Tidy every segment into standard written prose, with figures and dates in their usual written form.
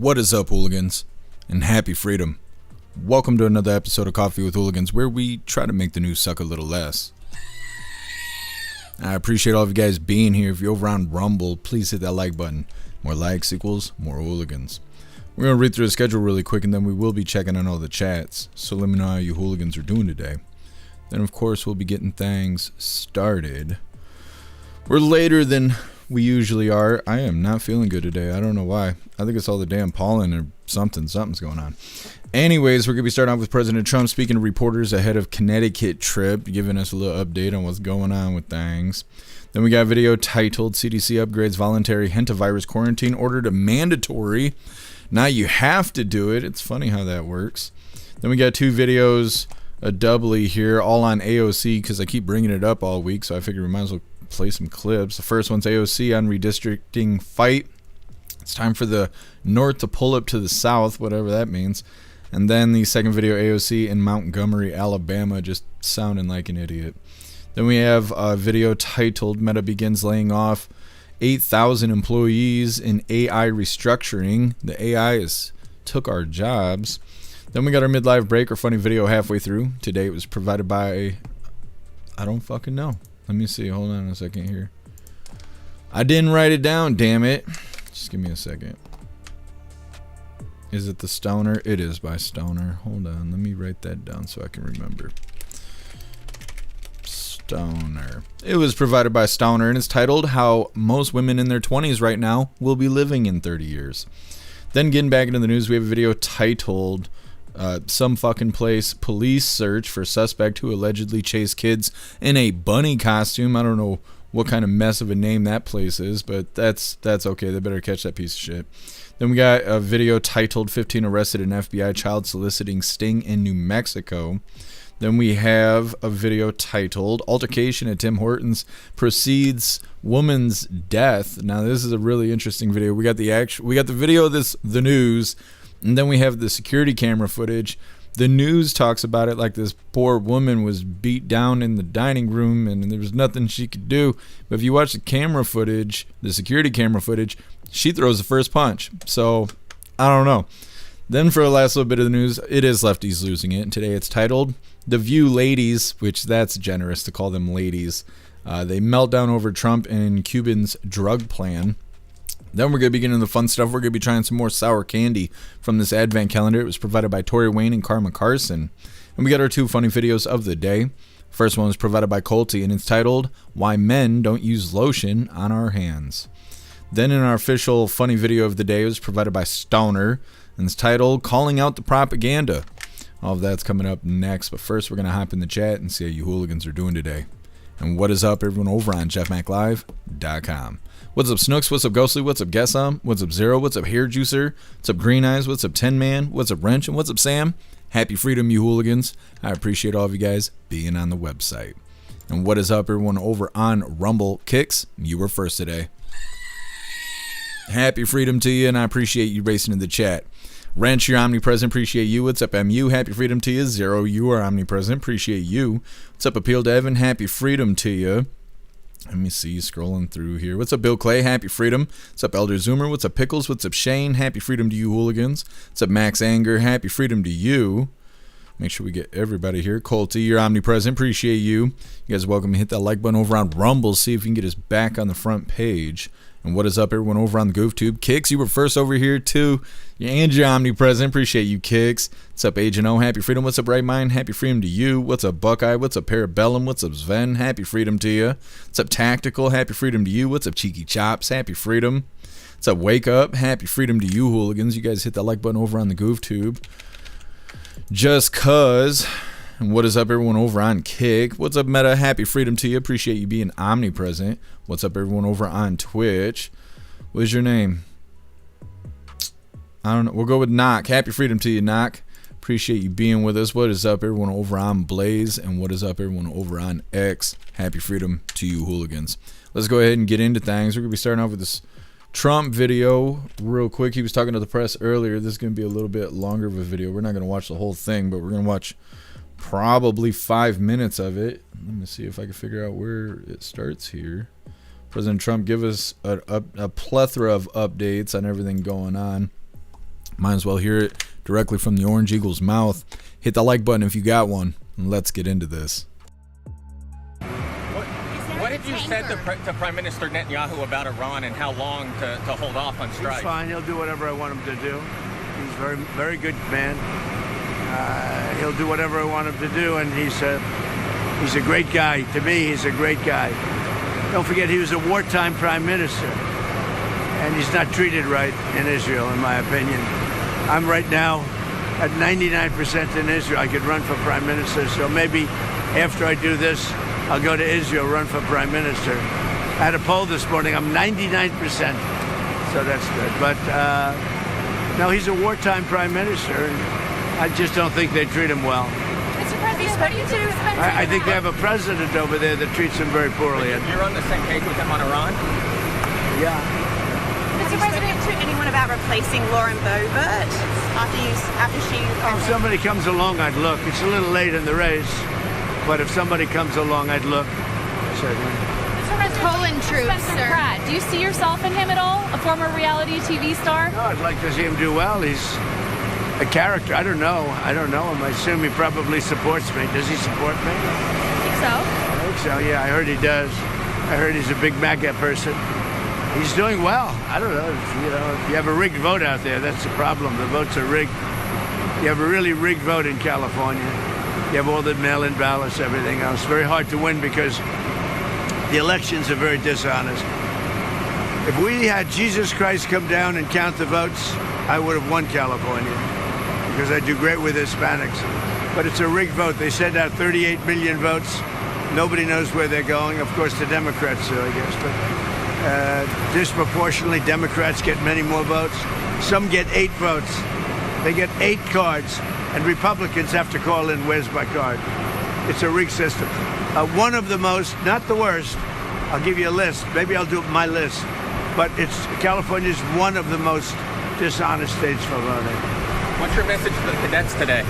What is up, hooligans? And happy freedom. Welcome to another episode of Coffee with Hooligans, where we try to make the news suck a little less. I appreciate all of you guys being here. If you're over on Rumble, please hit that like button. More likes equals more hooligans. We're going to read through the schedule really quick, and then we will be checking on all the chats. So let me know how you hooligans are doing today. Then, of course, we'll be getting things started. We're later than we usually are. I am not feeling good today. I don't know why. I think it's all the damn pollen or something. Something's going on. Anyways, we're going to be starting off with President Trump speaking to reporters ahead of Connecticut trip, giving us a little update on what's going on with things. Then we got a video titled CDC upgrades voluntary hantavirus quarantine order to mandatory. Now you have to do it. It's funny how that works. Then we got two videos, a doubly here, all on AOC because I keep bringing it up all week, so I figured we might as well play some clips. The first one's AOC on redistricting fight. It's time for the North to pull up to the South, whatever that means. And then the second video, AOC in Montgomery, Alabama, just sounding like an idiot. Then we have a video titled Meta begins laying off 8,000 employees in AI restructuring. The AI took our jobs. Then we got our midlife break or funny video halfway through. Today it was provided by, I don't fucking know. Let me see. Hold on a second here. I didn't write it down, damn it. Just give me a second. Is it the Stoner? It is by Stoner. Hold on. Let me write that down so I can remember. Stoner. It was provided by Stoner, and it's titled How Most Women in Their 20s Right Now Will Be Living in 30 Years. Then getting back into the news, we have a video titled Some Fucking Place Police Search for Suspect Who Allegedly Chased Kids in a Bunny Costume. I don't know what kind of mess of a name that place is, but that's okay. They better catch that piece of shit. Then we got a video titled 15 Arrested in FBI Child Soliciting Sting in New Mexico. Then we have a video titled Altercation at Tim Hortons Precedes Woman's Death. Now this is a really interesting video. We got the video of the news, and then we have the security camera footage. The news talks about it like this poor woman was beat down in the dining room and there was nothing she could do. But if you watch the camera footage, the security camera footage, she throws the first punch. So, I don't know. Then for the last little bit of the news, it is lefties losing it. And today it's titled The View Ladies, which that's generous to call them ladies. They melt down over Trump and Cuban's drug plan. Then we're going to be getting the fun stuff. We're going to be trying some more sour candy from this advent calendar. It was provided by Tori Wayne and Karma Carson. And we got our two funny videos of the day. First one was provided by Colty, and it's titled Why Men Don't Use Lotion on Our Hands. Then in our official funny video of the day, it was provided by Stoner, and it's titled Calling Out the Propaganda. All of that's coming up next, but first we're going to hop in the chat and see how you hooligans are doing today. And what is up, everyone, over on jeffmaclive.com. What's up, Snooks? What's up, Ghostly? What's up, Guessum? What's up, Zero? What's up, Hair Juicer? What's up, Green Eyes? What's up, Tin Man? What's up, Wrench? And what's up, Sam? Happy freedom, you hooligans. I appreciate all of you guys being on the website. And what is up, everyone, over on Rumble Kicks? You were first today. Happy freedom to you, and I appreciate you racing in the chat. Wrench, you're omnipresent. Appreciate you. What's up, MU? Happy freedom to you. Zero, you are omnipresent. Appreciate you. What's up, Appeal to Evan? Happy freedom to you. Let me see, scrolling through here. What's up, Bill Clay? Happy freedom. What's up, Elder Zoomer? What's up, Pickles? What's up, Shane? Happy freedom to you, hooligans. What's up, Max Anger? Happy freedom to you. Make sure we get everybody here. Colty, you're omnipresent. Appreciate you. You guys are welcome to hit that like button over on Rumble. See if we can get us back on the front page. And what is up, everyone, over on the GoofTube? Kicks, you were first over here, too. And you're omnipresent. Appreciate you, Kicks. What's up, Agent O? Happy freedom. What's up, Right Mind? Happy freedom to you. What's up, Buckeye? What's up, Parabellum? What's up, Sven? Happy freedom to you. What's up, Tactical? Happy freedom to you. What's up, Cheeky Chops? Happy freedom. What's up, Wake Up? Happy freedom to you, hooligans. You guys hit that like button over on the GoofTube. Just cuz. And what is up, everyone, over on Kick? What's up, Meta? Happy freedom to you. Appreciate you being omnipresent. What's up, everyone, over on Twitch? What's your name? I don't know. We'll go with Knock. Happy freedom to you, Knock. Appreciate you being with us. What is up, everyone, over on Blaze? And what is up, everyone, over on X? Happy freedom to you, hooligans. Let's go ahead and get into things. We're going to be starting off with this Trump video real quick. He was talking to the press earlier. This is going to be a little bit longer of a video. We're not going to watch the whole thing, but we're going to watch probably 5 minutes of it. Let me see if I can figure out where it starts here. President Trump give us a plethora of updates on everything going on. Might as well hear it directly from the Orange Eagle's mouth. Hit the like button if you got one, and let's get into this. What have you said to Prime Minister Netanyahu about Iran and how long to hold off on strike? He's fine. He'll do whatever I want him to do. He's a very, very good man. He'll do whatever I want him to do, and he's a great guy. To me, he's a great guy. Don't forget, he was a wartime prime minister, and he's not treated right in Israel, in my opinion. I'm right now at 99% in Israel. I could run for prime minister, so maybe after I do this, I'll go to Israel, run for prime minister. I had a poll this morning. I'm 99%, so that's good. But no, he's a wartime prime minister, and I just don't think they treat him well. Mr. President, what do you do? I think they have a president over there that treats him very poorly. You're on the same page with him on Iran? Yeah. Mr. President, to anyone about replacing Lauren Boebert after she... If somebody comes along, I'd look. It's a little late in the race, but if somebody comes along, I'd look. Certainly. Poland troops, sir. Pratt, do you see yourself in him at all? A former reality TV star? No, I'd like to see him do well. He's a character. I don't know him. I assume he probably supports me. Does he support me? I think so. I think so, yeah. I heard he does. I heard he's a big MAGA person. He's doing well. I don't know. If you have a rigged vote out there, that's the problem. The votes are rigged. You have a really rigged vote in California. You have all the mail-in ballots, everything else. Very hard to win because the elections are very dishonest. If we had Jesus Christ come down and count the votes, I would have won California because I do great with Hispanics. But it's a rigged vote. They sent out 38 million votes. Nobody knows where they're going. Of course, the Democrats do, I guess. But disproportionately, Democrats get many more votes. Some get 8 votes. They get 8 cards. And Republicans have to call in, where's my card? It's a rigged system. One of the most, not the worst, I'll give you a list. Maybe I'll do my list. But California's one of the most dishonest states for voting. What's your message to the cadets today?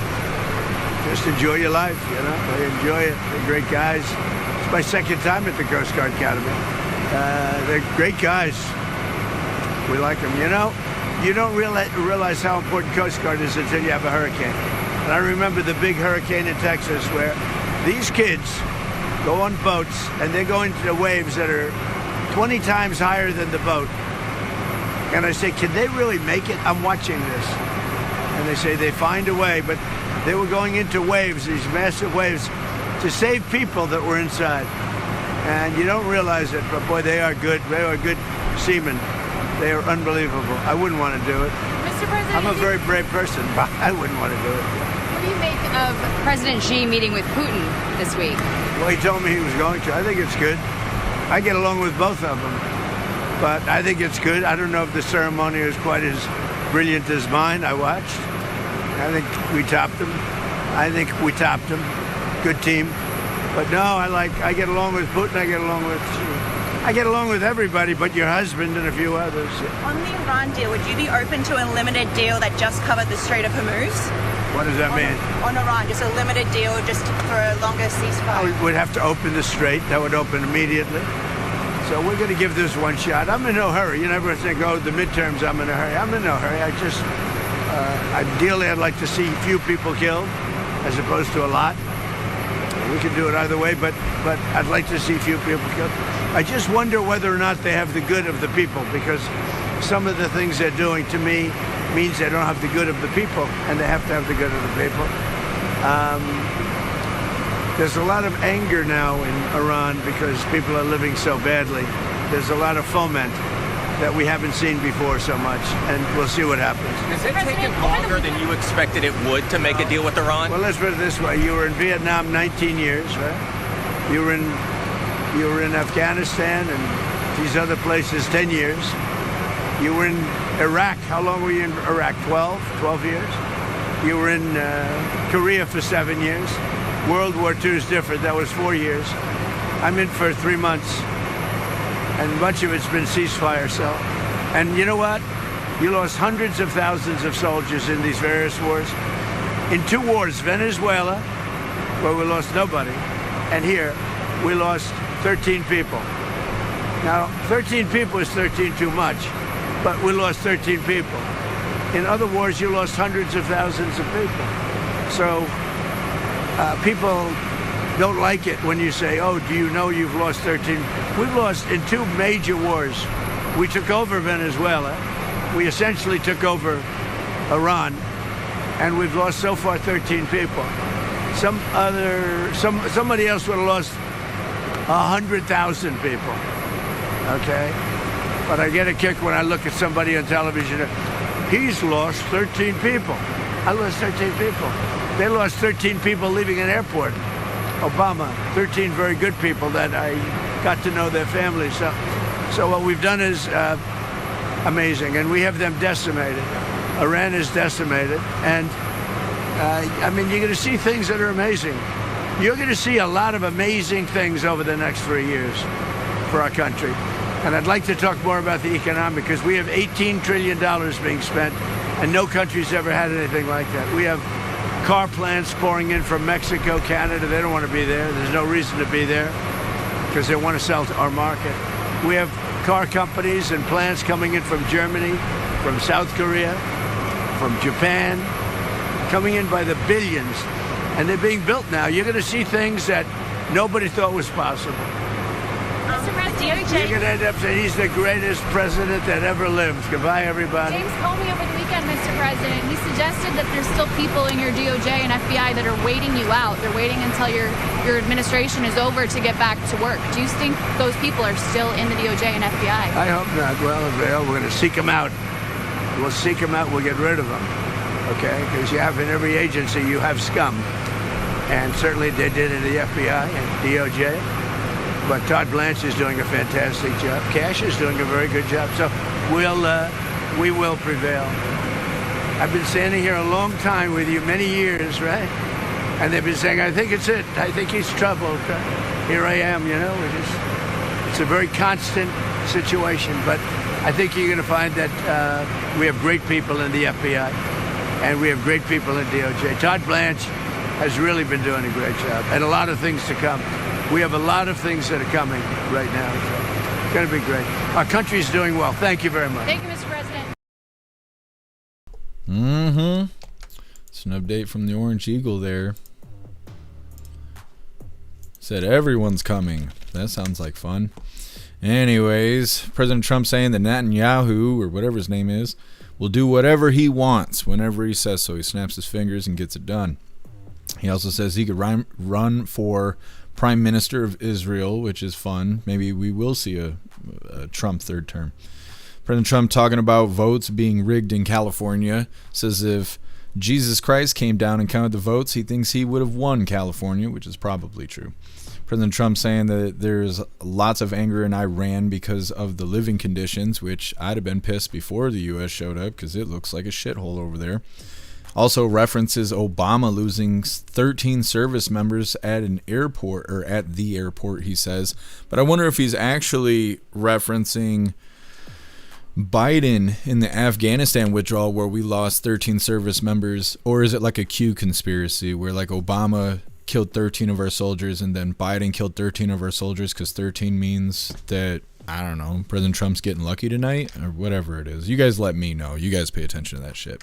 Just enjoy your life, They enjoy it. They're great guys. It's my second time at the Coast Guard Academy. They're great guys. We like them. You don't realize how important Coast Guard is until you have a hurricane. And I remember the big hurricane in Texas where these kids go on boats and they go into waves that are 20 times higher than the boat. And I say, can they really make it? I'm watching this. And they say they find a way, but they were going into waves, these massive waves, to save people that were inside. And you don't realize it, but boy, they are good. They are good seamen. They are unbelievable. I wouldn't want to do it. Mr. President, I'm a very brave person, but I wouldn't want to do it. What do you make of President Xi meeting with Putin this week? Well, he told me he was going to. I think it's good. I get along with both of them, but I think it's good. I don't know if the ceremony is quite as brilliant as mine. I watched. I think we topped them. Good team. But no, I get along with Putin. I get along with everybody, but your husband and a few others. On the Iran deal, would you be open to a limited deal that just covered the Strait of Hormuz? What does that mean? On Iran, just a limited deal just for a longer ceasefire? We'd have to open the strait. That would open immediately. So we're going to give this one shot. I'm in no hurry. You never think, the midterms, I'm in a hurry. I'm in no hurry. Ideally, I'd like to see few people killed as opposed to a lot. We can do it either way, but I'd like to see few people killed. I just wonder whether or not they have the good of the people, because some of the things they're doing to me means they don't have the good of the people, and they have to have the good of the people. There's a lot of anger now in Iran because people are living so badly. There's a lot of foment that we haven't seen before so much, and we'll see what happens. Has it taken longer than you expected it would to make a deal with Iran? Well, let's put it this way. You were in Vietnam 19 years, right? You were in Afghanistan and these other places 10 years. You were in Iraq. How long were you in Iraq? 12 years? You were in Korea for 7 years. World War II is different. That was 4 years. I'm in for 3 months. And much of it's been ceasefire, so. And you know what? You lost hundreds of thousands of soldiers in these various wars. In 2 wars, Venezuela, where we lost nobody, and here, we lost 13 people. Now, 13 people is 13 too much, but we lost 13 people. In other wars, you lost hundreds of thousands of people. So people don't like it when you say, oh, do you know you've lost 13? We've lost in 2 major wars. We took over Venezuela. We essentially took over Iran. And we've lost so far 13 people. Somebody else would have lost 100,000 people. Okay? But I get a kick when I look at somebody on television. He's lost 13 people. I lost 13 people. They lost 13 people leaving an airport. Obama, 13 very good people that I got to know their families. So what we've done is amazing, and we have them decimated. Iran is decimated, and I mean, you're going to see things that are amazing. You're going to see a lot of amazing things over the next 3 years for our country. And I'd like to talk more about the economic, because we have $18 trillion being spent, and no country's ever had anything like that. We have car plants pouring in from Mexico, Canada. They don't want to be there. There's no reason to be there because they want to sell to our market. We have car companies and plants coming in from Germany, from South Korea, from Japan, coming in by the billions. And they're being built now. You're going to see things that nobody thought was possible. Mr. President, You're going to end up saying he's the greatest president that ever lived. Goodbye, everybody. James Comey over the weekend, Mr. President, he suggested that there's still people in your DOJ and FBI that are waiting you out. They're waiting until your administration is over to get back to work. Do you think those people are still in the DOJ and FBI? I hope not. Well, we're going to seek them out. We'll seek them out. We'll get rid of them. Okay? Because you have in every agency, you have scum. And certainly they did in the FBI and DOJ. But Todd Blanche is doing a fantastic job. Cash is doing a very good job. So we will prevail. I've been standing here a long time with you, many years, right? And they've been saying, I think it's it. I think he's troubled. Here I am, you know. It's a very constant situation. But I think you're going to find that we have great people in the FBI. And we have great people in DOJ. Todd Blanche has really been doing a great job. And a lot of things to come. We have a lot of things that are coming right now. So it's going to be great. Our country's doing well. Thank you very much. Thank you, Mr. President. It's an update from the Orange Eagle there. Said everyone's coming. That sounds like fun. Anyways, President Trump saying that Netanyahu, or whatever his name is, will do whatever he wants whenever he says so. He snaps his fingers and gets it done. He also says he could run for Prime Minister of Israel, which is fun. Maybe we will see a Trump third term. President Trump talking about votes being rigged in California. Says if Jesus Christ came down and counted the votes, he thinks he would have won California, which is probably true. President Trump saying that there's lots of anger in Iran because of the living conditions, which I'd have been pissed before the U.S. showed up because it looks like a shithole over there. Also references Obama losing 13 service members at an airport, or at the airport, he says. But I wonder if he's actually referencing Biden in the Afghanistan withdrawal where we lost 13 service members, or is it like a Q conspiracy where like Obama killed 13 of our soldiers and then Biden killed 13 of our soldiers because 13 means that, I don't know, President Trump's getting lucky tonight or whatever it is. You guys let me know. You guys pay attention to that shit.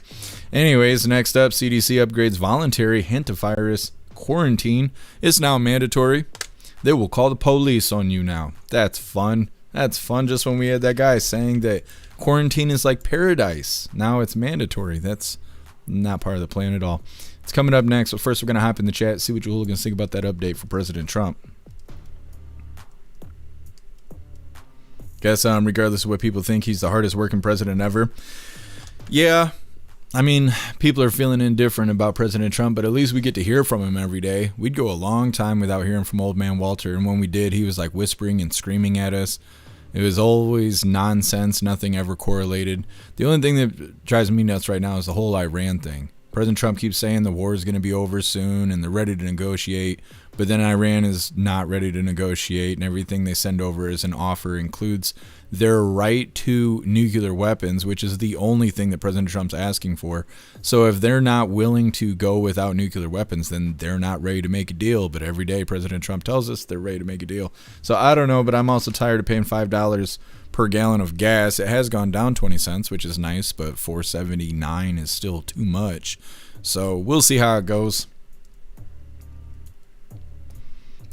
Anyways, next up, CDC upgrades voluntary hantavirus quarantine. It's now mandatory. They will call the police on you now. That's fun. That's fun. Just when we had that guy saying that quarantine is like paradise. Now it's mandatory. That's not part of the plan at all. It's coming up next. But first, we're going to hop in the chat, see what you hooligans think about that update for President Trump. Guess regardless of what people think, he's the hardest working president ever. Yeah, I mean, people are feeling indifferent about President Trump, but at least we get to hear from him every day. We'd go a long time without hearing from old man Walter, and when we did, he was like whispering and screaming at us. It was always nonsense, nothing ever correlated. The only thing that drives me nuts right now is the whole Iran thing. President Trump keeps saying the war is going to be over soon and they're ready to negotiate, but then Iran is not ready to negotiate, and everything they send over as an offer includes their right to nuclear weapons, which is the only thing that President Trump's asking for. So if they're not willing to go without nuclear weapons, then they're not ready to make a deal. But every day President Trump tells us they're ready to make a deal. So I don't know, but I'm also tired of paying $5 per gallon of gas. It has gone down 20 cents, which is nice, but $4.79 is still too much. So we'll see how it goes.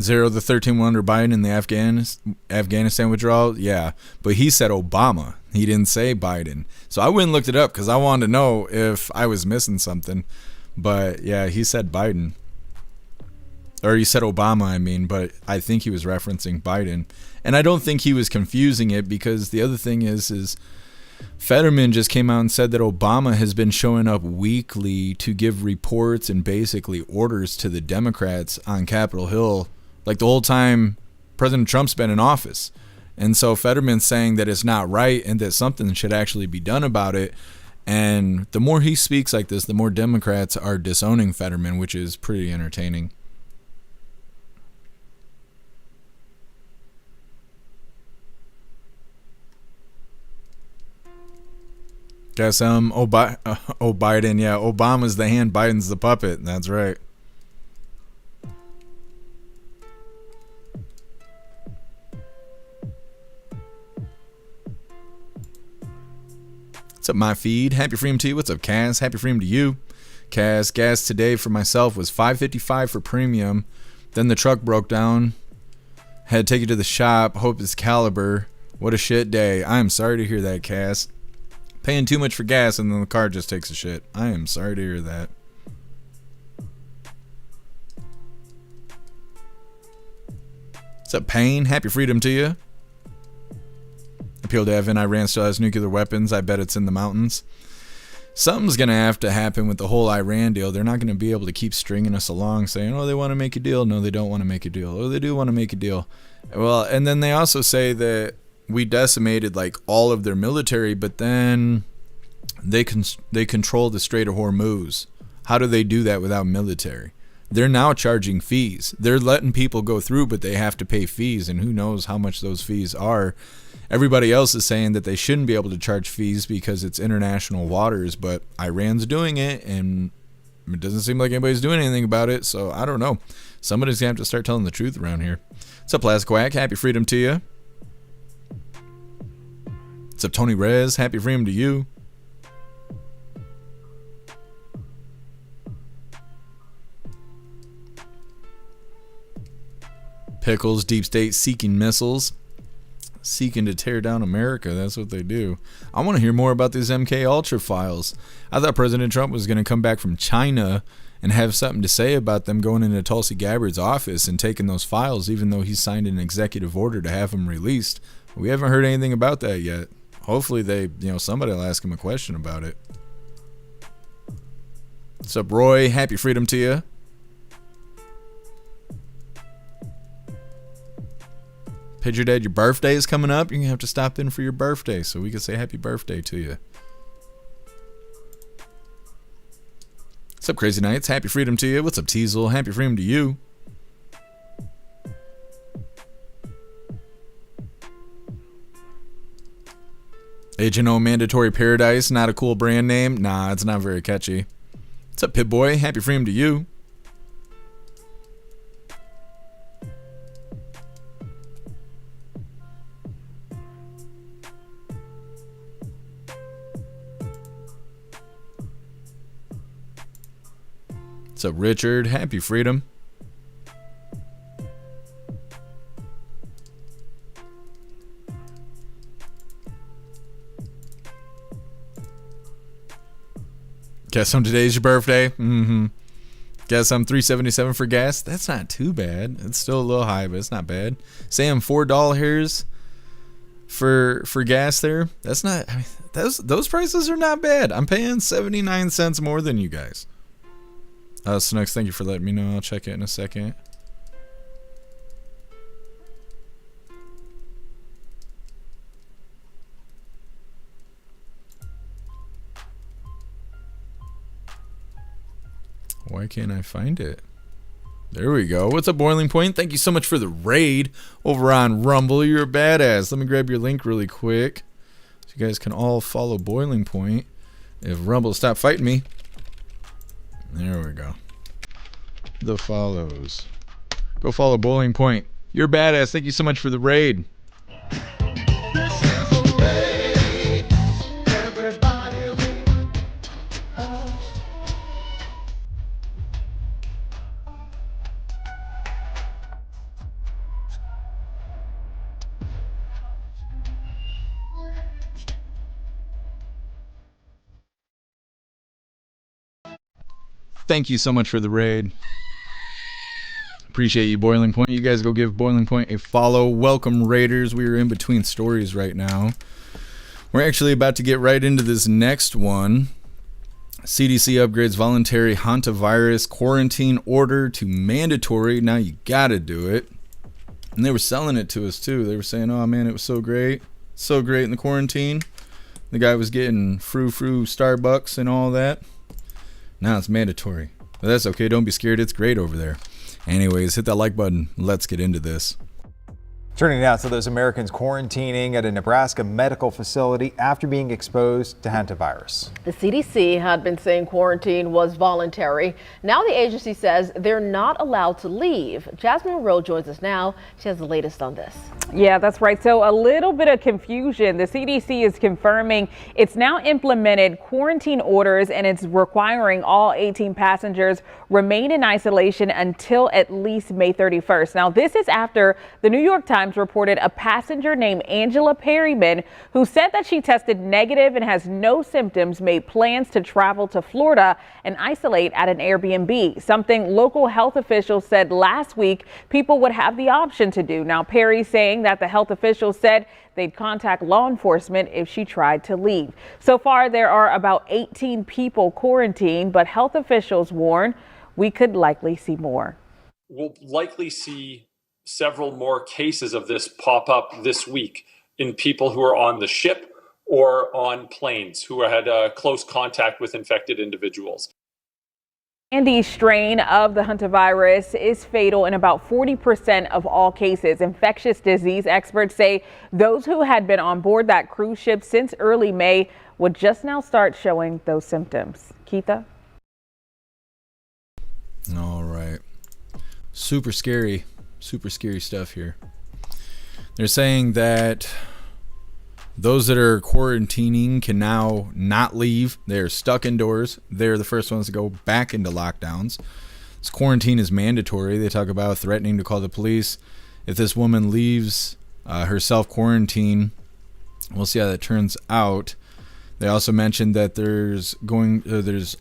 Zero the 13 wonder Biden in the Afghanistan withdrawal. Yeah, but he said Obama. He didn't say Biden. So I went and looked it up because I wanted to know if I was missing something. But yeah, he said Biden. Or he said Obama, I mean, but I think he was referencing Biden. And I don't think he was confusing it, because the other thing is Fetterman just came out and said that Obama has been showing up weekly to give reports and basically orders to the Democrats on Capitol Hill, like the whole time President Trump's been in office. And so Fetterman's saying that it's not right and that something should actually be done about it. And the more he speaks like this, the more Democrats are disowning Fetterman, which is pretty entertaining. Guess Biden, yeah, Obama's the hand, Biden's the puppet. That's right. What's up, my feed? Happy freedom to you. What's up, Cass? Happy freedom to you. Cass, gas today for myself was $5.55 for premium. Then the truck broke down. Had to take it to the shop. Hope it's caliber. What a shit day. I am sorry to hear that, Cass. Paying too much for gas and then the car just takes a shit. I am sorry to hear that. What's up, Payne? Happy freedom to you. Appeal to Evan. Iran still has nuclear weapons. I bet it's in the mountains. Something's going to have to happen with the whole Iran deal. They're not going to be able to keep stringing us along saying, oh, they want to make a deal. No, they don't want to make a deal. Oh, they do want to make a deal. Well, and then they also say that we decimated like all of their military, but then they control the Strait of Hormuz. How do they do that without military? They're now charging fees. They're letting people go through, but they have to pay fees, and who knows how much those fees are. Everybody else is saying that they shouldn't be able to charge fees because it's international waters, but Iran's doing it, and it doesn't seem like anybody's doing anything about it, so I don't know. Somebody's going to have to start telling the truth around here. What's up, Plastic Quack? Happy freedom to you. What's up, Tony Rez? Happy freedom to you. Pickles, deep state seeking missiles. Seeking to tear down America. That's what they do. I want to hear more about these MK Ultra files. I thought President Trump was going to come back from China and have something to say about them going into Tulsi Gabbard's office and taking those files, even though he signed an executive order to have them released. We haven't heard anything about that yet. Hopefully somebody will ask him a question about it. What's up, Roy? Happy freedom to you. Pigeon Dad, your birthday is coming up. You're going to have to stop in for your birthday so we can say happy birthday to you. What's up, Crazy Nights? Happy freedom to you. What's up, Teasel? Happy freedom to you. Agent O Mandatory Paradise, not a cool brand name. Nah, it's not very catchy. What's up, Pit Boy? Happy freedom to you. What's up, Richard? Happy freedom. Guess today's your birthday. Guess I'm $3.77 for gas. That's not too bad. It's still a little high, but it's not bad. Say I'm $4 for gas there. That's not. I mean, those prices are not bad. I'm paying 79 cents more than you guys. Snooks, thank you for letting me know. I'll check it in a second. Why can't I find it? There we go. What's up, Boiling Point? Thank you so much for the raid over on Rumble. You're a badass. Let me grab your link really quick so you guys can all follow Boiling Point. If Rumble stop fighting me. There we go. The follows. Go follow Boiling Point. You're a badass. Thank you so much for the raid. Thank you so much for the raid. Appreciate you, Boiling Point. You guys go give Boiling Point a follow. Welcome, Raiders. We are in between stories right now. We're actually about to get right into this next one. CDC upgrades voluntary hantavirus quarantine order to mandatory. Now you gotta do it. And they were selling it to us too. They were saying, oh man, it was so great. So great in the quarantine. The guy was getting frou Starbucks and all that. Now it's mandatory. But that's okay. Don't be scared. It's great over there. Anyways, hit that like button. Let's get into this. Turning now to those Americans quarantining at a Nebraska medical facility after being exposed to hantavirus. The CDC had been saying quarantine was voluntary. Now the agency says they're not allowed to leave. Jasmine Rowe joins us now. She has the latest on this. Yeah, that's right. So a little bit of confusion. The CDC is confirming it's now implemented quarantine orders and it's requiring all 18 passengers remain in isolation until at least May 31st. Now, this is after the New York Times reported a passenger named Angela Perryman, who said that she tested negative and has no symptoms, made plans to travel to Florida and isolate at an Airbnb, something local health officials said last week people would have the option to do. Now, Perry saying that the health officials said they'd contact law enforcement if she tried to leave. So far, there are about 18 people quarantined, but health officials warn we could likely see more. We'll likely see several more cases of this pop up this week in people who are on the ship or on planes who had close contact with infected individuals. The strain of the hantavirus is fatal in about 40% of all cases. Infectious disease experts say those who had been on board that cruise ship since early May would just now start showing those symptoms. Keitha? All right. Super scary stuff here. They're saying that those that are quarantining can now not leave. They're stuck indoors. They're the first ones to go back into lockdowns. This quarantine is mandatory. They talk about threatening to call the police if this woman leaves her self-quarantine. We'll see how that turns out. They also mentioned that there's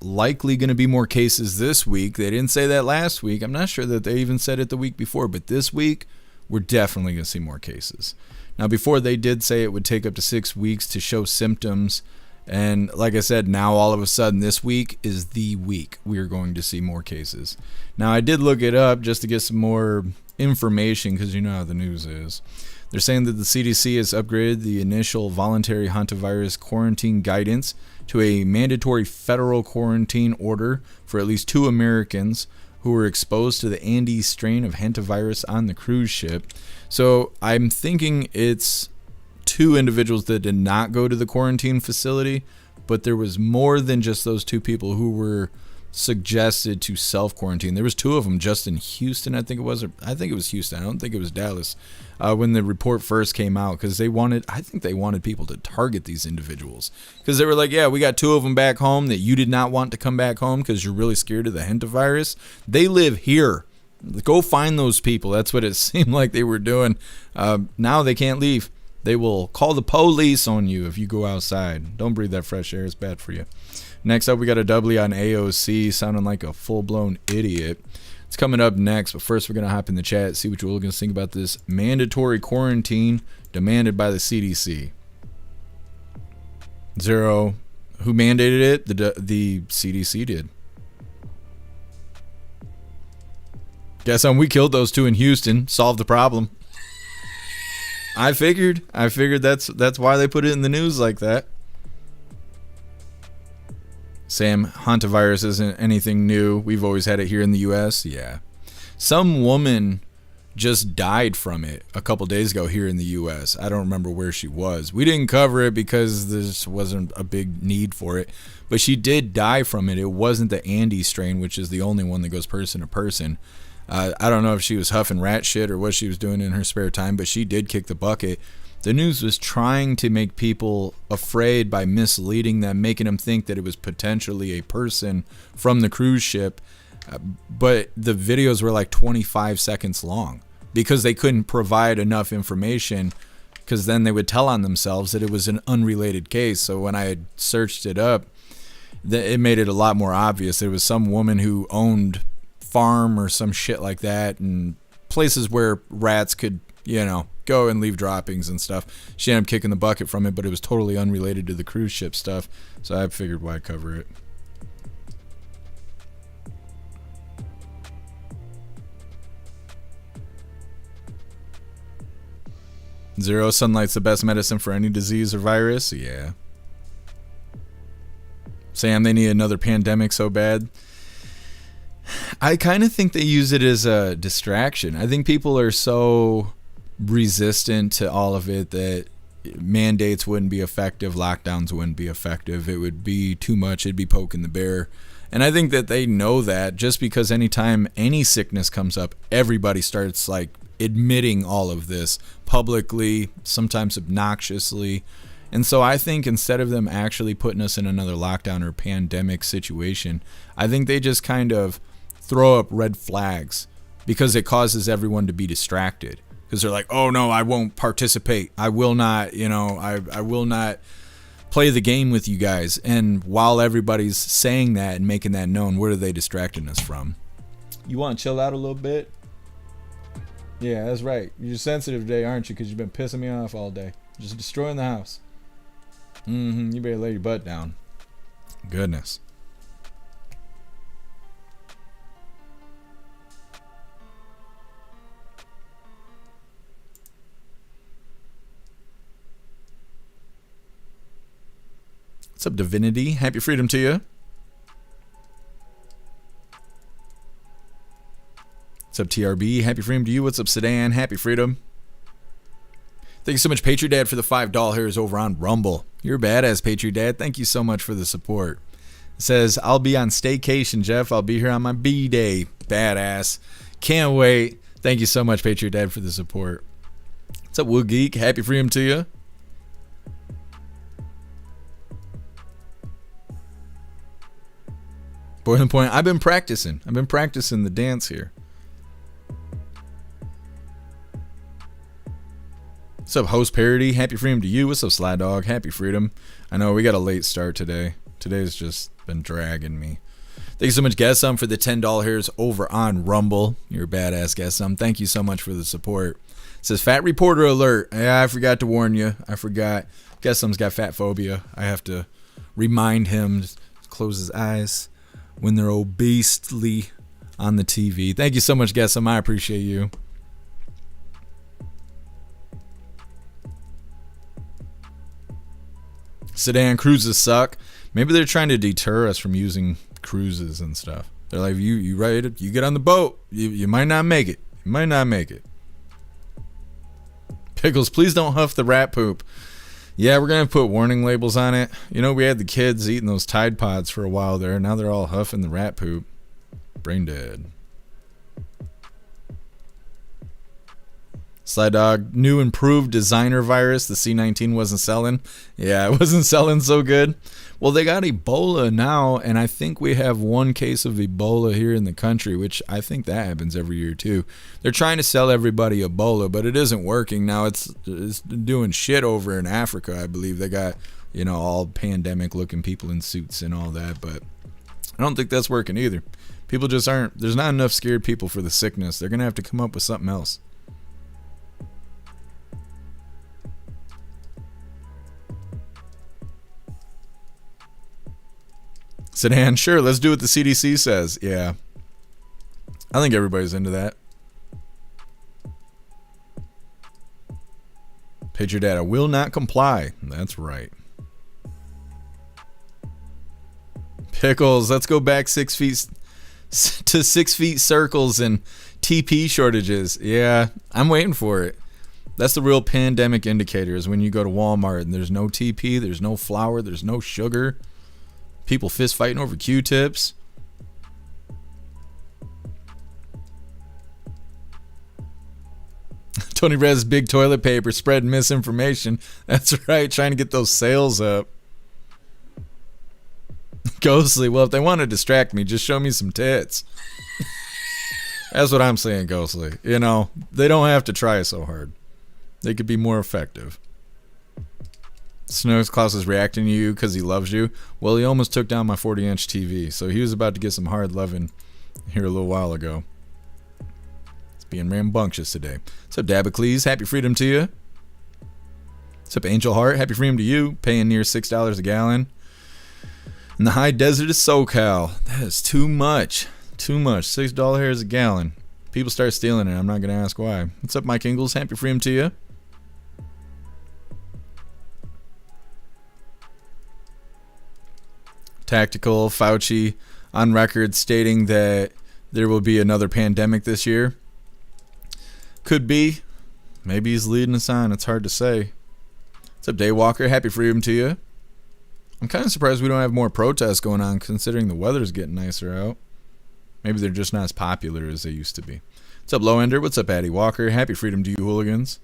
likely going to be more cases this week. They didn't say that last week. I'm not sure that they even said it the week before, but this week we're definitely going to see more cases. Now, before they did say it would take up to 6 weeks to show symptoms, and like I said, now all of a sudden this week is the week we're going to see more cases. Now, I did look it up just to get some more information because you know how the news is. They're saying that the CDC has upgraded the initial voluntary hantavirus quarantine guidance to a mandatory federal quarantine order for at least 2 Americans who were exposed to the Andes strain of hantavirus on the cruise ship. So I'm thinking it's 2 individuals that did not go to the quarantine facility, but there was more than just those 2 people who were suggested to self-quarantine. There was 2 of them just in Houston, I think it was. I think it was Houston. I don't think it was Dallas. When the report first came out, because they wanted people to target these individuals, because they were like, yeah, we got 2 of them back home that you did not want to come back home because you're really scared of the hantavirus. They live here. Go find those people. That's what it seemed like they were doing. Now they can't leave. They will call the police on you if you go outside. Don't breathe that fresh air. It's bad for you. Next up, we got a W on AOC, sounding like a full-blown idiot. It's coming up next, but first we're going to hop in the chat, see what you Hooligans think about this mandatory quarantine demanded by the CDC. Zero. Who mandated it? The CDC did. Guess we killed those 2 in Houston, solved the problem. I figured that's why they put it in the news like that. Sam, hantavirus isn't anything new. We've always had it here in the U.S. Yeah. Some woman just died from it a couple days ago here in the U.S. I don't remember where she was. We didn't cover it because this wasn't a big need for it. But she did die from it. It wasn't the Andes strain, which is the only one that goes person to person. I don't know if she was huffing rat shit or what she was doing in her spare time, but she did kick the bucket. The news was trying to make people afraid by misleading them, making them think that it was potentially a person from the cruise ship. But the videos were like 25 seconds long because they couldn't provide enough information, because then they would tell on themselves that it was an unrelated case. So when I had searched it up, it made it a lot more obvious. It was some woman who owned farm or some shit like that, and places where rats could, go and leave droppings and stuff. She ended up kicking the bucket from it, but it was totally unrelated to the cruise ship stuff. So I figured why cover it. Zero, sunlight's the best medicine for any disease or virus. Yeah. Sam, they need another pandemic so bad. I kind of think they use it as a distraction. I think people are so resistant to all of it that mandates wouldn't be effective, lockdowns wouldn't be effective. It would be too much. It'd be poking the bear. And I think that they know that, just because anytime any sickness comes up, everybody starts like admitting all of this publicly, sometimes obnoxiously. And so I think instead of them actually putting us in another lockdown or pandemic situation, I think they just kind of throw up red flags because it causes everyone to be distracted. Because they're like, oh no, I won't participate. I will not, I will not play the game with you guys. And while everybody's saying that and making that known, what are they distracting us from? You want to chill out a little bit? Yeah, that's right. You're sensitive today, aren't you? Because you've been pissing me off all day. Just destroying the house. You better lay your butt down. Goodness. What's up, Divinity? Happy freedom to you. What's up, TRB? Happy freedom to you. What's up, Sedan? Happy freedom. Thank you so much, Patriot Dad, for the $5 over on Rumble. You're a badass, Patriot Dad. Thank you so much for the support. It says, I'll be on staycation, Jeff. I'll be here on my B-Day. Badass. Can't wait. Thank you so much, Patriot Dad, for the support. What's up, Wood Geek? Happy freedom to you. Boiling Point, I've been practicing. The dance here. What's up, Host Parody? Happy freedom to you. What's up, Sly Dog? Happy freedom. I know we got a late start today. Today's just been dragging me. Thank you so much, Guessum, for the $10 over on Rumble. You're a badass, Guessum. Thank you so much for the support. It says, Fat Reporter Alert. Yeah, I forgot to warn you. I forgot. Guessum's got fat phobia. I have to remind him to close his eyes when they're obesely on the TV. Thank you so much, Guessum. I appreciate you. Sedan cruises suck. Maybe they're trying to deter us from using cruises and stuff. They're like, you right, you get on the boat, you might not make it. You might not make it. Pickles, please don't huff the rat poop. Yeah, we're gonna put warning labels on it. We had the kids eating those Tide Pods for a while there. Now they're all huffing the rat poop. Brain dead. Sly Dog, new improved designer virus. The C19 wasn't selling. Yeah, it wasn't selling so good. Well, they got Ebola now, and I think we have one case of Ebola here in the country, which I think that happens every year too. They're trying to sell everybody Ebola, but it isn't working. Now it's doing shit over in Africa, I believe. They got, all pandemic-looking people in suits and all that, but I don't think that's working either. People just aren't. There's not enough scared people for the sickness. They're going to have to come up with something else. Sedan, sure, let's do what the CDC says. Yeah. I think everybody's into that. Pager Data will not comply. That's right. Pickles, let's go back 6 feet to 6 feet circles and TP shortages. Yeah, I'm waiting for it. That's the real pandemic indicator, is when you go to Walmart and there's no TP, there's no flour, there's no sugar. People fist fighting over Q-tips. Tony Rez, big toilet paper, spreading misinformation. That's right, trying to get those sales up. Ghostly, well, if they want to distract me, just show me some tits. That's what I'm saying, Ghostly. They don't have to try so hard. They could be more effective. Snows Klaus is reacting to you because he loves you. Well, he almost took down my 40-inch TV, so he was about to get some hard loving here a little while ago. It's being rambunctious today. What's up, Dabicles? Happy freedom to you. What's up, Angel Heart? Happy freedom to you. Paying near $6 a gallon. In the high desert of SoCal. That is too much. Too much. $6 a gallon. People start stealing it. I'm not going to ask why. What's up, Mike Ingalls? Happy freedom to you. Tactical Fauci on record stating that there will be another pandemic this year. Could be. Maybe he's leading us on. It's hard to say. What's up, Daywalker? Happy freedom to you. I'm kind of surprised we don't have more protests going on considering the weather's getting nicer out. Maybe they're just not as popular as they used to be. What's up, Lowender? What's up, Addie Walker? Happy freedom to you, hooligans.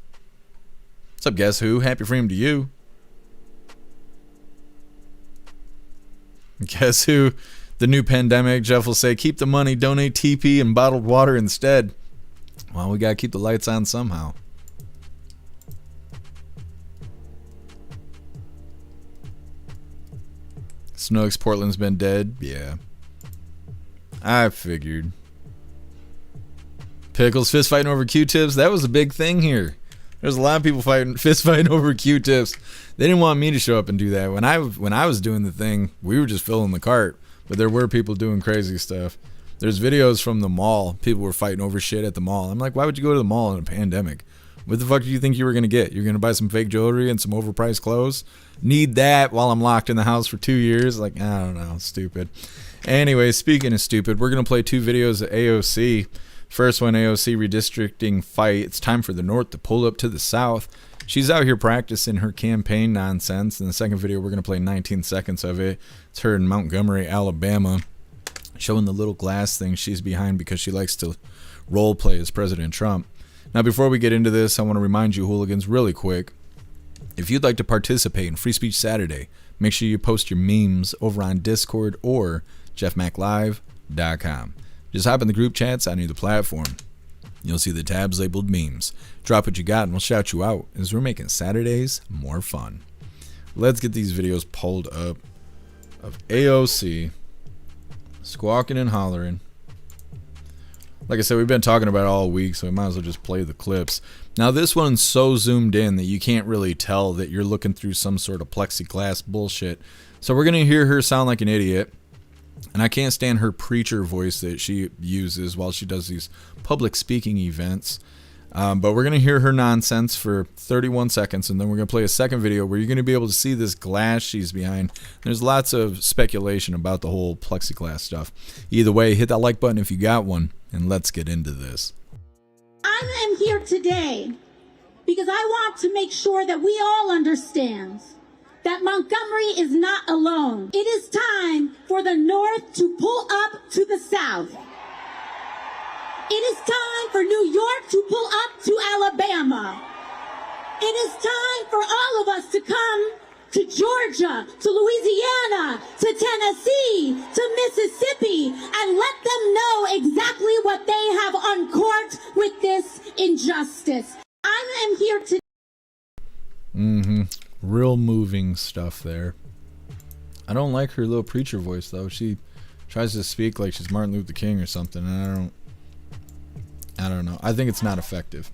What's up, Guess Who? Happy freedom to you. Guess who? The new pandemic. Jeff will say, keep the money, donate TP and bottled water instead. Well, we got to keep the lights on somehow. Snooks, Portland's been dead. Yeah. I figured. Pickles, fist fighting over Q-tips. That was a big thing here. There's a lot of people fist fighting over Q-tips. They didn't want me to show up and do that. When I was doing the thing, we were just filling the cart. But there were people doing crazy stuff. There's videos from the mall. People were fighting over shit at the mall. I'm like, why would you go to the mall in a pandemic? What the fuck do you think you were going to get? You're going to buy some fake jewelry and some overpriced clothes? Need that while I'm locked in the house for 2 years? Like, I don't know. Stupid. Anyway, speaking of stupid, we're going to play 2 videos of AOC. First one, AOC redistricting fight. It's time for the North to pull up to the South. She's out here practicing her campaign nonsense. In the second video, we're going to play 19 seconds of it. It's her in Montgomery, Alabama, showing the little glass thing she's behind because she likes to role play as President Trump. Now, before we get into this, I want to remind you, hooligans, really quick, if you'd like to participate in Free Speech Saturday, make sure you post your memes over on Discord or jeffmaclive.com. Just hop in the group chats on either platform. You'll see the tabs labeled memes. Drop what you got and we'll shout you out as we're making Saturdays more fun. Let's get these videos pulled up of AOC squawking and hollering. Like I said, we've been talking about it all week, so we might as well just play the clips. Now, this one's so zoomed in that you can't really tell that you're looking through some sort of plexiglass bullshit. So we're going to hear her sound like an idiot. And I can't stand her preacher voice that she uses while she does these public speaking events. But we're going to hear her nonsense for 31 seconds, and then we're going to play a second video where you're going to be able to see this glass she's behind. There's lots of speculation about the whole plexiglass stuff. Either way, hit that like button if you got one, and let's get into this. I am here today because I want to make sure that we all understand that Montgomery is not alone. It is time for the North to pull up to the South. It is time for New York to pull up to Alabama. It is time for all of us to come to Georgia, to Louisiana, to Tennessee, to Mississippi, and let them know exactly what they have uncorked with this injustice. I am here to... Real moving stuff there. I don't like her little preacher voice, though. She tries to speak like she's Martin Luther King or something, and I don't know. I think it's not effective.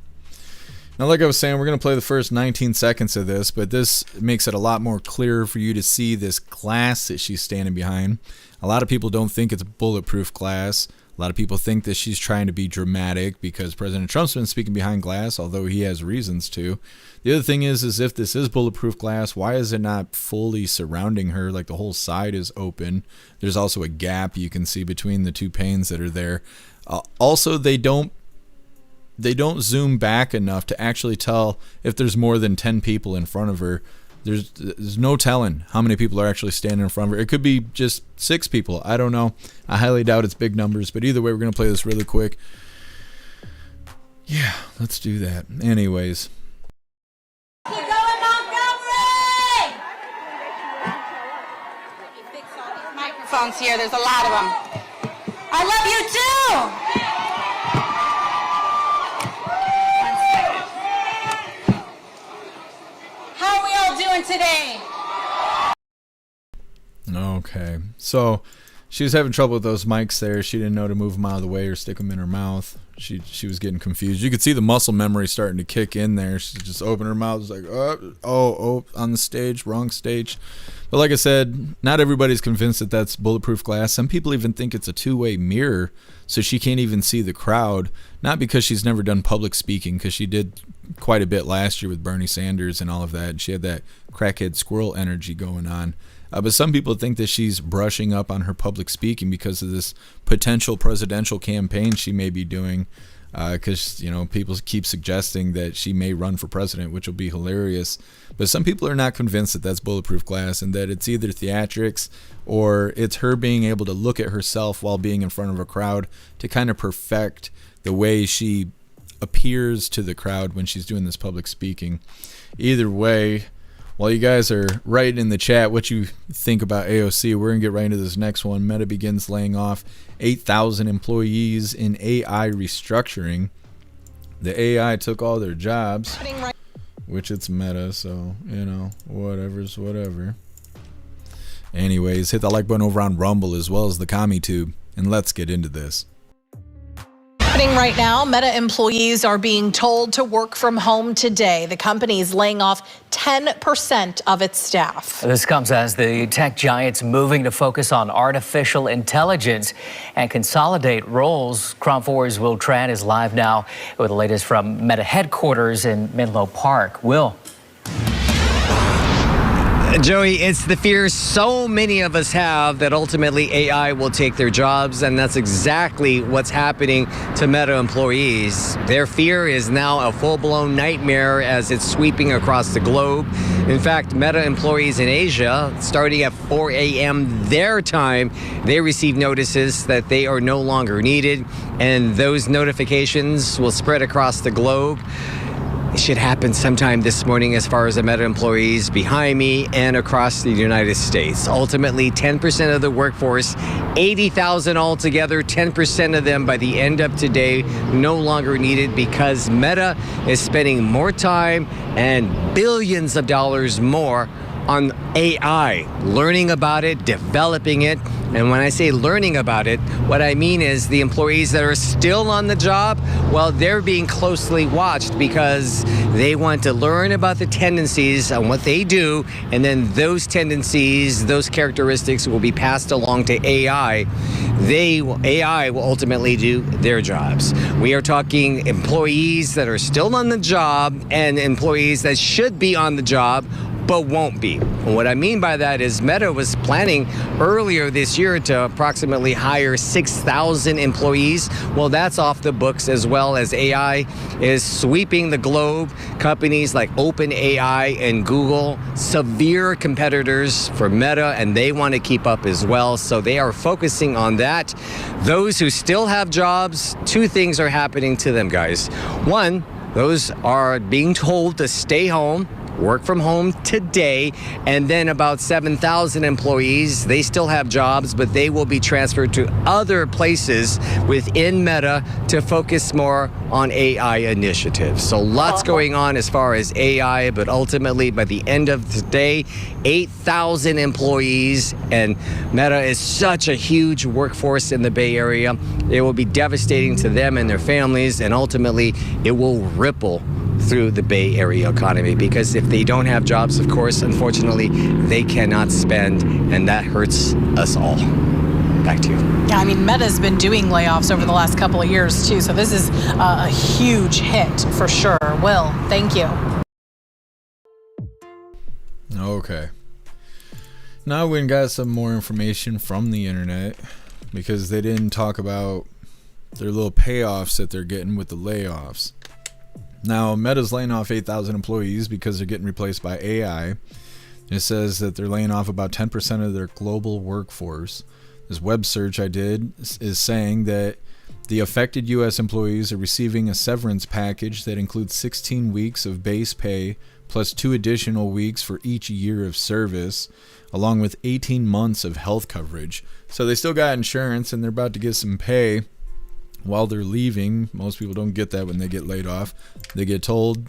Now, like I was saying, we're going to play the first 19 seconds of this, but this makes it a lot more clear for you to see this glass that she's standing behind. A lot of people don't think it's bulletproof glass. A lot of people think that she's trying to be dramatic because President Trump's been speaking behind glass, although he has reasons to. The other thing is if this is bulletproof glass, why is it not fully surrounding her? Like the whole side is open. There's also a gap you can see between the two panes that are there. Also, they don't zoom back enough to actually tell if there's more than 10 people in front of her. There's no telling how many people are actually standing in front of her. It could be just 6 people. I don't know. I highly doubt it's big numbers, but either way, we're going to play this really quick. Yeah, let's do that. Anyways. Keep going, Montgomery! Microphones here, there's a lot of them. I love you too! How are we all doing today? Okay. So she was having trouble with those mics there. She didn't know to move them out of the way or stick them in her mouth. She was getting confused. You could see the muscle memory starting to kick in there. She just opened her mouth. It was like, oh, on the stage, wrong stage. But like I said, not everybody's convinced that that's bulletproof glass. Some people even think it's a two-way mirror, so she can't even see the crowd. Not because she's never done public speaking, because she did quite a bit last year with Bernie Sanders and all of that. She had that crackhead squirrel energy going on. But some people think that she's brushing up on her public speaking because of this potential presidential campaign she may be doing. Because, people keep suggesting that she may run for president, which will be hilarious. But some people are not convinced that that's bulletproof glass and that it's either theatrics or it's her being able to look at herself while being in front of a crowd to kind of perfect the way she appears to the crowd when she's doing this public speaking. Either way, while you guys are writing in the chat what you think about AOC, we're going to get right into this next one. Meta begins laying off 8,000 employees in AI restructuring. The AI took all their jobs, which it's Meta, so, whatever's whatever. Anyways, hit the like button over on Rumble as well as the CommiTube, and let's get into this. Happening right now, Meta employees are being told to work from home today. The company is laying off 10% of its staff. This comes as the tech giant's moving to focus on artificial intelligence and consolidate roles. KRON 4's Will Tran is live now with the latest from Meta headquarters in Menlo Park. Will. Joey, it's the fear so many of us have that ultimately AI will take their jobs, and that's exactly what's happening to Meta employees. Their fear is now a full-blown nightmare as it's sweeping across the globe. In fact, Meta employees in Asia, starting at 4 a.m. their time, they receive notices that they are no longer needed, and those notifications will spread across the globe. It should happen sometime this morning as far as the Meta employees behind me and across the United States. Ultimately, 10% of the workforce, 80,000 altogether, 10% of them by the end of today no longer needed because Meta is spending more time and billions of dollars more on AI, learning about it, developing it. And when I say learning about it, what I mean is the employees that are still on the job, well, they're being closely watched because they want to learn about the tendencies and what they do, and then those tendencies, those characteristics will be passed along to AI. AI will ultimately do their jobs. We are talking employees that are still on the job and employees that should be on the job but won't be. And what I mean by that is Meta was planning earlier this year to approximately hire 6,000 employees. Well, that's off the books as well as AI is sweeping the globe. Companies like OpenAI and Google, severe competitors for Meta, and they want to keep up as well. So they are focusing on that. Those who still have jobs, two things are happening to them, guys. One, those are being told to stay home, work from home today, and then about 7,000 employees, they still have jobs, but they will be transferred to other places within Meta to focus more on AI initiatives. So lots going on as far as AI, but ultimately by the end of the day, 8,000 employees, and Meta is such a huge workforce in the Bay Area. It will be devastating to them and their families, and ultimately it will ripple through the Bay Area economy, because if they don't have jobs, of course, unfortunately, they cannot spend, and that hurts us all. Back to you. Yeah, I mean, Meta's been doing layoffs over the last couple of years, too, so this is a huge hit for sure. Will, thank you. Okay. Now we got some more information from the internet, because they didn't talk about their little payoffs that they're getting with the layoffs. Now, Meta's laying off 8,000 employees because they're getting replaced by AI. It says that they're laying off about 10% of their global workforce. This web search I did is saying that the affected U.S. employees are receiving a severance package that includes 16 weeks of base pay plus 2 additional weeks for each year of service, along with 18 months of health coverage. So they still got insurance and they're about to get some pay while they're leaving. Most people don't get that when they get laid off. They get told,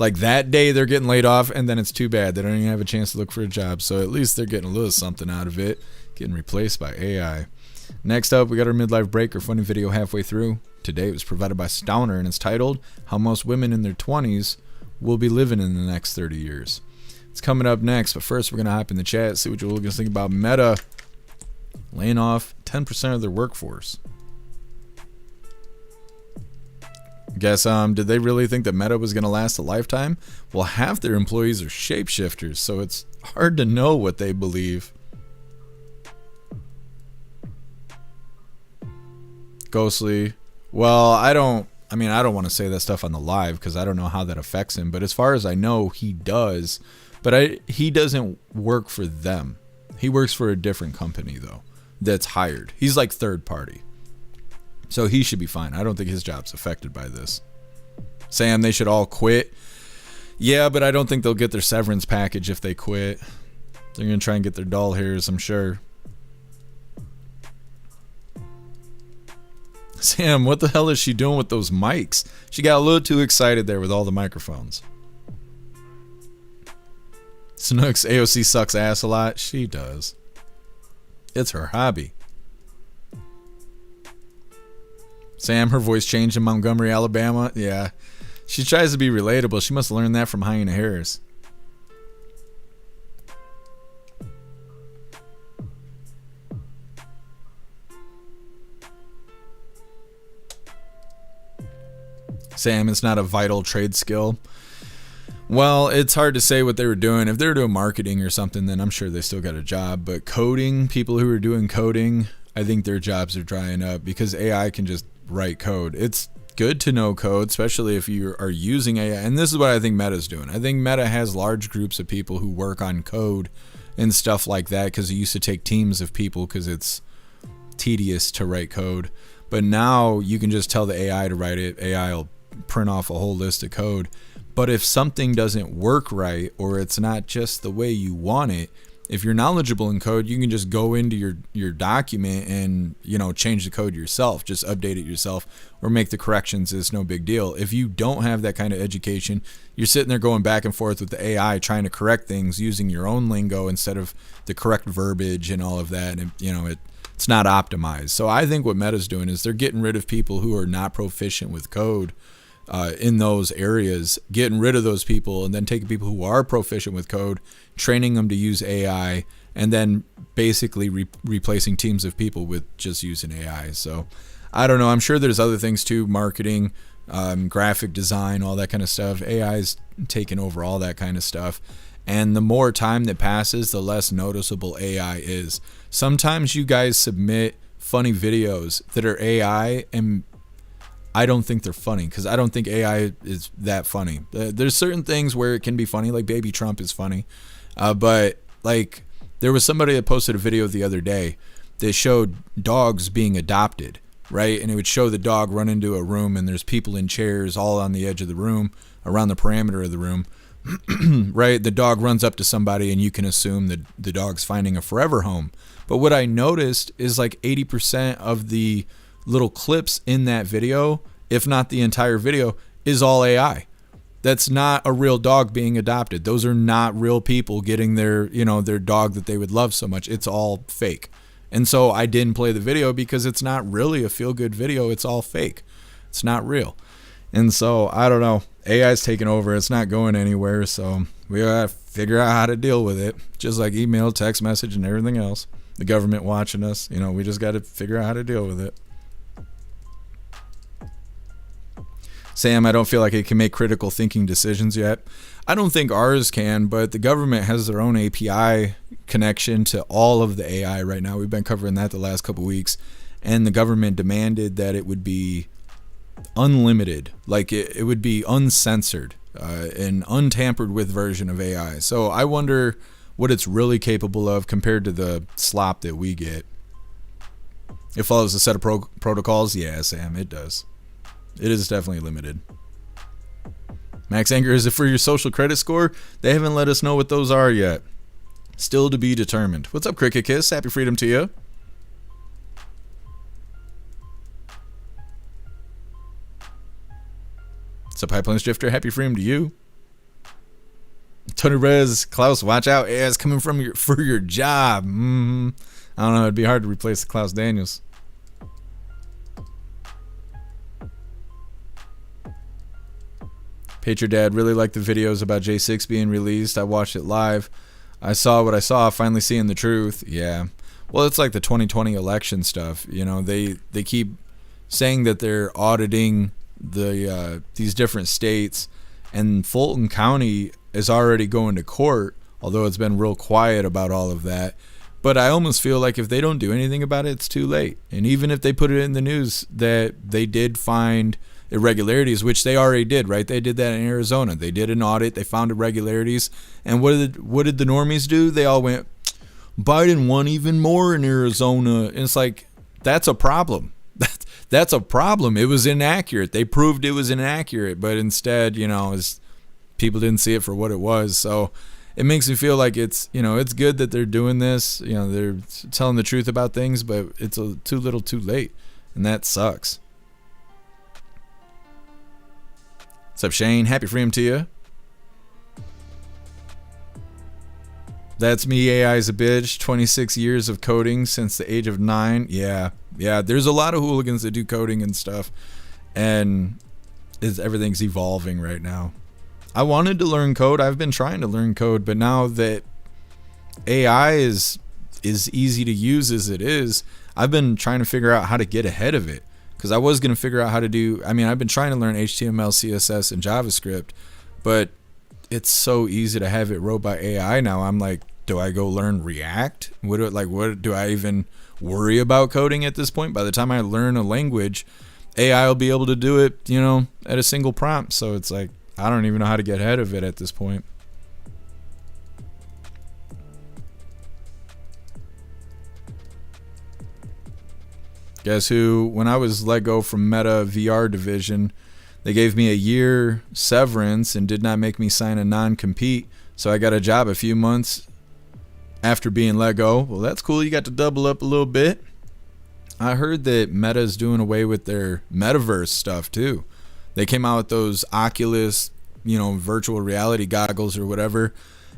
Like that day they're getting laid off, and then it's too bad. They don't even have a chance to look for a job. So at least they're getting a little something out of it, getting replaced by AI. Next up, we got our midlife break or funny video halfway through. Today it was provided by Stowner, and it's titled How Most Women in Their 20s Will Be Living in the Next 30 Years. It's coming up next, but first we're going to hop in the chat, see what you're looking to think about Meta laying off 10% of their workforce. Guess, did they really think that Meta was going to last a lifetime? Well, half their employees are shapeshifters, so it's hard to know what they believe. Ghostly. Well, I don't want to say that stuff on the live because I don't know how that affects him. But as far as I know, he does. But he doesn't work for them. He works for a different company, though, that's hired. He's like third party. So he should be fine. I don't think his job's affected by this. Sam, they should all quit. Yeah, but I don't think they'll get their severance package if they quit. They're going to try and get their doll hairs, I'm sure. Sam, what the hell is she doing with those mics? She got a little too excited there with all the microphones. Snooks, AOC sucks ass a lot. She does. It's her hobby. Sam, her voice changed in Montgomery, Alabama. Yeah. She tries to be relatable. She must learn that from Hyena Harris. Sam, it's not a vital trade skill. Well, it's hard to say what they were doing. If they were doing marketing or something, then I'm sure they still got a job. But coding, people who are doing coding, I think their jobs are drying up because AI can just write code. It's good to know code, especially if you are using AI. And this is what I think Meta's doing. I think Meta has large groups of people who work on code and stuff like that because it used to take teams of people because it's tedious to write code. But now you can just tell the AI to write it. AI will print off a whole list of code. But if something doesn't work right or it's not just the way you want it, if you're knowledgeable in code, you can just go into your document and, change the code yourself, just update it yourself or make the corrections. It's no big deal. If you don't have that kind of education, you're sitting there going back and forth with the AI trying to correct things using your own lingo instead of the correct verbiage and all of that. And, it's not optimized. So I think what Meta's doing is they're getting rid of people who are not proficient with code in those areas, getting rid of those people and then taking people who are proficient with code, training them to use AI, and then basically replacing teams of people with just using AI. So I don't know. I'm sure there's other things too, marketing, graphic design, all that kind of stuff. AI's taking over all that kind of stuff. And the more time that passes, the less noticeable AI is. Sometimes you guys submit funny videos that are AI and I don't think they're funny because I don't think AI is that funny. There's certain things where it can be funny, like Baby Trump is funny. But like there was somebody that posted a video the other day that showed dogs being adopted, right? And it would show the dog run into a room and there's people in chairs all on the edge of the room, around the parameter of the room, right? The dog runs up to somebody and you can assume that the dog's finding a forever home. But what I noticed is like 80% of the little clips in that video, if not the entire video, is all AI. That's not a real dog being adopted. Those are not real people getting their dog that they would love so much. It's all fake. And so I didn't play the video because it's not really a feel-good video. It's all fake. It's not real. And so I don't know. AI's taking over. It's not going anywhere. So we gotta figure out how to deal with it. Just like email, text message, and everything else. The government watching us. We just got to figure out how to deal with it. Sam, I don't feel like it can make critical thinking decisions yet. I don't think ours can, but the government has their own API connection to all of the AI right now. We've been covering that the last couple weeks, and the government demanded that it would be unlimited, like it would be uncensored, an untampered with version of AI. So I wonder what it's really capable of compared to the slop that we get. It follows a set of protocols. Yeah, Sam, it does. It is definitely limited. Max Anger, is it for your social credit score? They haven't let us know what those are yet. Still to be determined. What's up, Cricket Kiss? Happy freedom to you. What's up, High Plains Drifter? Happy freedom to you. Tony Rez, Klaus, watch out. Yeah, it's coming from for your job. I don't know. It'd be hard to replace the Klaus Daniels. Patriot Dad really liked the videos about J6 being released. I watched it live. I saw what I saw, finally seeing the truth. Yeah. Well, it's like the 2020 election stuff. You know, they keep saying that they're auditing these different states, and Fulton County is already going to court, although it's been real quiet about all of that. But I almost feel like if they don't do anything about it, it's too late. And even if they put it in the news that they did find irregularities, which they already did, right? They did that in Arizona. They did an audit. They found irregularities. And what did the normies do? They all went, Biden won even more in Arizona. And it's like, that's a problem. That's a problem. It was inaccurate. They proved it was inaccurate. But instead, you know, people didn't see it for what it was. So it makes me feel like it's good that they're doing this. You know, they're telling the truth about things, but it's too little too late. And that sucks. What's up, Shane? Happy freedom to you. That's me. AI's a bitch. 26 years of coding since the age of 9. Yeah. There's a lot of hooligans that do coding and stuff, and everything's evolving right now. I wanted to learn code. I've been trying to learn code, but now that AI is easy to use as it is, I've been trying to figure out how to get ahead of it. Because I was going to figure out how to do, I've been trying to learn HTML, CSS, and JavaScript, but it's so easy to have it wrote by AI now. I'm like, do I go learn React? What do I even worry about coding at this point? By the time I learn a language, AI will be able to do it, you know, at a single prompt. So it's like, I don't even know how to get ahead of it at this point. Guess who? When I was let go from Meta VR division, they gave me a year severance and did not make me sign a non-compete. So I got a job a few months after being let go. Well, that's cool. You got to double up a little bit. I heard that Meta's doing away with their metaverse stuff too. They came out with those Oculus, you know, virtual reality goggles or whatever.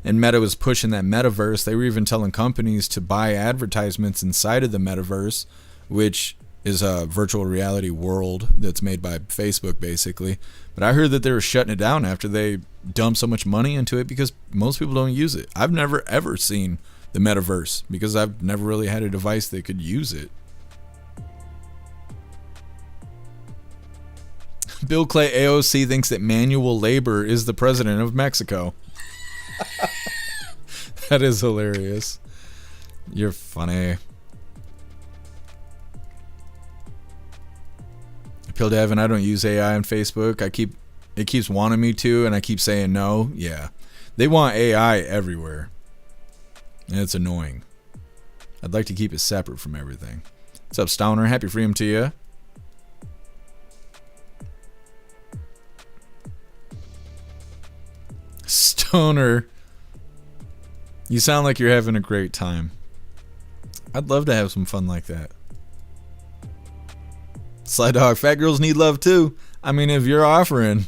And Meta was pushing that metaverse. They were even telling companies to buy advertisements inside of the metaverse, which is a virtual reality world that's made by Facebook, basically. But I heard that they were shutting it down after they dumped so much money into it because most people don't use it. I've never, ever seen the metaverse because I've never really had a device that could use it. Bill Clay AOC thinks that manual labor is the president of Mexico. That is hilarious. You're funny. Appeal to Heaven, I don't use AI on Facebook. It keeps wanting me to, and I keep saying no. Yeah. They want AI everywhere. And it's annoying. I'd like to keep it separate from everything. What's up, Stoner? Happy freedom to you. Stoner, you sound like you're having a great time. I'd love to have some fun like that. Sly Dog, fat girls need love too. I mean, if you're offering.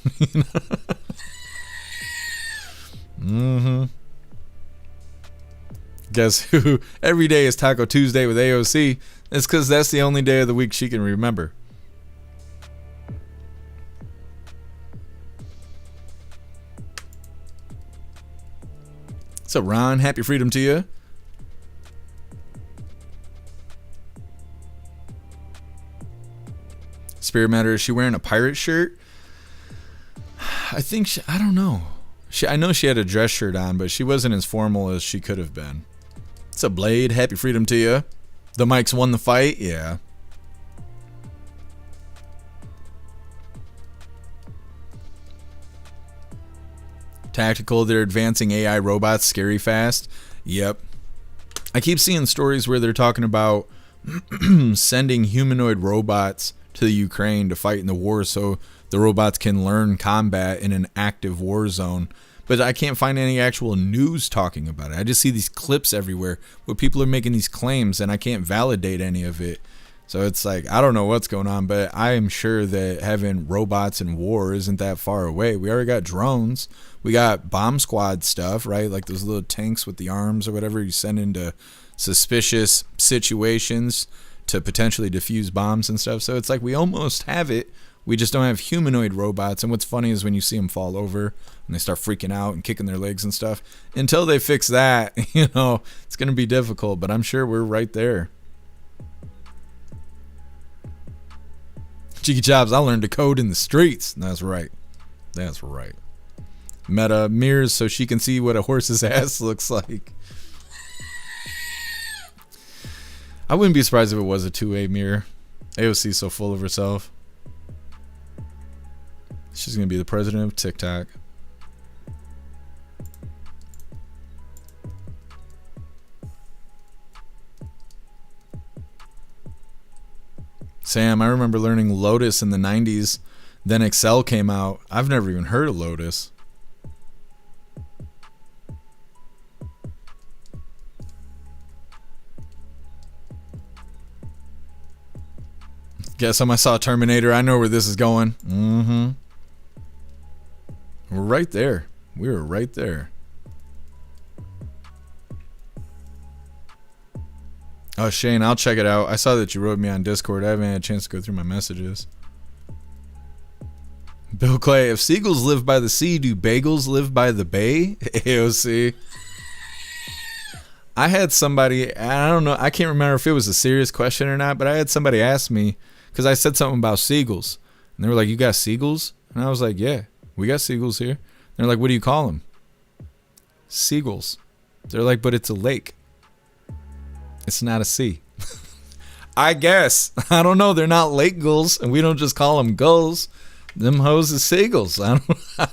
Guess who? Every day is Taco Tuesday with AOC. It's because that's the only day of the week she can remember. What's up, Ron? Happy freedom to you. Spirit Matter, is she wearing a pirate shirt? I think I don't know. I know she had a dress shirt on, but she wasn't as formal as she could have been. What's up, Blade? Happy freedom to you. The Mikes won the fight? Yeah. Tactical, they're advancing AI robots scary fast. Yep. I keep seeing stories where they're talking about sending humanoid robots to the Ukraine to fight in the war so the robots can learn combat in an active war zone. But I can't find any actual news talking about it. I just see these clips everywhere where people are making these claims and I can't validate any of it. So it's like, I don't know what's going on, but I am sure that having robots in war isn't that far away. We already got drones. We got bomb squad stuff, right? Like those little tanks with the arms or whatever you send into suspicious situations to potentially defuse bombs and stuff. So it's like we almost have it. We just don't have humanoid robots. And what's funny is when you see them fall over and they start freaking out and kicking their legs and stuff. Until they fix that, you know, it's going to be difficult. But I'm sure we're right there. Cheeky Chops, I learned to code in the streets. That's right. That's right. Meta mirrors so she can see what a horse's ass looks like. I wouldn't be surprised if it was a 2A mirror. AOC's so full of herself. She's going to be the president of TikTok. Sam, I remember learning Lotus in the 90s. Then Excel came out. I've never even heard of Lotus. Guess I saw Terminator. I know where this is going. We're right there. We were right there. Oh, Shane, I'll check it out. I saw that you wrote me on Discord. I haven't had a chance to go through my messages. Bill Clay, if seagulls live by the sea, do bagels live by the bay? AOC. I had somebody, I don't know, I can't remember if it was a serious question or not, but I had somebody ask me, because I said something about seagulls. And they were like, you got seagulls? And I was like, yeah, we got seagulls here. And they're like, what do you call them? Seagulls. They're like, but it's a lake. It's not a sea. I guess. I don't know. They're not lake gulls, and we don't just call them gulls. Them hoes is seagulls. I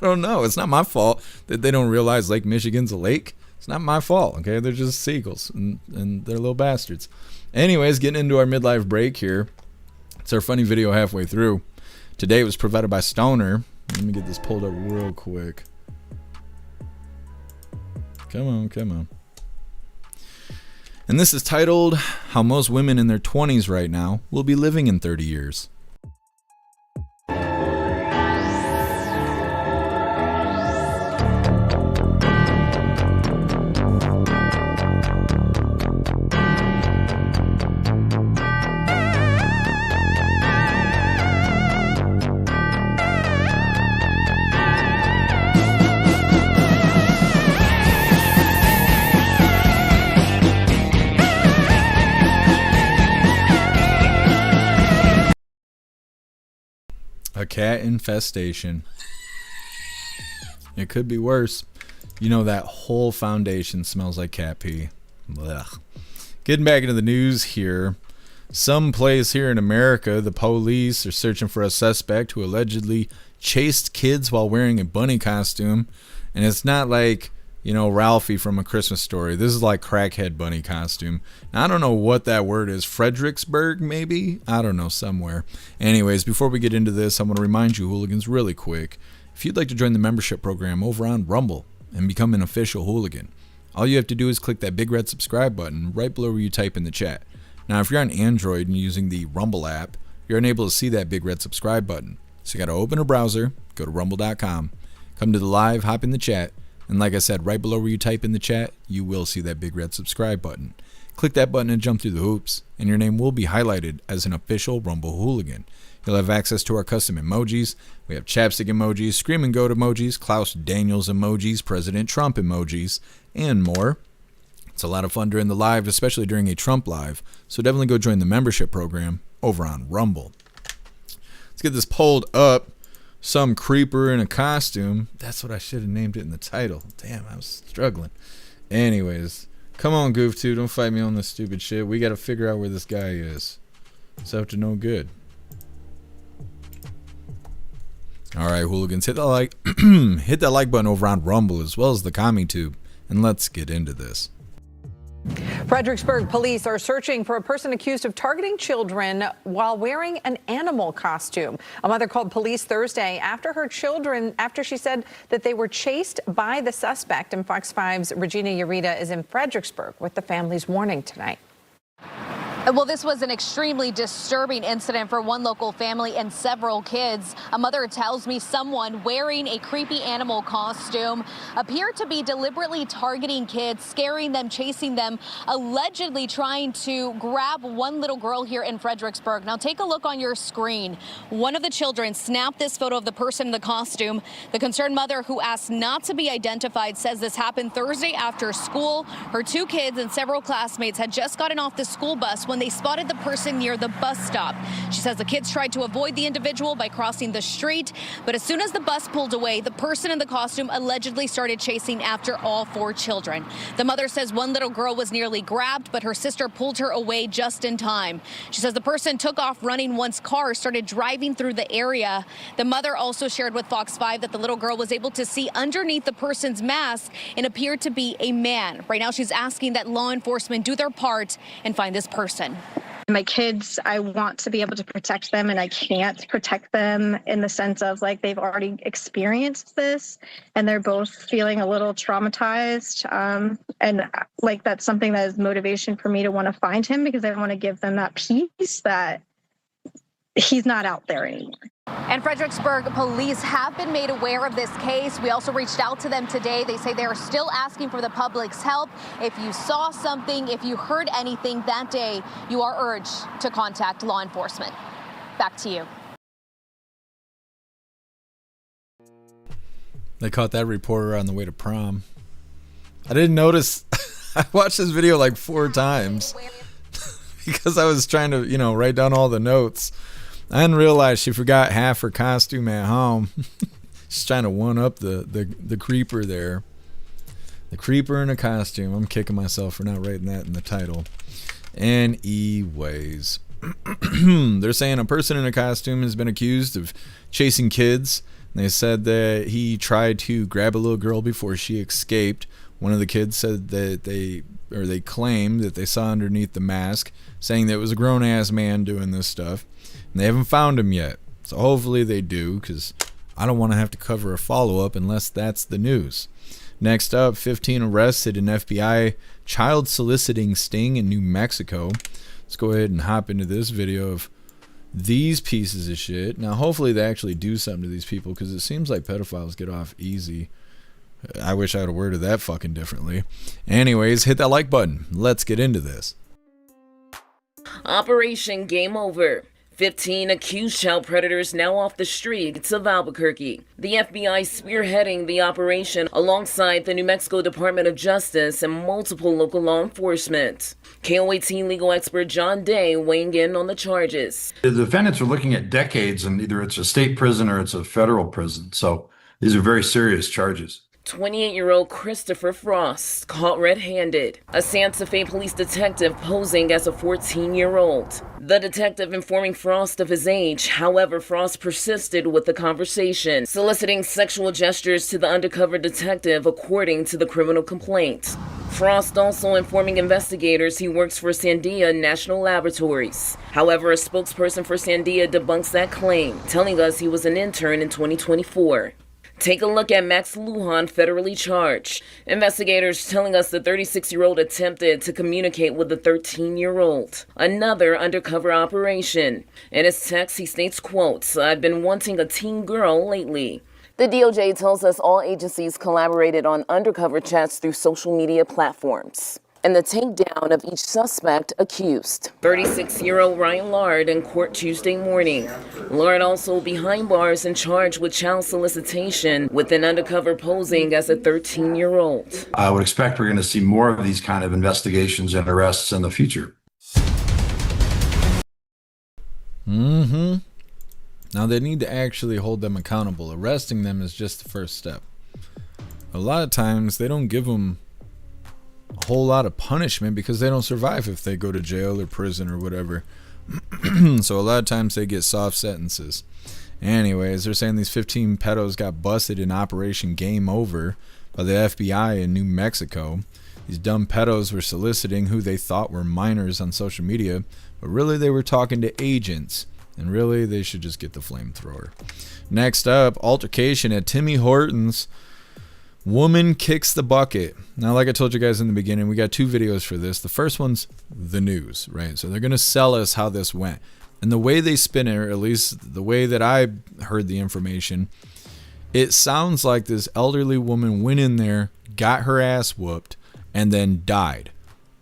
don't know. It's not my fault that they don't realize Lake Michigan's a lake. It's not my fault, okay? They're just seagulls, and they're little bastards. Anyways, getting into our midlife break here. It's our funny video halfway through. Today it was provided by Stoner. Let me get this pulled up real quick. Come on, come on. And this is titled, How Most Women in Their 20s Right Now Will Be Living in 30 Years. A cat infestation. It could be worse. You know, that whole foundation smells like cat pee. Blech. Getting back into the news here. Some place here in America, the police are searching for a suspect who allegedly chased kids while wearing a bunny costume. And it's not like, you know, Ralphie from A Christmas Story. This is like crackhead bunny costume. Now, I don't know what that word is. Fredericksburg, maybe? I don't know, somewhere. Anyways, before we get into this, I want to remind you, hooligans, really quick. If you'd like to join the membership program over on Rumble and become an official hooligan, all you have to do is click that big red subscribe button right below where you type in the chat. Now, if you're on Android and using the Rumble app, you're unable to see that big red subscribe button. So you got to open a browser, go to rumble.com, come to the live, hop in the chat, and like I said, right below where you type in the chat, you will see that big red subscribe button. Click that button and jump through the hoops, and your name will be highlighted as an official Rumble hooligan. You'll have access to our custom emojis. We have chapstick emojis, scream and goat emojis, Klaus Daniels emojis, President Trump emojis, and more. It's a lot of fun during the live, especially during a Trump live, so definitely go join the membership program over on Rumble. Let's get this pulled up. Some creeper in a costume. That's what I should have named it in the title. Damn, I was struggling. Anyways, come on, Goof 2. Don't fight me on this stupid shit. We got to figure out where this guy is. It's up to no good. All right, hooligans, hit that like, hit that like button over on Rumble as well as the CommentTube, and let's get into this. Fredericksburg police are searching for a person accused of targeting children while wearing an animal costume. A mother called police Thursday after she said that they were chased by the suspect. And Fox 5's Regina Ureta is in Fredericksburg with the family's warning tonight. Well, this was an extremely disturbing incident for one local family and several kids. A mother tells me someone wearing a creepy animal costume appeared to be deliberately targeting kids, scaring them, chasing them, allegedly trying to grab one little girl here in Fredericksburg. Now take a look on your screen. One of the children snapped this photo of the person in the costume. The concerned mother, who asked not to be identified, says this happened Thursday after school. Her 2 kids and several classmates had just gotten off the school bus when they spotted the person near the bus stop. She says the kids tried to avoid the individual by crossing the street, but as soon as the bus pulled away, the person in the costume allegedly started chasing after all 4 children. The mother says one little girl was nearly grabbed, but her sister pulled her away just in time. She says the person took off running once cars started driving through the area. The mother also shared with Fox 5 that the little girl was able to see underneath the person's mask and appeared to be a man. Right now, she's asking that law enforcement do their part and find this person. My kids, I want to be able to protect them, and I can't protect them in the sense of like they've already experienced this and they're both feeling a little traumatized. And like that's something that is motivation for me to want to find him, because I want to give them that peace that he's not out there anymore. And Fredericksburg police have been made aware of this case. We also reached out to them today. They say they are still asking for the public's help. If you saw something, if you heard anything that day, you are urged to contact law enforcement. Back to you. They caught that reporter on the way to prom. I didn't notice. I watched this video like 4 times because I was trying to, write down all the notes. I didn't realize she forgot half her costume at home. She's trying to one-up the creeper there. The creeper in a costume. I'm kicking myself for not writing that in the title. Anyways. They're saying a person in a costume has been accused of chasing kids. They said that he tried to grab a little girl before she escaped. One of the kids said that they claimed that they saw underneath the mask, saying that it was a grown-ass man doing this stuff. And they haven't found him yet. So hopefully they do, because I don't want to have to cover a follow-up unless that's the news. Next up, 15 arrested in FBI child soliciting sting in New Mexico. Let's go ahead and hop into this video of these pieces of shit. Now, hopefully they actually do something to these people, because it seems like pedophiles get off easy. I wish I would have worded that fucking differently. Anyways, hit that like button. Let's get into this. Operation Game Over. 15 accused child predators now off the streets of Albuquerque. The FBI spearheading the operation alongside the New Mexico Department of Justice and multiple local law enforcement. KO18 legal expert John Day weighing in on the charges. The defendants are looking at decades, and either it's a state prison or it's a federal prison. So these are very serious charges. 28-year-old Christopher Frost caught red-handed. A Santa Fe police detective posing as a 14-year-old. The detective informing Frost of his age. However, Frost persisted with the conversation, soliciting sexual gestures to the undercover detective, according to the criminal complaint. Frost also informing investigators he works for Sandia National Laboratories. However, a spokesperson for Sandia debunks that claim, telling us he was an intern in 2024. Take a look at Max Lujan, federally charged. Investigators telling us the 36-year-old attempted to communicate with the 13-year-old. Another undercover operation. In his text, he states, quote, "I've been wanting a teen girl lately." The DOJ tells us all agencies collaborated on undercover chats through social media platforms and the takedown of each suspect accused. 36-year-old Ryan Lard in court Tuesday morning. Lard also behind bars and charged with child solicitation with an undercover posing as a 13-year-old. I would expect we're going to see more of these kind of investigations and arrests in the future. Now they need to actually hold them accountable. Arresting them is just the first step. A lot of times they don't give them a whole lot of punishment because they don't survive if they go to jail or prison or whatever. So a lot of times they get soft sentences. Anyways, they're saying these 15 pedos got busted in Operation Game Over by the FBI in New Mexico. These dumb pedos were soliciting who they thought were minors on social media, but really they were talking to agents, and really they should just get the flamethrower. Next up, altercation at Timmy Hortons. Woman kicks the bucket. Now, like I told you guys in the beginning, we got 2 videos for this. The first one's the news, right? So they're going to sell us how this went. And the way they spin it, or at least the way that I heard the information, it sounds like this elderly woman went in there, got her ass whooped, and then died.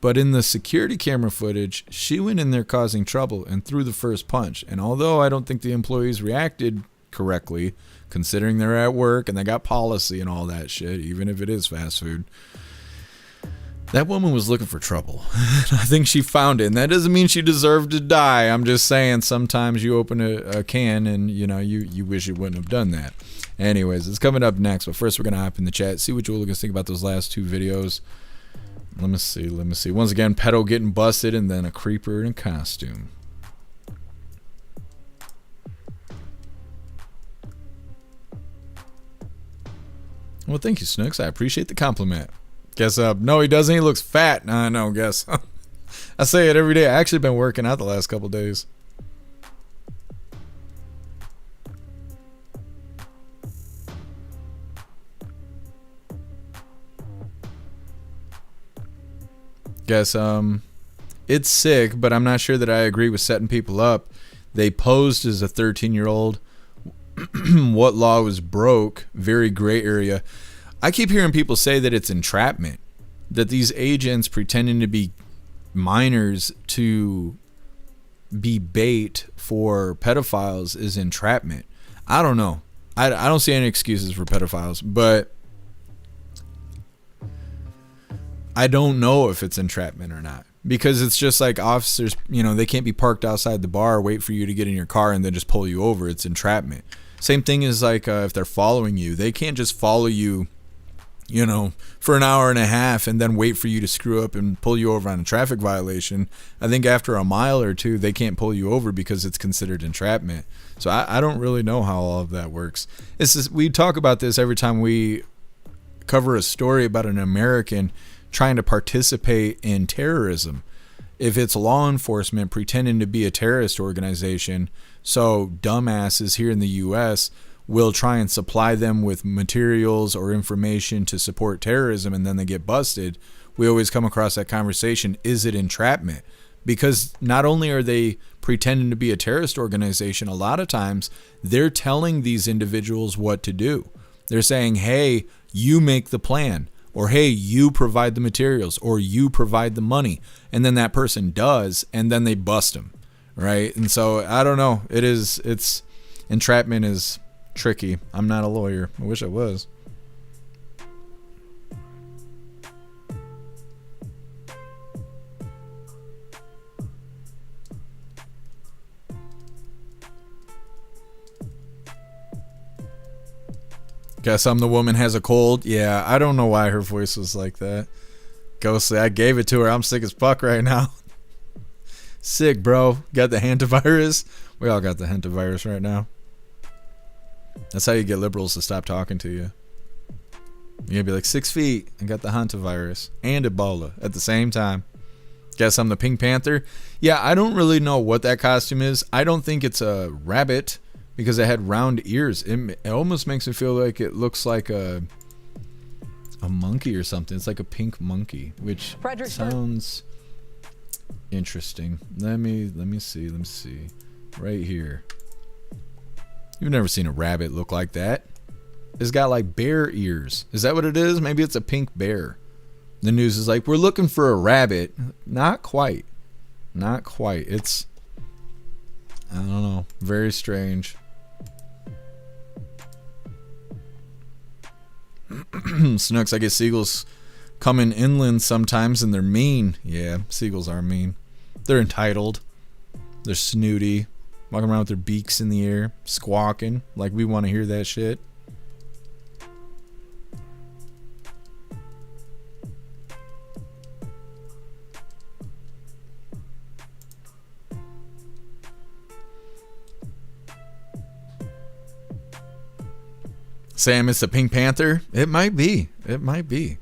But in the security camera footage, she went in there causing trouble and threw the first punch. And although I don't think the employees reacted correctly, considering they're at work and they got policy and all that shit, even if it is fast food, that woman was looking for trouble. I think she found it, and that doesn't mean she deserved to die. I'm just saying sometimes you open a can and you wish you wouldn't have done that. Anyways, it's coming up next, but first we're gonna hop in the chat, see what you Hooligans think about those last 2 videos. Let me see. Once again, pedo getting busted, and then a creeper in a costume. Well, thank you, Snooks. I appreciate the compliment. Guess no, he doesn't. He looks fat. No, I know. Guess. I say it every day. I actually been working out the last couple days. Guess it's sick, but I'm not sure that I agree with setting people up. They posed as a 13-year-old. What law was broke? Very gray area. I keep hearing people say that it's entrapment, that these agents pretending to be minors to be bait for pedophiles is entrapment. I don't know. I don't see any excuses for pedophiles, but I don't know if it's entrapment or not, because it's just like officers, they can't be parked outside the bar, wait for you to get in your car and then just pull you over. It's entrapment. Same thing as like if they're following you, they can't just follow you, for an hour and a half and then wait for you to screw up and pull you over on a traffic violation. I think after a mile or 2, they can't pull you over because it's considered entrapment. So I don't really know how all of that works. We talk about this every time we cover a story about an American trying to participate in terrorism. If it's law enforcement pretending to be a terrorist organization, so dumbasses here in the U.S. will try and supply them with materials or information to support terrorism, and then they get busted, we always come across that conversation, is it entrapment? Because not only are they pretending to be a terrorist organization, a lot of times they're telling these individuals what to do. They're saying, hey, you make the plan, or hey, you provide the materials, or you provide the money, and then that person does, and then they bust them, right? And so I don't know. It's entrapment is tricky. I'm not a lawyer. I wish I was. Guess I'm the woman has a cold. Yeah, I don't know why her voice was like that. Ghostly, I gave it to her. I'm sick as fuck right now. Sick, bro. Got the hantavirus. We all got the hantavirus right now. That's how you get liberals to stop talking to you. You're gonna be like 6 feet and got the hantavirus and Ebola at the same time. Guess I'm the Pink Panther. Yeah, I don't really know what that costume is. I don't think it's a rabbit because it had round ears. It almost makes me feel like it looks like a monkey or something. It's like a pink monkey, which sounds interesting. Let me see. Right here. You've never seen a rabbit look like that. It's got like bear ears. Is that what it is? Maybe it's a pink bear. The news is like, we're looking for a rabbit. Not quite. Not quite. It's, I don't know, very strange. Snooks, I guess seagulls coming inland sometimes and they're mean. Yeah, seagulls are mean. They're entitled. They're snooty. Walking around with their beaks in the air, squawking like we want to hear that shit. Sam, it's the Pink Panther? It might be. It might be.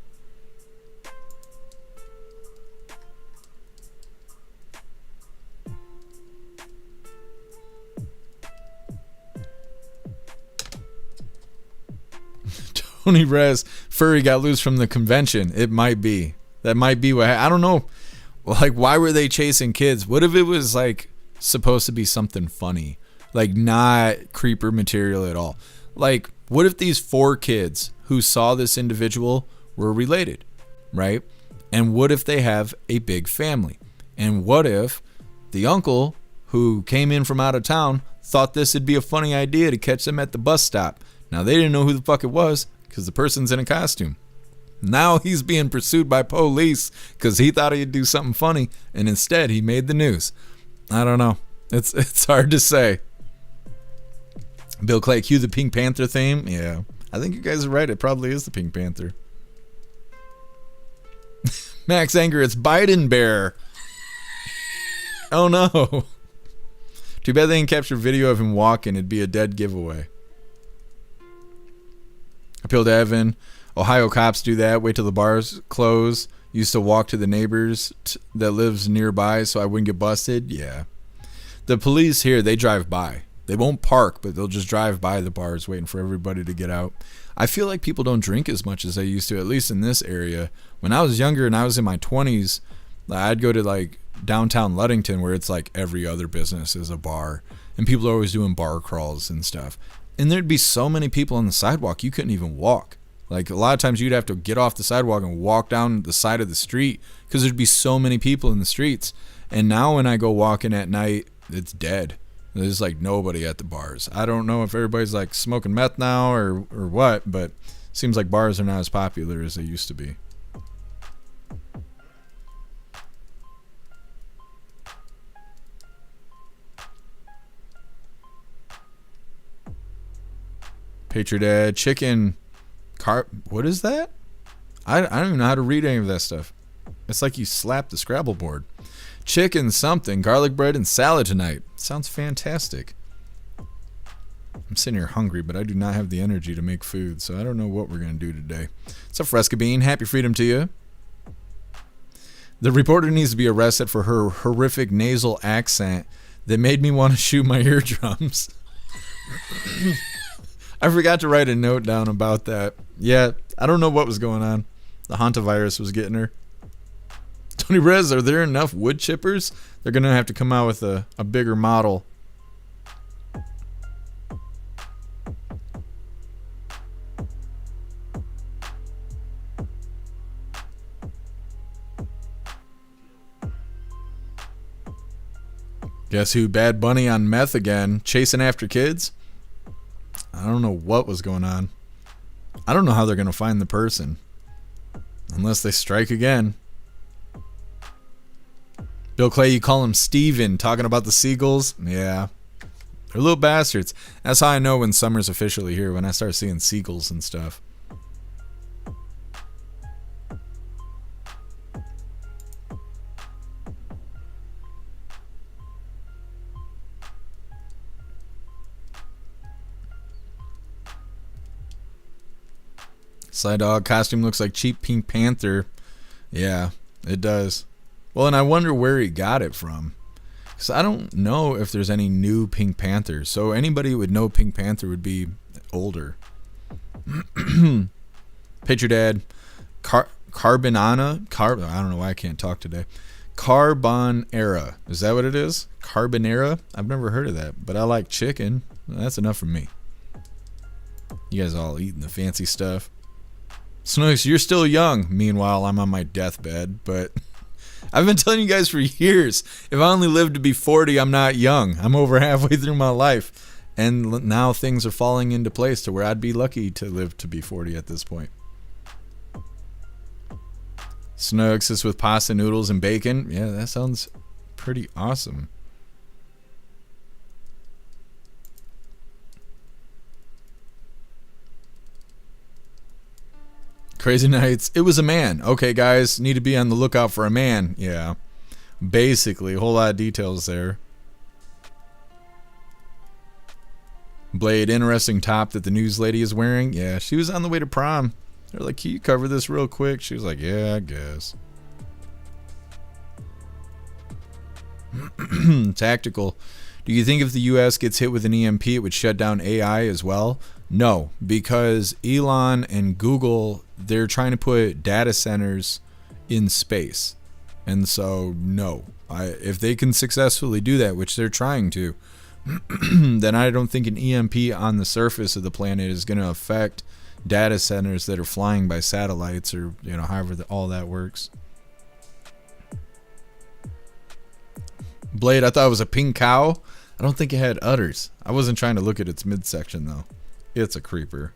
Tony Rez, furry got loose from the convention. It might be. That might be what, I don't know. Like, why were they chasing kids? What if it was like supposed to be something funny? Like, not creeper material at all. Like, what if these 4 kids who saw this individual were related, right? And what if they have a big family? And what if the uncle who came in from out of town thought this would be a funny idea to catch them at the bus stop? Now, they didn't know who the fuck it was because the person's in a costume. Now he's being pursued by police because he thought he'd do something funny, and instead he made the news. I don't know. It's hard to say. Bill Clay, cue the Pink Panther theme. Yeah, I think you guys are right. It probably is the Pink Panther. Max Anger, it's Biden Bear. Oh no. Too bad they didn't capture video of him walking. It'd be a dead giveaway. Appeal to Evan. Ohio cops do that. Wait till the bars close. Used to walk to the neighbors that lives nearby so I wouldn't get busted. Yeah. The police here, they drive by. They won't park, but they'll just drive by the bars waiting for everybody to get out. I feel like people don't drink as much as they used to, at least in this area. When I was younger and I was in my 20s, I'd go to like downtown Ludington where it's like every other business is a bar. And people are always doing bar crawls and stuff. And there'd be so many people on the sidewalk, you couldn't even walk. Like, a lot of times you'd have to get off the sidewalk and walk down the side of the street because there'd be so many people in the streets. And now when I go walking at night, it's dead. There's like nobody at the bars. I don't know if everybody's like smoking meth now or what, but it seems like bars are not as popular as they used to be. Patriot Dad, chicken... What is that? I don't even know how to read any of that stuff. It's like you slapped the Scrabble board. Chicken something, garlic bread and salad tonight. Sounds fantastic. I'm sitting here hungry, but I do not have the energy to make food, so I don't know what we're going to do today. What's up, Fresca Bean? Happy freedom to you. The reporter needs to be arrested for her horrific nasal accent that made me want to shoot my eardrums. I forgot to write a note down about that. Yeah, I don't know what was going on. The hantavirus was getting her. Tony Rez, are there enough wood chippers? They're going to have to come out with a bigger model. Guess who? Bad Bunny on meth again, chasing after kids? I don't know what was going on. I don't know how they're going to find the person. Unless they strike again. Bill Clay, you call him Steven, talking about the seagulls? Yeah. They're little bastards. That's how I know when summer's officially here, when I start seeing seagulls and stuff. Sly Dog costume looks like cheap Pink Panther. Yeah, it does. Well, and I wonder where he got it from. Because I don't know if there's any new Pink Panthers. So anybody who would know Pink Panther would be older. Picture Dad. Carbonana. I don't know why I can't talk today. Carbonara. Is that what it is? Carbonara? I've never heard of that. But I like chicken. That's enough for me. You guys all eating the fancy stuff. Snooks, you're still young. Meanwhile, I'm on my deathbed, but I've been telling you guys for years, if I only live to be 40, I'm not young. I'm over halfway through my life, and now things are falling into place to where I'd be lucky to live to be 40 at this point. Snooks is with pasta, noodles, and bacon. Yeah, that sounds pretty awesome. Crazy Nights. It was a man. Okay, guys, need to be on the lookout for a man. Yeah. Basically, a whole lot of details there. Blade, interesting top that the news lady is wearing. Yeah, she was on the way to prom. They're like, can you cover this real quick? She was like, yeah, I guess. Tactical. Do you think if the U.S. gets hit with an EMP, it would shut down AI as well? No, because Elon and Google, they're trying to put data centers in space. And so, no. If they can successfully do that, which they're trying to, then I don't think an EMP on the surface of the planet is going to affect data centers that are flying by satellites, or however all that works. Blade, I thought it was a pink cow. I don't think it had udders. I wasn't trying to look at its midsection though. It's a creeper.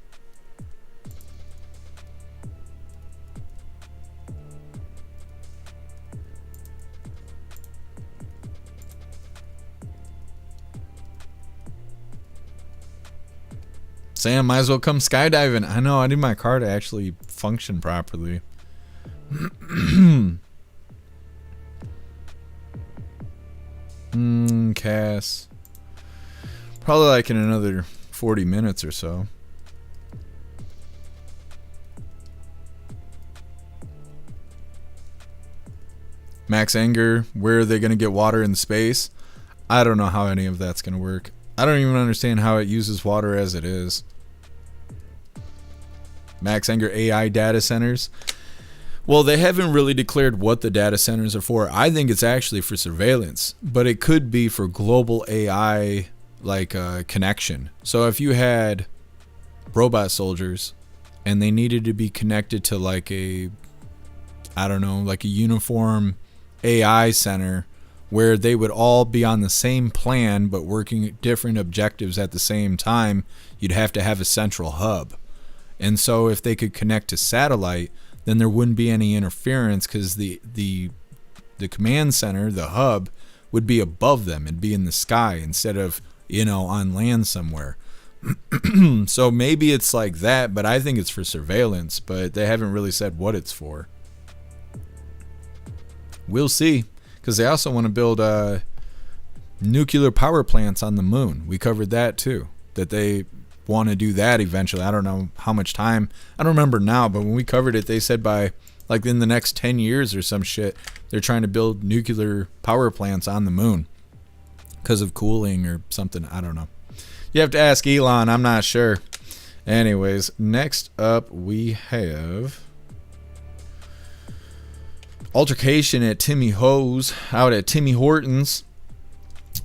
Sam, might as well come skydiving. I know, I need my car to actually function properly. Cass. Probably like in another 40 minutes or so. Max Anger, where are they going to get water in space? I don't know how any of that's going to work. I don't even understand how it uses water as it is. Max Anger AI data centers. Well, they haven't really declared what the data centers are for. I think it's actually for surveillance, but it could be for global AI connection. So if you had robot soldiers and they needed to be connected to like a uniform AI center where they would all be on the same plan but working at different objectives at the same time, you'd have to have a central hub. And so if they could connect to satellite, then there wouldn't be any interference, because the command center, the hub, would be above them. It'd be in the sky instead of, on land somewhere. So maybe it's like that, but I think it's for surveillance, but they haven't really said what it's for. We'll see, because they also want to build nuclear power plants on the moon. We covered that too, that they want to do that eventually. I don't know how much time. I don't remember now, but when we covered it, they said by like in the next 10 years or some shit, they're trying to build nuclear power plants on the moon because of cooling or something. I don't know. You have to ask Elon. I'm not sure. Anyways, next up we have altercation at Timmy Ho's out at Timmy Hortons.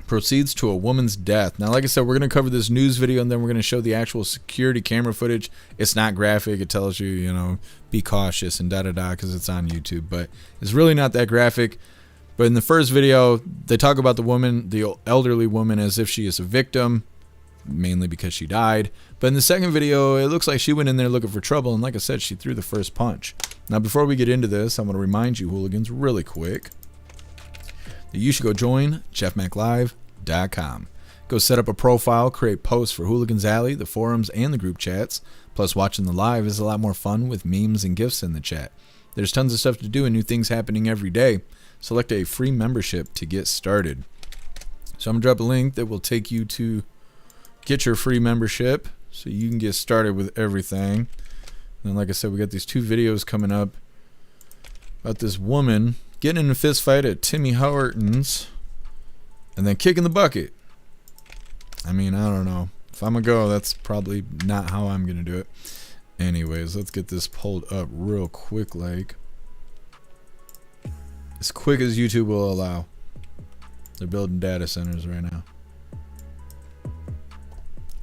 Proceeds to a woman's death. Now, like I said, we're going to cover this news video and then we're going to show the actual security camera footage. It's not graphic. It tells you, be cautious and da-da-da because it's on YouTube. But it's really not that graphic. But in the first video, they talk about the woman, the elderly woman, as if she is a victim, mainly because she died. But in the second video, it looks like she went in there looking for trouble. And like I said, she threw the first punch. Now, before we get into this, I want to remind you, hooligans, really quick, that you should go join jeffmaclive.com. Go set up a profile, create posts for Hooligans Alley, the forums, and the group chats. Plus, watching the live is a lot more fun with memes and gifs in the chat. There's tons of stuff to do and new things happening every day. Select a free membership to get started. So I'm going to drop a link that will take you to get your free membership so you can get started with everything. And like I said, we got these two videos coming up about this woman getting in a fist fight at Timmy Hortons and then kicking the bucket. I mean, I don't know. If I'm going to go, that's probably not how I'm going to do it. Anyways, let's get this pulled up real quick, as quick as YouTube will allow. They're building data centers right now.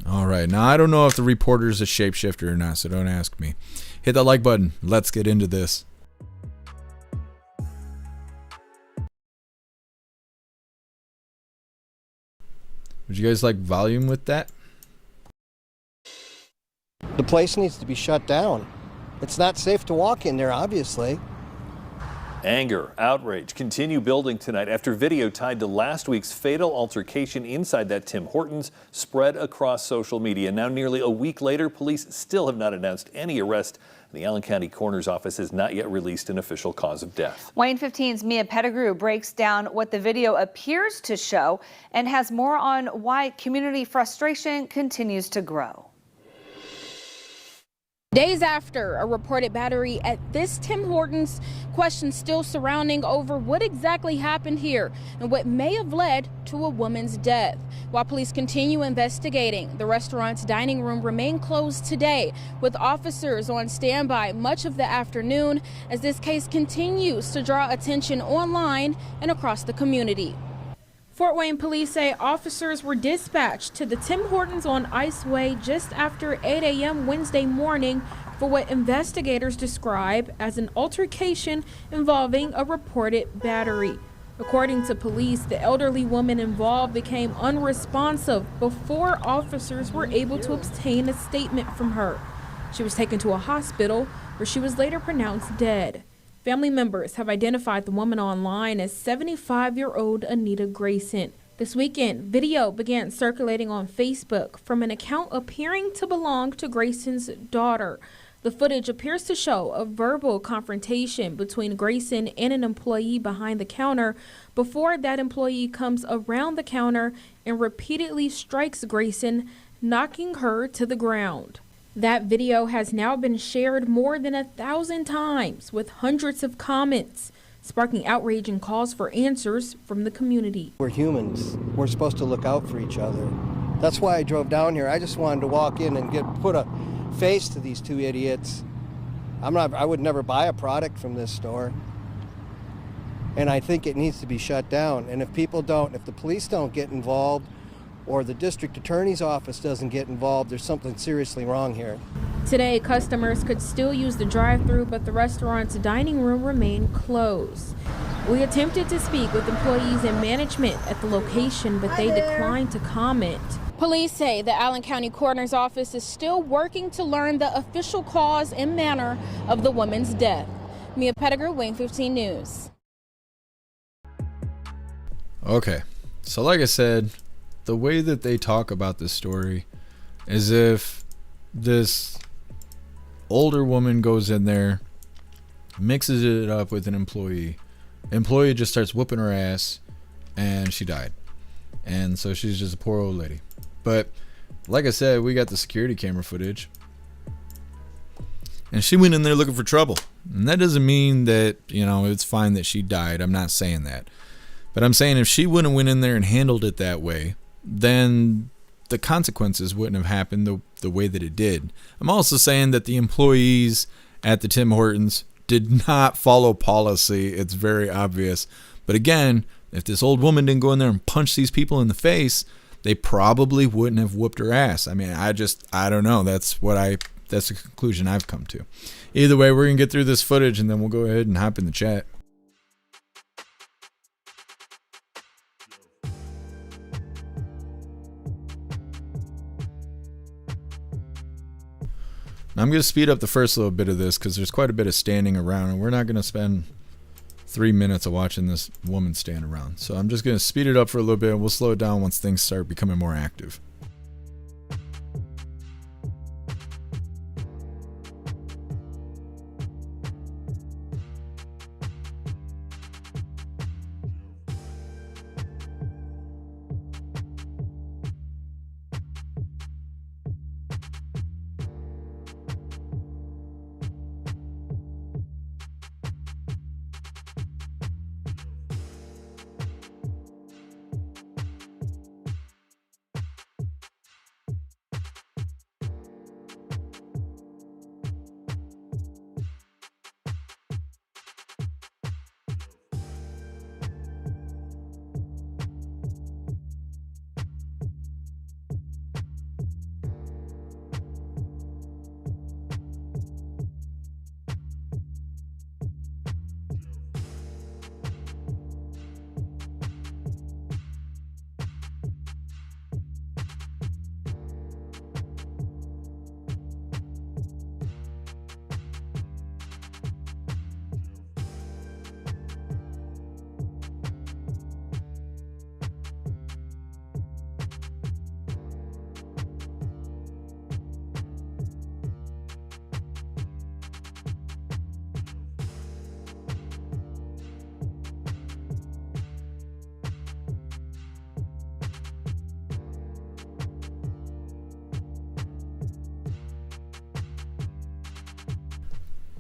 Alright, now I don't know if the reporter's a shapeshifter or not, so don't ask me. Hit that like button. Let's get into this. Would you guys like volume with that? The place needs to be shut down. It's not safe to walk in there, obviously. Anger, outrage continue building tonight after video tied to last week's fatal altercation inside that Tim Hortons spread across social media. Now, nearly a week later, police still have not announced any arrest. The Allen County Coroner's Office has not yet released an official cause of death. Wayne 15's Mia Pettigrew breaks down what the video appears to show and has more on why community frustration continues to grow. Days after a reported battery at this Tim Hortons, questions still surrounding over what exactly happened here and what may have led to a woman's death. While police continue investigating, the restaurant's dining room remained closed today, with officers on standby much of the afternoon as this case continues to draw attention online and across the community. Fort Wayne police say officers were dispatched to the Tim Hortons on Ice Way just after 8 a.m. Wednesday morning for what investigators describe as an altercation involving a reported battery. According to police, the elderly woman involved became unresponsive before officers were able to obtain a statement from her. She was taken to a hospital where she was later pronounced dead. Family members have identified the woman online as 75-year-old Anita Grayson. This weekend, video began circulating on Facebook from an account appearing to belong to Grayson's daughter. The footage appears to show a verbal confrontation between Grayson and an employee behind the counter before that employee comes around the counter and repeatedly strikes Grayson, knocking her to the ground. That video has now been shared more than 1,000 times with hundreds of comments, sparking outrage and calls for answers from the community. We're humans. We're supposed to look out for each other. That's why I drove down here. I just wanted to walk in and put a face to these two idiots. I would never buy a product from this store. And I think it needs to be shut down. And if the police don't get involved, or the district attorney's office doesn't get involved, there's something seriously wrong here. Today, customers could still use the drive-thru, but the restaurant's dining room remained closed. We attempted to speak with employees and management at the location, but they declined to comment. Police say the Allen County Coroner's Office is still working to learn the official cause and manner of the woman's death. Mia Pettigrew, Wayne 15 News. Okay, so like I said, the way that they talk about this story is if this older woman goes in there, mixes it up with an employee just starts whooping her ass, and she died. And so she's just a poor old lady. But like I said, we got the security camera footage, and she went in there looking for trouble. And that doesn't mean that, it's fine that she died. I'm not saying that. But I'm saying if she wouldn't have went in there and handled it that way, then the consequences wouldn't have happened the way that it did. I'm also saying that the employees at the Tim Hortons did not follow policy. It's very obvious. But again, if this old woman didn't go in there and punch these people in the face, they probably wouldn't have whooped her ass. I mean, I don't know. That's the conclusion I've come to. Either way, we're going to get through this footage and then we'll go ahead and hop in the chat. I'm going to speed up the first little bit of this because there's quite a bit of standing around, and we're not going to spend 3 minutes of watching this woman stand around. So I'm just going to speed it up for a little bit, and we'll slow it down once things start becoming more active.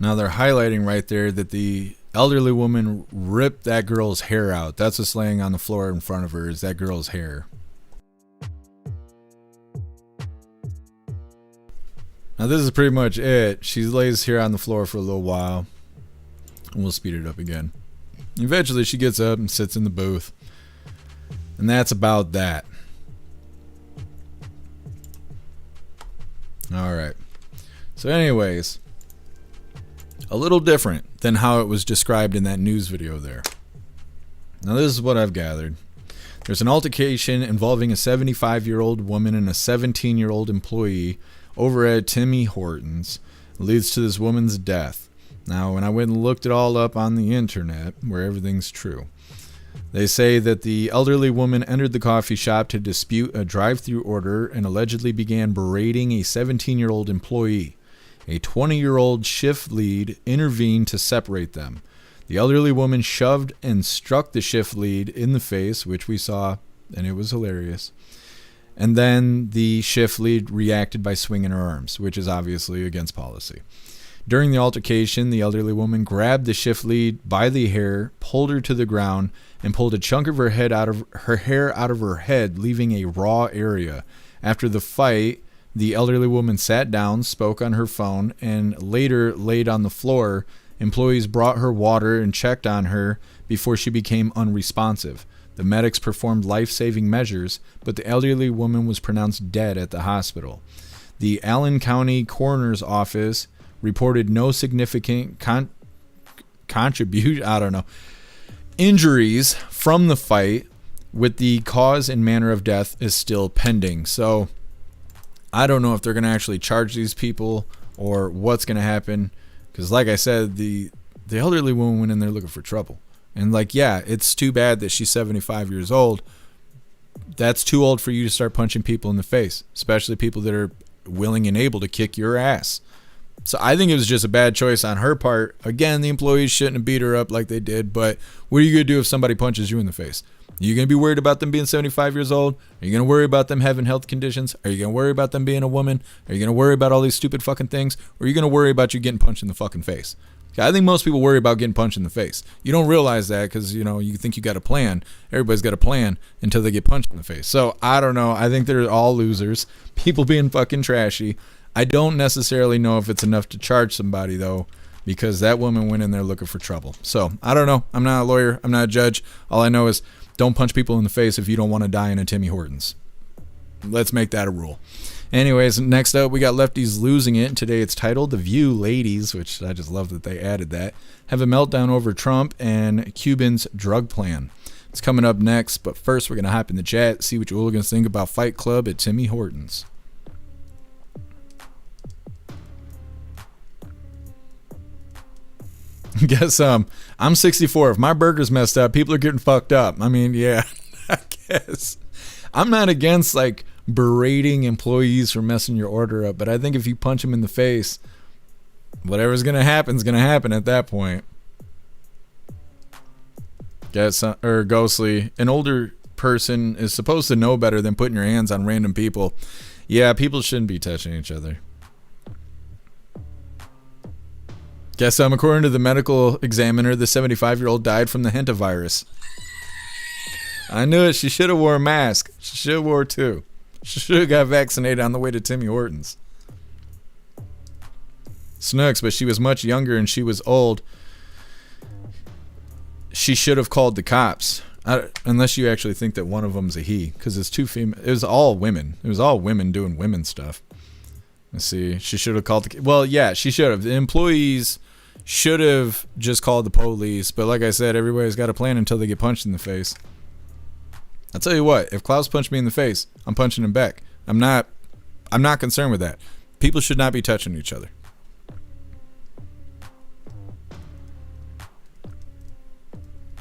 Now they're highlighting right there that the elderly woman ripped that girl's hair out. That's what's laying on the floor in front of her, is that girl's hair. Now this is pretty much it. She lays here on the floor for a little while. And we'll speed it up again. Eventually she gets up and sits in the booth. And that's about that. Alright. So anyways, a little different than how it was described in that news video there. Now this is what I've gathered. There's an altercation involving a 75-year-old woman and a 17-year-old employee over at Timmy Hortons. It leads to this woman's death. Now, when I went and looked it all up on the internet, where everything's true, they say that the elderly woman entered the coffee shop to dispute a drive-thru order and allegedly began berating a 17-year-old employee. A 20-year-old shift lead intervened to separate them. The elderly woman shoved and struck the shift lead in the face, which we saw, and it was hilarious. And then the shift lead reacted by swinging her arms, which is obviously against policy. During the altercation, the elderly woman grabbed the shift lead by the hair, pulled her to the ground, and pulled a chunk of her hair out of her head, leaving a raw area. After the fight, the elderly woman sat down, spoke on her phone, and later laid on the floor. Employees brought her water and checked on her before she became unresponsive. The medics performed life-saving measures, but the elderly woman was pronounced dead at the hospital. The Allen County Coroner's Office reported no significant injuries from the fight, with the cause and manner of death is still pending. So I don't know if they're going to actually charge these people or what's going to happen, because like I said, the elderly woman went in there looking for trouble. And like, yeah, it's too bad that she's 75 years old. That's too old for you to start punching people in the face, especially people that are willing and able to kick your ass. So I think it was just a bad choice on her part. Again, the employees shouldn't have beat her up like they did, but what are you going to do if somebody punches you in the face? Are you going to be worried about them being 75 years old? Are you going to worry about them having health conditions? Are you going to worry about them being a woman? Are you going to worry about all these stupid fucking things? Or are you going to worry about you getting punched in the fucking face? I think most people worry about getting punched in the face. You don't realize that because, you know, you think you got a plan. Everybody's got a plan until they get punched in the face. So I don't know. I think they're all losers. People being fucking trashy. I don't necessarily know if it's enough to charge somebody, though, because that woman went in there looking for trouble. So I don't know. I'm not a lawyer. I'm not a judge. All I know is don't punch people in the face if you don't want to die in a Timmy Hortons. Let's make that a rule. Anyways, next up, we got Lefties Losing It. Today it's titled The View Ladies, which I just love that they added that, have a meltdown over Trump and Cuban's drug plan. It's coming up next, but first we're going to hop in the chat, see what you hooligans think about Fight Club at Timmy Hortons. Guess I'm 64. If my burger's messed up, people are getting fucked up. I mean, yeah, I guess. I'm not against, like, berating employees for messing your order up, but I think if you punch them in the face, whatever's going to happen is going to happen at that point. Ghostly, an older person is supposed to know better than putting your hands on random people. Yeah, people shouldn't be touching each other. Guess according to the medical examiner, the 75-year-old died from the hantavirus. I knew it. She should have wore a mask. She should have wore two. She should have got vaccinated on the way to Timmy Hortons. Snooks, but she was much younger and she was old. She should have called the cops. Unless you actually think that one of them's a he, because it's two female. It was all women. It was all women doing women stuff. Let's see. She should have called the. Well, yeah, she should have. The employees should have just called the police. But like I said, everybody's got a plan until they get punched in the face. I'll tell you what. If Klaus punched me in the face, I'm punching him back. I'm not concerned with that. People should not be touching each other.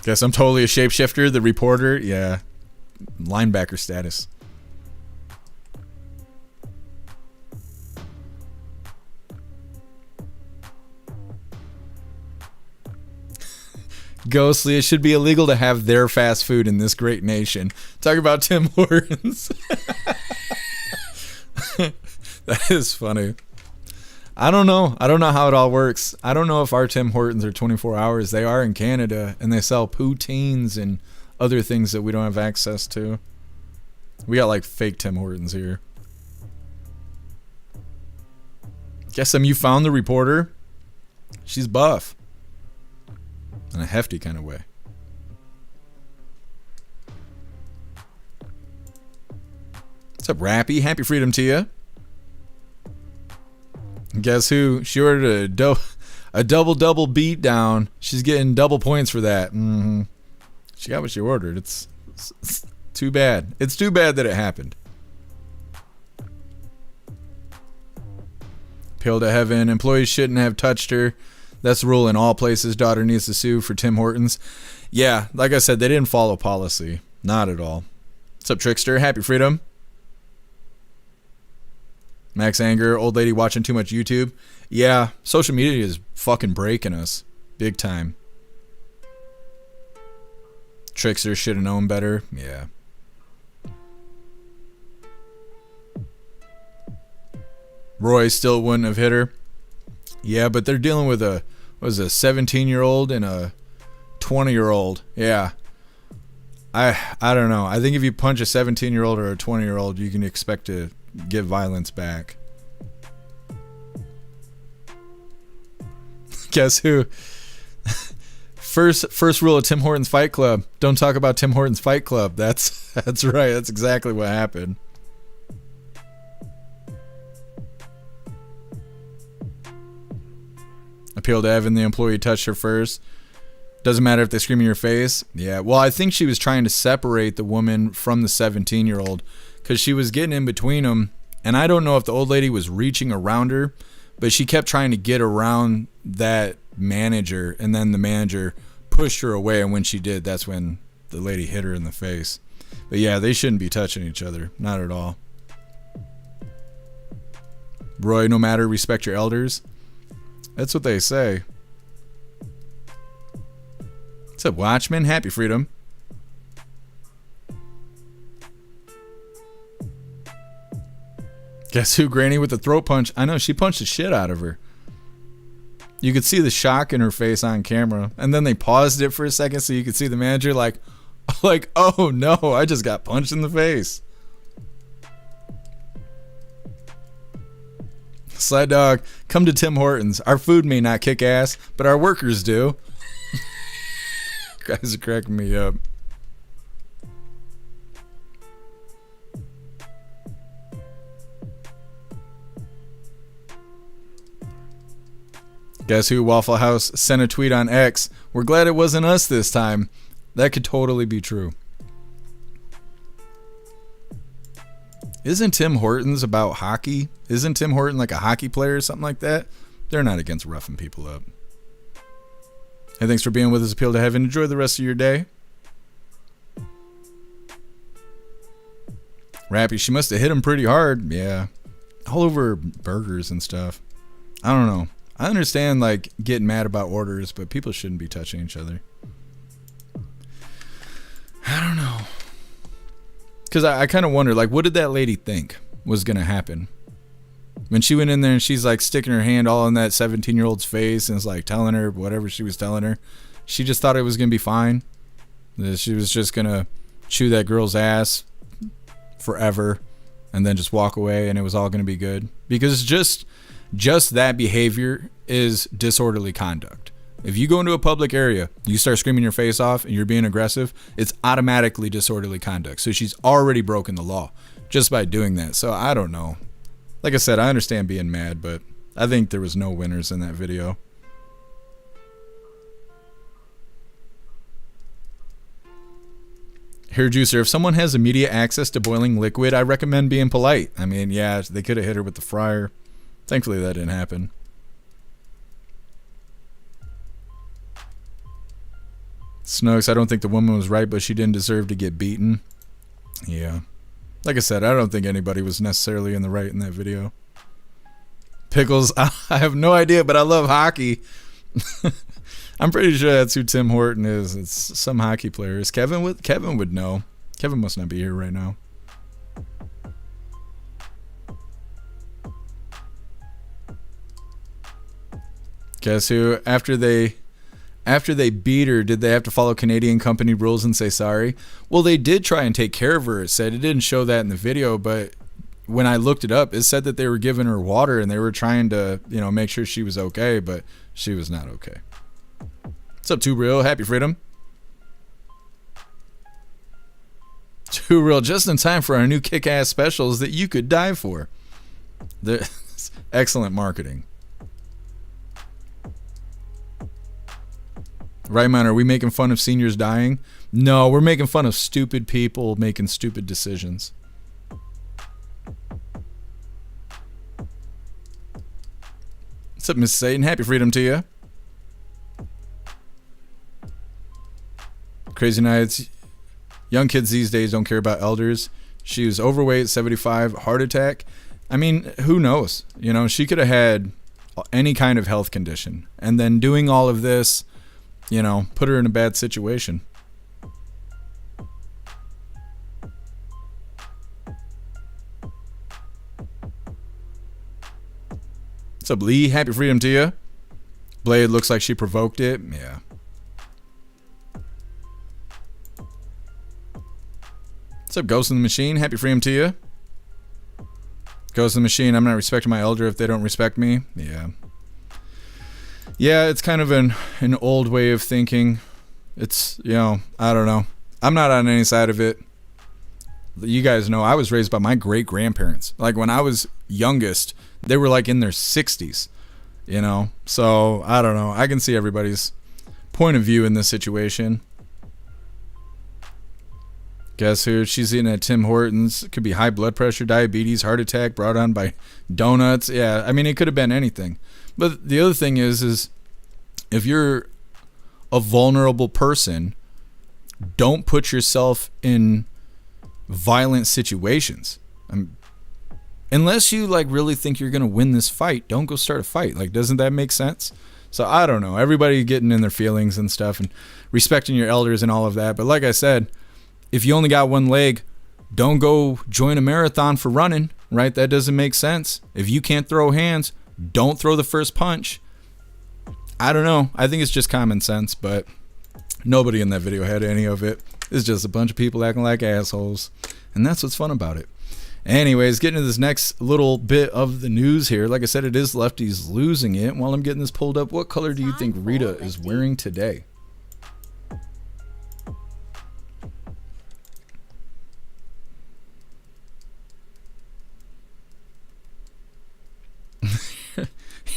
Guess I'm totally a shapeshifter. The reporter, yeah, linebacker status. Ghostly, it should be illegal to have their fast food in this great nation. Talk about Tim Hortons. That is funny. I don't know. I don't know how it all works. I don't know if our Tim Hortons are 24 hours. They are in Canada, and they sell poutines and other things that we don't have access to. We got like fake Tim Hortons here. Guess you found the reporter. She's buff. In a hefty kind of way. What's up, Rappy? Happy freedom to you. Guess who? She ordered a double beat down. She's getting double points for that. She got what she ordered. It's too bad. It's too bad that it happened. Appeal to heaven. Employees shouldn't have touched her. That's the rule in all places. Daughter needs to sue for Tim Hortons. Yeah, like I said, they didn't follow policy. Not at all. What's up, Trickster? Happy freedom. Max Anger, old lady watching too much YouTube. Yeah, social media is fucking breaking us. Big time. Trickster should have known better. Yeah. Roy still wouldn't have hit her. Yeah, but they're dealing with a 17-year-old and a 20-year-old. Yeah. I don't know. I think if you punch a 17-year-old or a 20-year-old, you can expect to get violence back. Guess who? First rule of Tim Hortons Fight Club: don't talk about Tim Hortons Fight Club. That's right. That's exactly what happened. Appeal to Evan. The employee touched her first. Doesn't matter if they scream in your face. Yeah. Well, I think she was trying to separate the woman from the 17-year-old. Because she was getting in between them. And I don't know if the old lady was reaching around her, but she kept trying to get around that manager. And then the manager pushed her away. And when she did, that's when the lady hit her in the face. But yeah, they shouldn't be touching each other. Not at all. Roy, no matter, respect your elders. That's what they say. What's up, Watchman? Happy freedom. Guess who? Granny with the throat punch. I know, she punched the shit out of her. You could see the shock in her face on camera. And then they paused it for a second so you could see the manager like, oh no, I just got punched in the face. Sled Dog, come to Tim Hortons. Our food may not kick ass, but our workers do. Guys are cracking me up. Guess who? Waffle House sent a tweet on X. We're glad it wasn't us this time. That could totally be true. Isn't Tim Hortons about hockey? Isn't Tim Horton like a hockey player or something like that? They're not against roughing people up. Hey, thanks for being with us. Appeal to heaven. Enjoy the rest of your day. Rappy, she must have hit him pretty hard. Yeah. All over burgers and stuff. I don't know. I understand like getting mad about orders, but people shouldn't be touching each other. I don't know. Because I kind of wonder, like, what did that lady think was going to happen? When she went in there and she's like sticking her hand all in that 17-year-old's face and is like telling her whatever she was telling her. She just thought it was going to be fine. That she was just going to chew that girl's ass forever and then just walk away and it was all going to be good. Because just that behavior is disorderly conduct. If you go into a public area, you start screaming your face off and you're being aggressive, it's automatically disorderly conduct. So she's already broken the law just by doing that. So I don't know. Like I said, I understand being mad, but I think there was no winners in that video. Hair Juicer, if someone has immediate access to boiling liquid, I recommend being polite. I mean, yeah, they could have hit her with the fryer. Thankfully, that didn't happen. Snugs, I don't think the woman was right, but she didn't deserve to get beaten. Yeah. Like I said, I don't think anybody was necessarily in the right in that video. Pickles, I have no idea, but I love hockey. I'm pretty sure that's who Tim Horton is. It's some hockey player. Is Kevin would know. Kevin must not be here right now. Guess who? After they beat her, did they have to follow Canadian company rules and say sorry? Well, they did try and take care of her. It said, it didn't show that in the video, but when I looked it up, it said that they were giving her water and they were trying to, make sure she was okay, but she was not okay. What's up, Too Real? Happy Freedom. Too Real, just in time for our new kick-ass specials that you could die for. Excellent marketing. Right, man, are we making fun of seniors dying? No, we're making fun of stupid people making stupid decisions. What's up, Miss Satan? Happy Freedom to you. Crazy Nights. Young kids these days don't care about elders. She was overweight, 75, heart attack. I mean, who knows? She could have had any kind of health condition. And then doing all of this, put her in a bad situation. What's up, Lee? Happy Freedom to you. Blade looks like she provoked it. Yeah. What's up, Ghost in the Machine? Happy Freedom to you. Ghost in the Machine, I'm not respecting my elder if they don't respect me. Yeah. Yeah, it's kind of an old way of thinking. It's, I don't know. I'm not on any side of it. You guys know I was raised by my great-grandparents. Like, when I was youngest, they were like in their 60s, So, I don't know. I can see everybody's point of view in this situation. Guess who? She's eating at Tim Hortons. It could be high blood pressure, diabetes, heart attack brought on by donuts. Yeah, I mean, it could have been anything. But the other thing is if you're a vulnerable person, don't put yourself in violent situations. Unless you really think you're going to win this fight, don't go start a fight. Doesn't that make sense? So I don't know. Everybody getting in their feelings and stuff and respecting your elders and all of that. But like I said, if you only got one leg, don't go join a marathon for running, right? That doesn't make sense. If you can't throw hands, don't throw the first punch. I don't know. I think it's just common sense, but nobody in that video had any of it. It's just a bunch of people acting like assholes, and that's what's fun about it. Anyways, getting to this next little bit of the news here. Like I said, it is lefties losing it. While I'm getting this pulled up, what color do you think Rita is wearing today?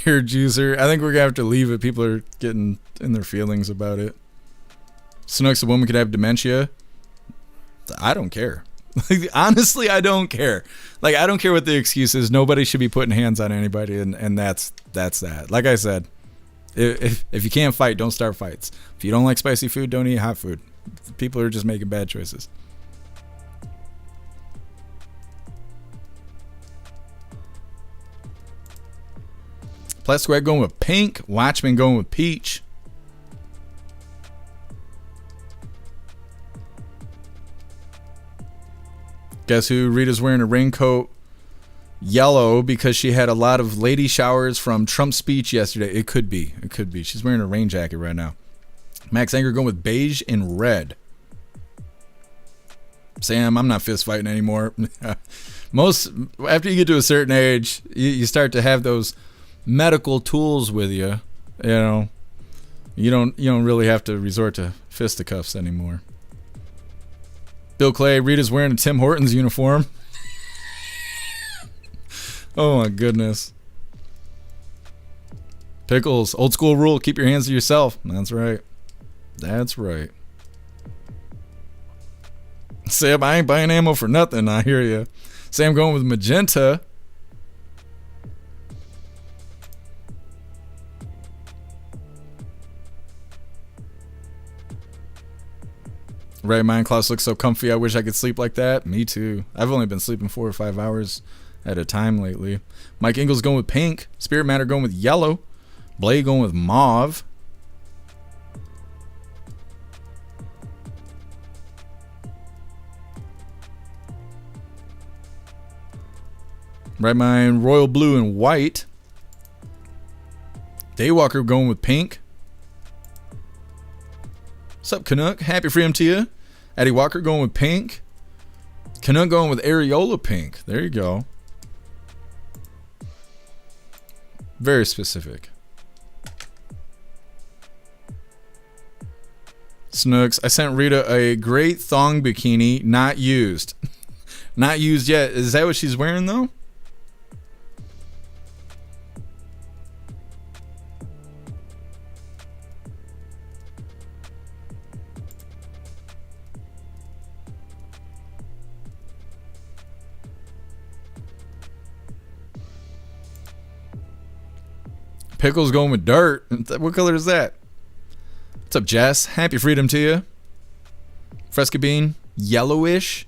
Here, Juicer. I think we're gonna have to leave it. People are getting in their feelings about it. Snooks, a woman could have dementia. I don't care. Honestly, I don't care. I don't care what the excuse is. Nobody should be putting hands on anybody, and that's that. Like I said, if you can't fight, don't start fights. If you don't like spicy food, don't eat hot food. People are just making bad choices. Plastic Squad going with pink. Watchmen going with peach. Guess who? Rita's wearing a raincoat yellow because she had a lot of lady showers from Trump's speech yesterday. It could be. She's wearing a rain jacket right now. Max Anger going with beige and red. Sam, I'm not fist fighting anymore. After you get to a certain age, you start to have those medical tools with you. You don't really have to resort to fisticuffs anymore. Bill Clay, Rita's wearing a Tim Hortons uniform. Oh my goodness. Pickles, old school rule, keep your hands to yourself. That's right. Sam, I ain't buying ammo for nothing. I hear you. Sam going with magenta. Right, Mind Klaus looks so comfy. I wish I could sleep like that. Me too. I've only been sleeping 4 or 5 hours at a time lately. Mike Ingles going with pink. Spirit Matter going with yellow. Blade going with mauve. Right Mind Royal Blue and white. Daywalker going with pink. What's up, Canuck? Happy freedom to you. Eddie Walker going with pink. Canuck going with areola pink. There you go. Very specific. Snooks, I sent Rita a great thong bikini, not used. Not used yet. Is that what she's wearing, though? Pickle's going with dirt. What color is that? What's up, Jess? Happy freedom to you. Fresca bean, yellowish.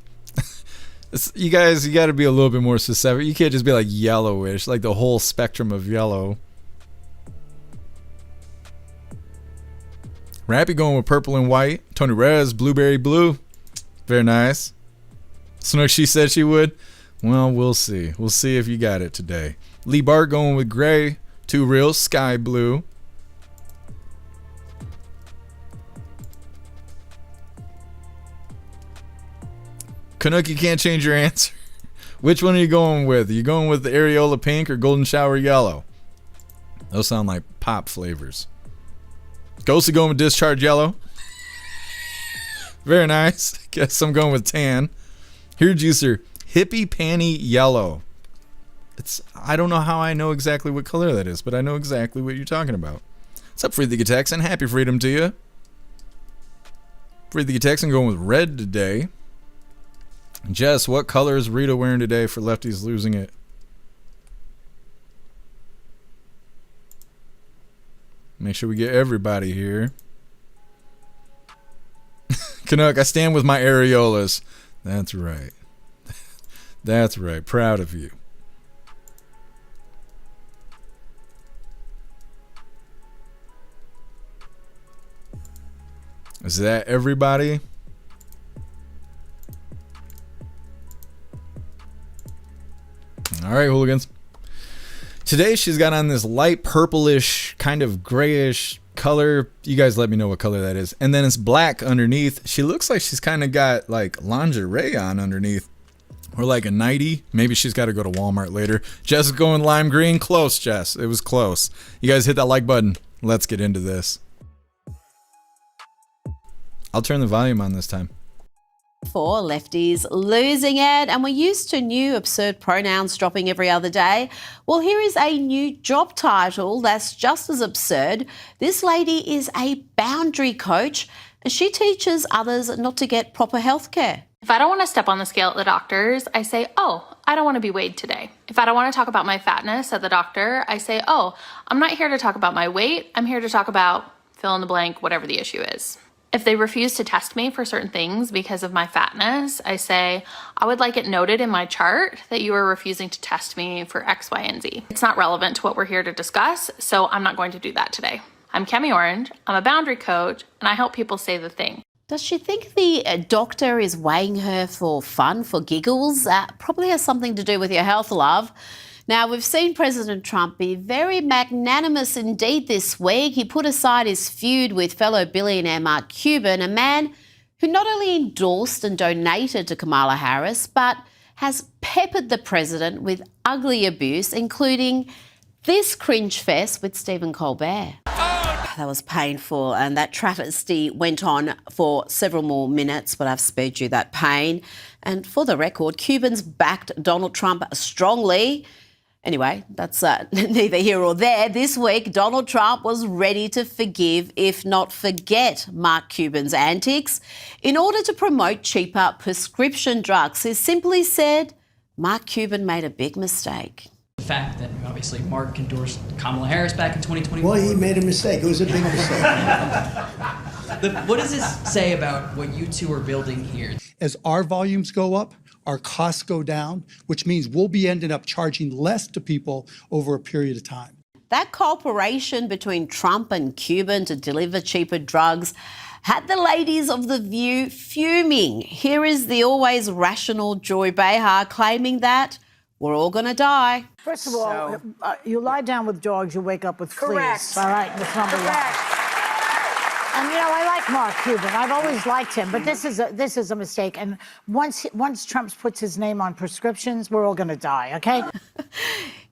You guys, you got to be a little bit more specific. You can't just be like yellowish, like the whole spectrum of yellow. Rappy going with purple and white. Tony Rez, blueberry blue. Very nice. Snook, she said she would. Well, we'll see. We'll see if you got it today. Lee Bart going with gray. Too real, sky blue. Canuck, you can't change your answer. Which one are you going with? Are you going with the areola pink or golden shower yellow? Those sound like pop flavors. Ghosty going with discharge yellow. Very nice. Guess I'm going with tan. Here, Juicer, hippie panty yellow. I don't know how I know exactly what color that is, but I know exactly what you're talking about. What's up, Free the Texan? Happy freedom to you. Free the Texan going with red today. Jess, what color is Rita wearing today for Lefties Losing It? Make sure we get everybody here. Canuck, I stand with my areolas. That's right. That's right. Proud of you. Is that everybody? All right, hooligans. Today she's got on this light purplish, kind of grayish color. You guys let me know what color that is. And then it's black underneath. She looks like she's kind of got like lingerie on underneath. Or like a nightie. Maybe she's got to go to Walmart later. Jess is going lime green. Close, Jess. It was close. You guys hit that like button. Let's get into this. I'll turn the volume on this time. For Lefties Losing It, and we're used to new absurd pronouns dropping every other day. Well, here is a new job title that's just as absurd. This lady is a boundary coach, and she teaches others not to get proper health care. If I don't want to step on the scale at the doctor's, I say, oh, I don't want to be weighed today. If I don't want to talk about my fatness at the doctor, I say, oh, I'm not here to talk about my weight. I'm here to talk about fill in the blank, whatever the issue is. If they refuse to test me for certain things because of my fatness, I say, I would like it noted in my chart that you are refusing to test me for X, Y, and Z. It's not relevant to what we're here to discuss, so I'm not going to do that today. I'm Kemi Orange, I'm a boundary coach, and I help people say the thing. Does she think the doctor is weighing her for fun, for giggles? Probably has something to do with your health, love. Now, we've seen President Trump be very magnanimous indeed this week. He put aside his feud with fellow billionaire Mark Cuban, a man who not only endorsed and donated to Kamala Harris, but has peppered the president with ugly abuse, including this cringe fest with Stephen Colbert. That was painful, and that travesty went on for several more minutes, but I've spared you that pain. And for the record, Cubans backed Donald Trump strongly. Anyway, that's neither here or there. This week, Donald Trump was ready to forgive, if not forget, Mark Cuban's antics in order to promote cheaper prescription drugs. He simply said, Mark Cuban made a big mistake. The fact that obviously Mark endorsed Kamala Harris back in 2021. Well, he made a mistake. It was a big mistake. What does this say about what you two are building here? As our volumes go up, our costs go down, which means we'll be ending up charging less to people over a period of time. That cooperation between Trump and Cuban to deliver cheaper drugs had the ladies of The View fuming. Here is the always rational Joy Behar claiming that We're all going to die. First of all, you lie down with dogs, you wake up with Correct. fleas. All right, that's number one. And I like Mark Cuban. I've always liked him, but this is a mistake. And once Trump puts his name on prescriptions, we're all going to die. Okay.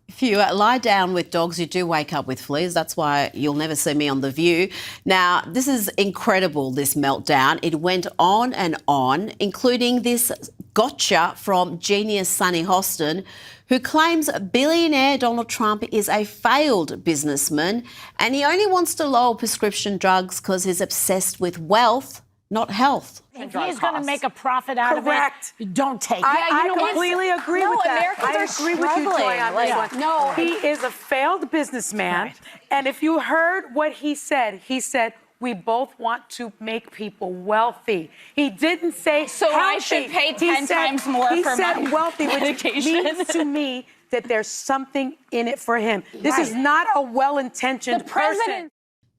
If you lie down with dogs, you do wake up with fleas. That's why you'll never see me on The View. Now, this is incredible, this meltdown. It went on and on, including this gotcha from genius Sunny Hostin, who claims billionaire Donald Trump is a failed businessman and he only wants to lower prescription drugs because he's obsessed with wealth, not health. If he's going to make a profit out of it, don't take it. I completely agree with that. I agree with you, Joy, on this one. No, he is a failed businessman. Right. And if you heard what he said, we both want to make people wealthy. He didn't say so healthy. I should pay 10 times more for my He said wealthy, medication. Which means to me that there's something in it for him. This is not a well-intentioned person.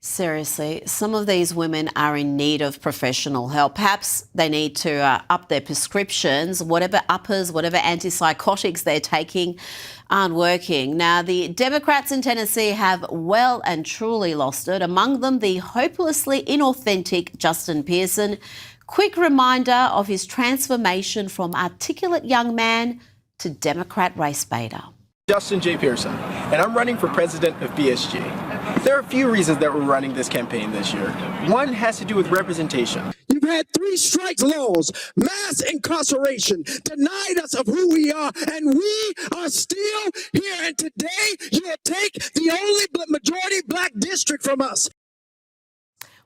Seriously, some of these women are in need of professional help. Perhaps they need to up their prescriptions. Whatever uppers, whatever antipsychotics they're taking aren't working. Now, the Democrats in Tennessee have well and truly lost it. Among them, the hopelessly inauthentic Justin Pearson. Quick reminder of his transformation from articulate young man to Democrat race baiter. Justin J. Pearson, and I'm running for president of BSG. There are a few reasons that we're running this campaign this year. One has to do with representation. You've had 3 strike laws, mass incarceration, denied us of who we are, and we are still here. And today, you'll take the only majority black district from us.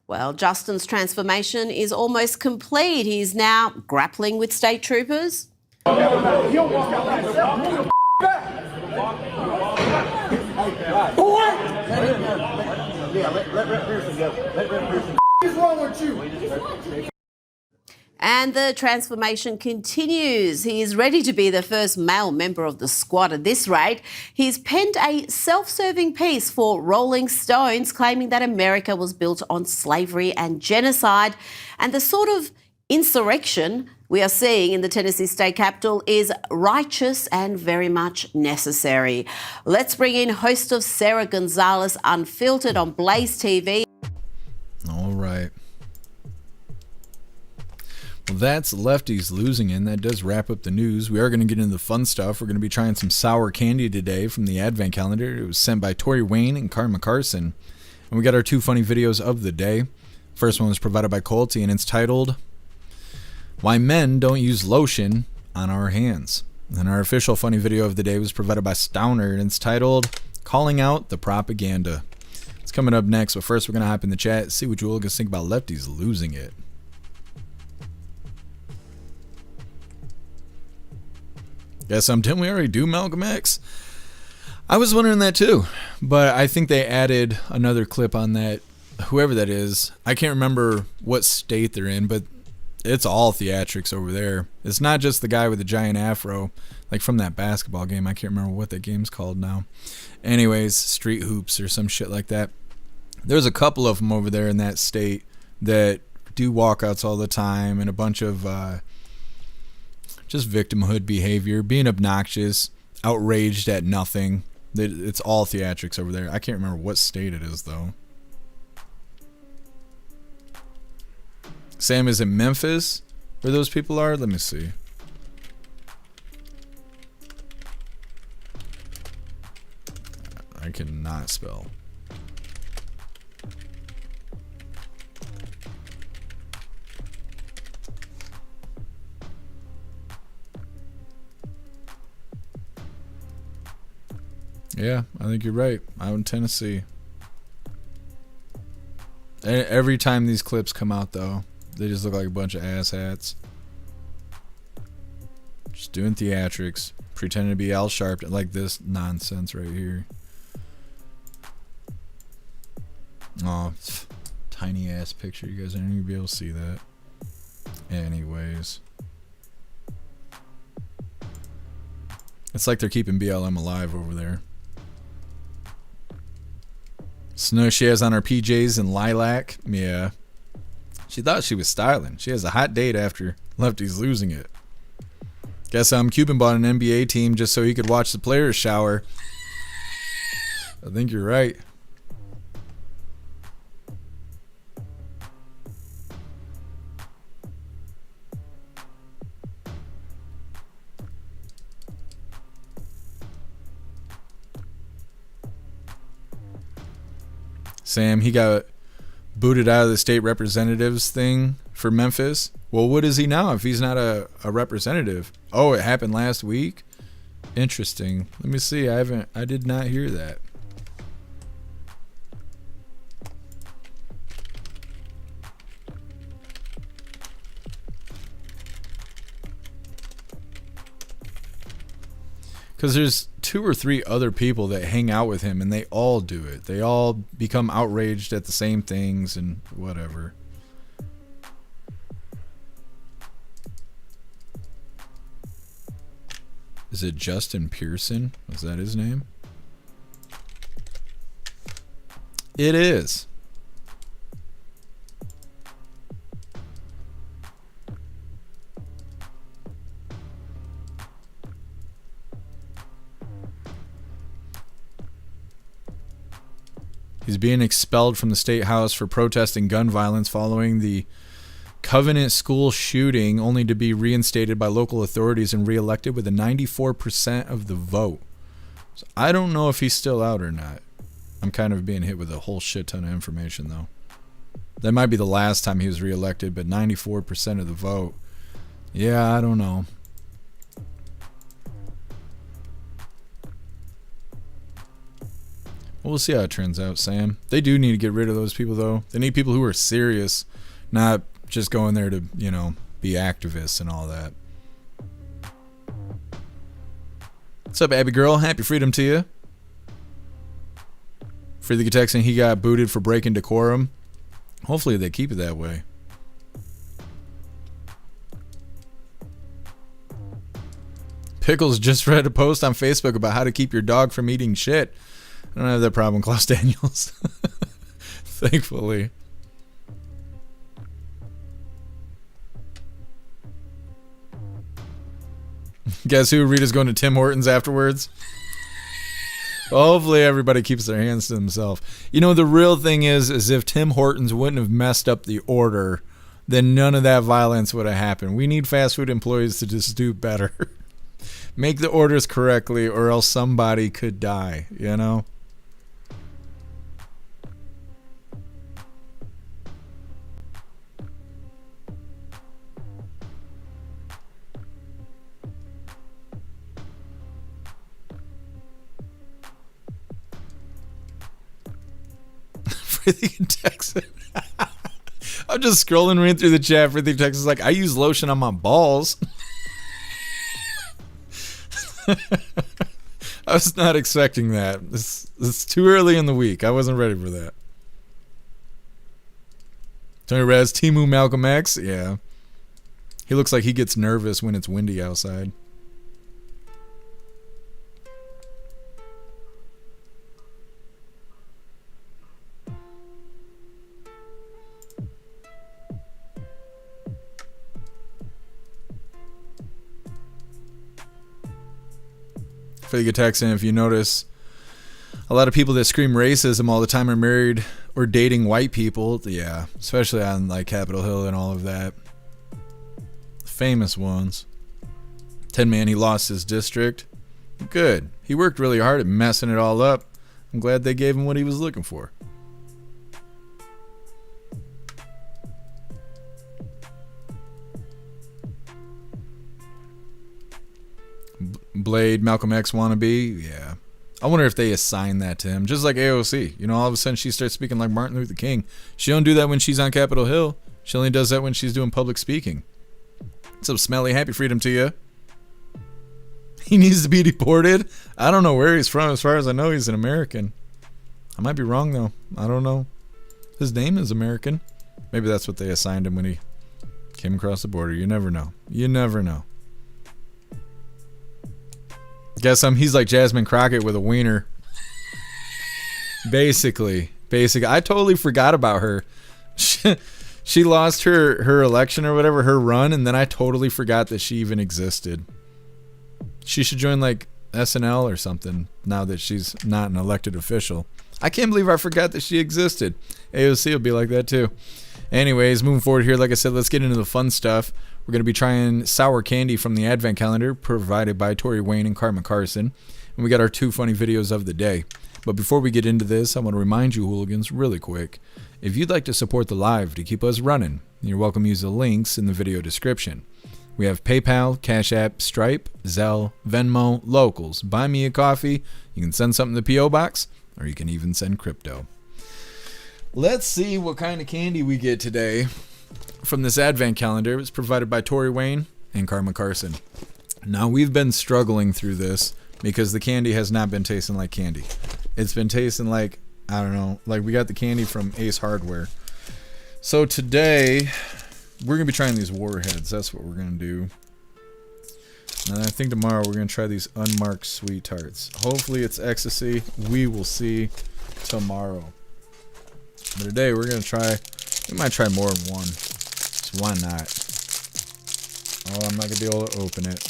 Well, Justin's transformation is almost complete. He's now grappling with state troopers. And the transformation continues. He is ready to be the first male member of the squad at this rate. He's penned a self-serving piece for Rolling Stones claiming that America was built on slavery and genocide, and the sort of insurrection we are seeing in the Tennessee state capitol is righteous and very much necessary. Let's bring in host of Sarah Gonzalez Unfiltered on Blaze TV. All right. Well, that's Lefties losing in. That does wrap up the news. We are going to get into the fun stuff. We're going to be trying some sour candy today from the Advent calendar. It was sent by Tori Wayne and Karma Carson. And we got our 2 funny videos of the day. First one was provided by Colty, and it's titled Why Men Don't Use Lotion on Our Hands. And our official funny video of the day was provided by Stowner, and it's titled Calling Out the Propaganda. It's coming up next, but first we're going to hop in the chat, see what you all guys think about Lefties losing it. Guess didn't we already do Malcolm X? I was wondering that too, but I think they added another clip on that, whoever that is. I can't remember what state they're in, but it's all theatrics over there. It's not just the guy with the giant afro, like from that basketball game. I can't remember what that game's called now. Anyways, Street Hoops or some shit like that. There's a couple of them over there in that state that do walkouts all the time and a bunch of just victimhood behavior, being obnoxious, outraged at nothing. It's all theatrics over there. I can't remember what state it is, though. Sam, is it Memphis where those people are? Let me see. I cannot spell. Yeah, I think you're right. Out in Tennessee. Every time these clips come out, though, they just look like a bunch of asshats. Just doing theatrics, pretending to be Al Sharpton, like this nonsense right here. Oh, tiny ass picture. You guys aren't even gonna be able to see that. Anyways. It's like they're keeping BLM alive over there. Snow she has on her PJs and lilac. Yeah. She thought she was styling. She has a hot date after Lefty's losing it. Guess Cuban bought an NBA team just so he could watch the players shower. I think you're right. Sam, he got booted out of the state representatives thing for Memphis. Well, what is he now if he's not a representative? Oh, it happened last week? Interesting. Let me see. I did not hear that. Because there's 2 or 3 other people that hang out with him, and they all do it. They all become outraged at the same things and whatever. Is it Justin Pearson? Was that his name? It is. He's being expelled from the state house for protesting gun violence following the Covenant School shooting, only to be reinstated by local authorities and reelected with a 94% of the vote. So I don't know if he's still out or not. I'm kind of being hit with a whole shit ton of information, though. That might be the last time he was reelected, but 94% of the vote. Yeah, I don't know. We'll see how it turns out, Sam. They do need to get rid of those people, though. They need people who are serious, not just going there to, you know, be activists and all that. What's up, Abby girl? Happy freedom to you. Free the Texan, he got booted for breaking decorum. Hopefully they keep it that way. Pickles just read a post on Facebook about how to keep your dog from eating shit. I don't have that problem, Klaus Daniels. Thankfully. Guess who? Rita's going to Tim Hortons afterwards. Hopefully everybody keeps their hands to themselves. You know, the real thing is if Tim Hortons wouldn't have messed up the order, then none of that violence would have happened. We need fast food employees to just do better. Make the orders correctly, or else somebody could die, you know? Freaking Texan. I'm just scrolling right through the chat. Freaking Texan's like, I use lotion on my balls. I was not expecting that. It's too early in the week. I wasn't ready for that. Tony Rez, Timu Malcolm X. Yeah. He looks like he gets nervous when it's windy outside. For the Texan, if you notice, a lot of people that scream racism all the time are married or dating white people. Yeah, especially on like Capitol Hill and all of that. Famous ones. 10 Man, he lost his district. Good. He worked really hard at messing it all up. I'm glad they gave him what he was looking for. Blade, Malcolm X wannabe, yeah. I wonder if they assign that to him, just like AOC. You know, all of a sudden she starts speaking like Martin Luther King. She don't do that when she's on Capitol Hill. She only does that when she's doing public speaking. What's up, Smelly? Happy freedom to you. He needs to be deported. I don't know where he's from. As far as I know, he's an American. I might be wrong, though. I don't know. His name is American. Maybe that's what they assigned him when he came across the border. You never know. You never know. Guess he's like Jasmine Crockett with a wiener. Basically. I totally forgot about her. She lost her election or whatever, her run, and then I totally forgot that she even existed. She should join like SNL or something now that she's not an elected official. I can't believe I forgot that she existed. AOC will be like that too. Anyways, moving forward here, like I said, let's get into the fun stuff. We're going to be trying sour candy from the Advent Calendar provided by Tori Wayne and Carmen Carson. And we got our 2 funny videos of the day. But before we get into this, I want to remind you, hooligans, really quick, if you'd like to support the live to keep us running, you're welcome to use the links in the video description. We have PayPal, Cash App, Stripe, Zelle, Venmo, Locals. Buy me a coffee. You can send something to the P.O. Box, or you can even send crypto. Let's see what kind of candy we get today from this Advent Calendar. It's provided by Tori Wayne and Carmen Carson. Now, we've been struggling through this because the candy has not been tasting like candy. It's been tasting like, I don't know, like we got the candy from Ace Hardware. So today, we're going to be trying these Warheads. That's what we're going to do. And I think tomorrow we're going to try these unmarked sweet tarts. Hopefully it's ecstasy. We will see tomorrow. But today we're going to try, we might try more than one. So why not? Oh, I'm not going to be able to open it.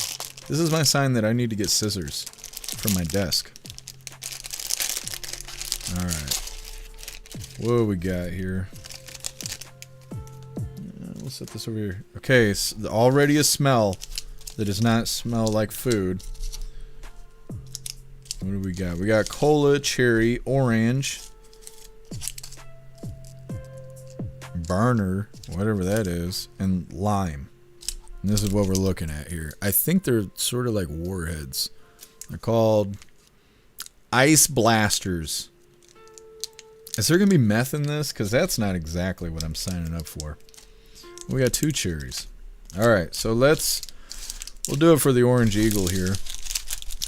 This is my sign that I need to get scissors from my desk. Alright. What we got here? We'll set this over here. Okay, so already a smell that does not smell like food. What do we got? We got cola, cherry, orange, burner, whatever that is, and lime. And this is what we're looking at here. I think they're sort of like Warheads. They're called Ice Blasters. Is there going to be meth in this? Because that's not exactly what I'm signing up for. We got 2 cherries. Alright, so we'll do it for the Orange Eagle here.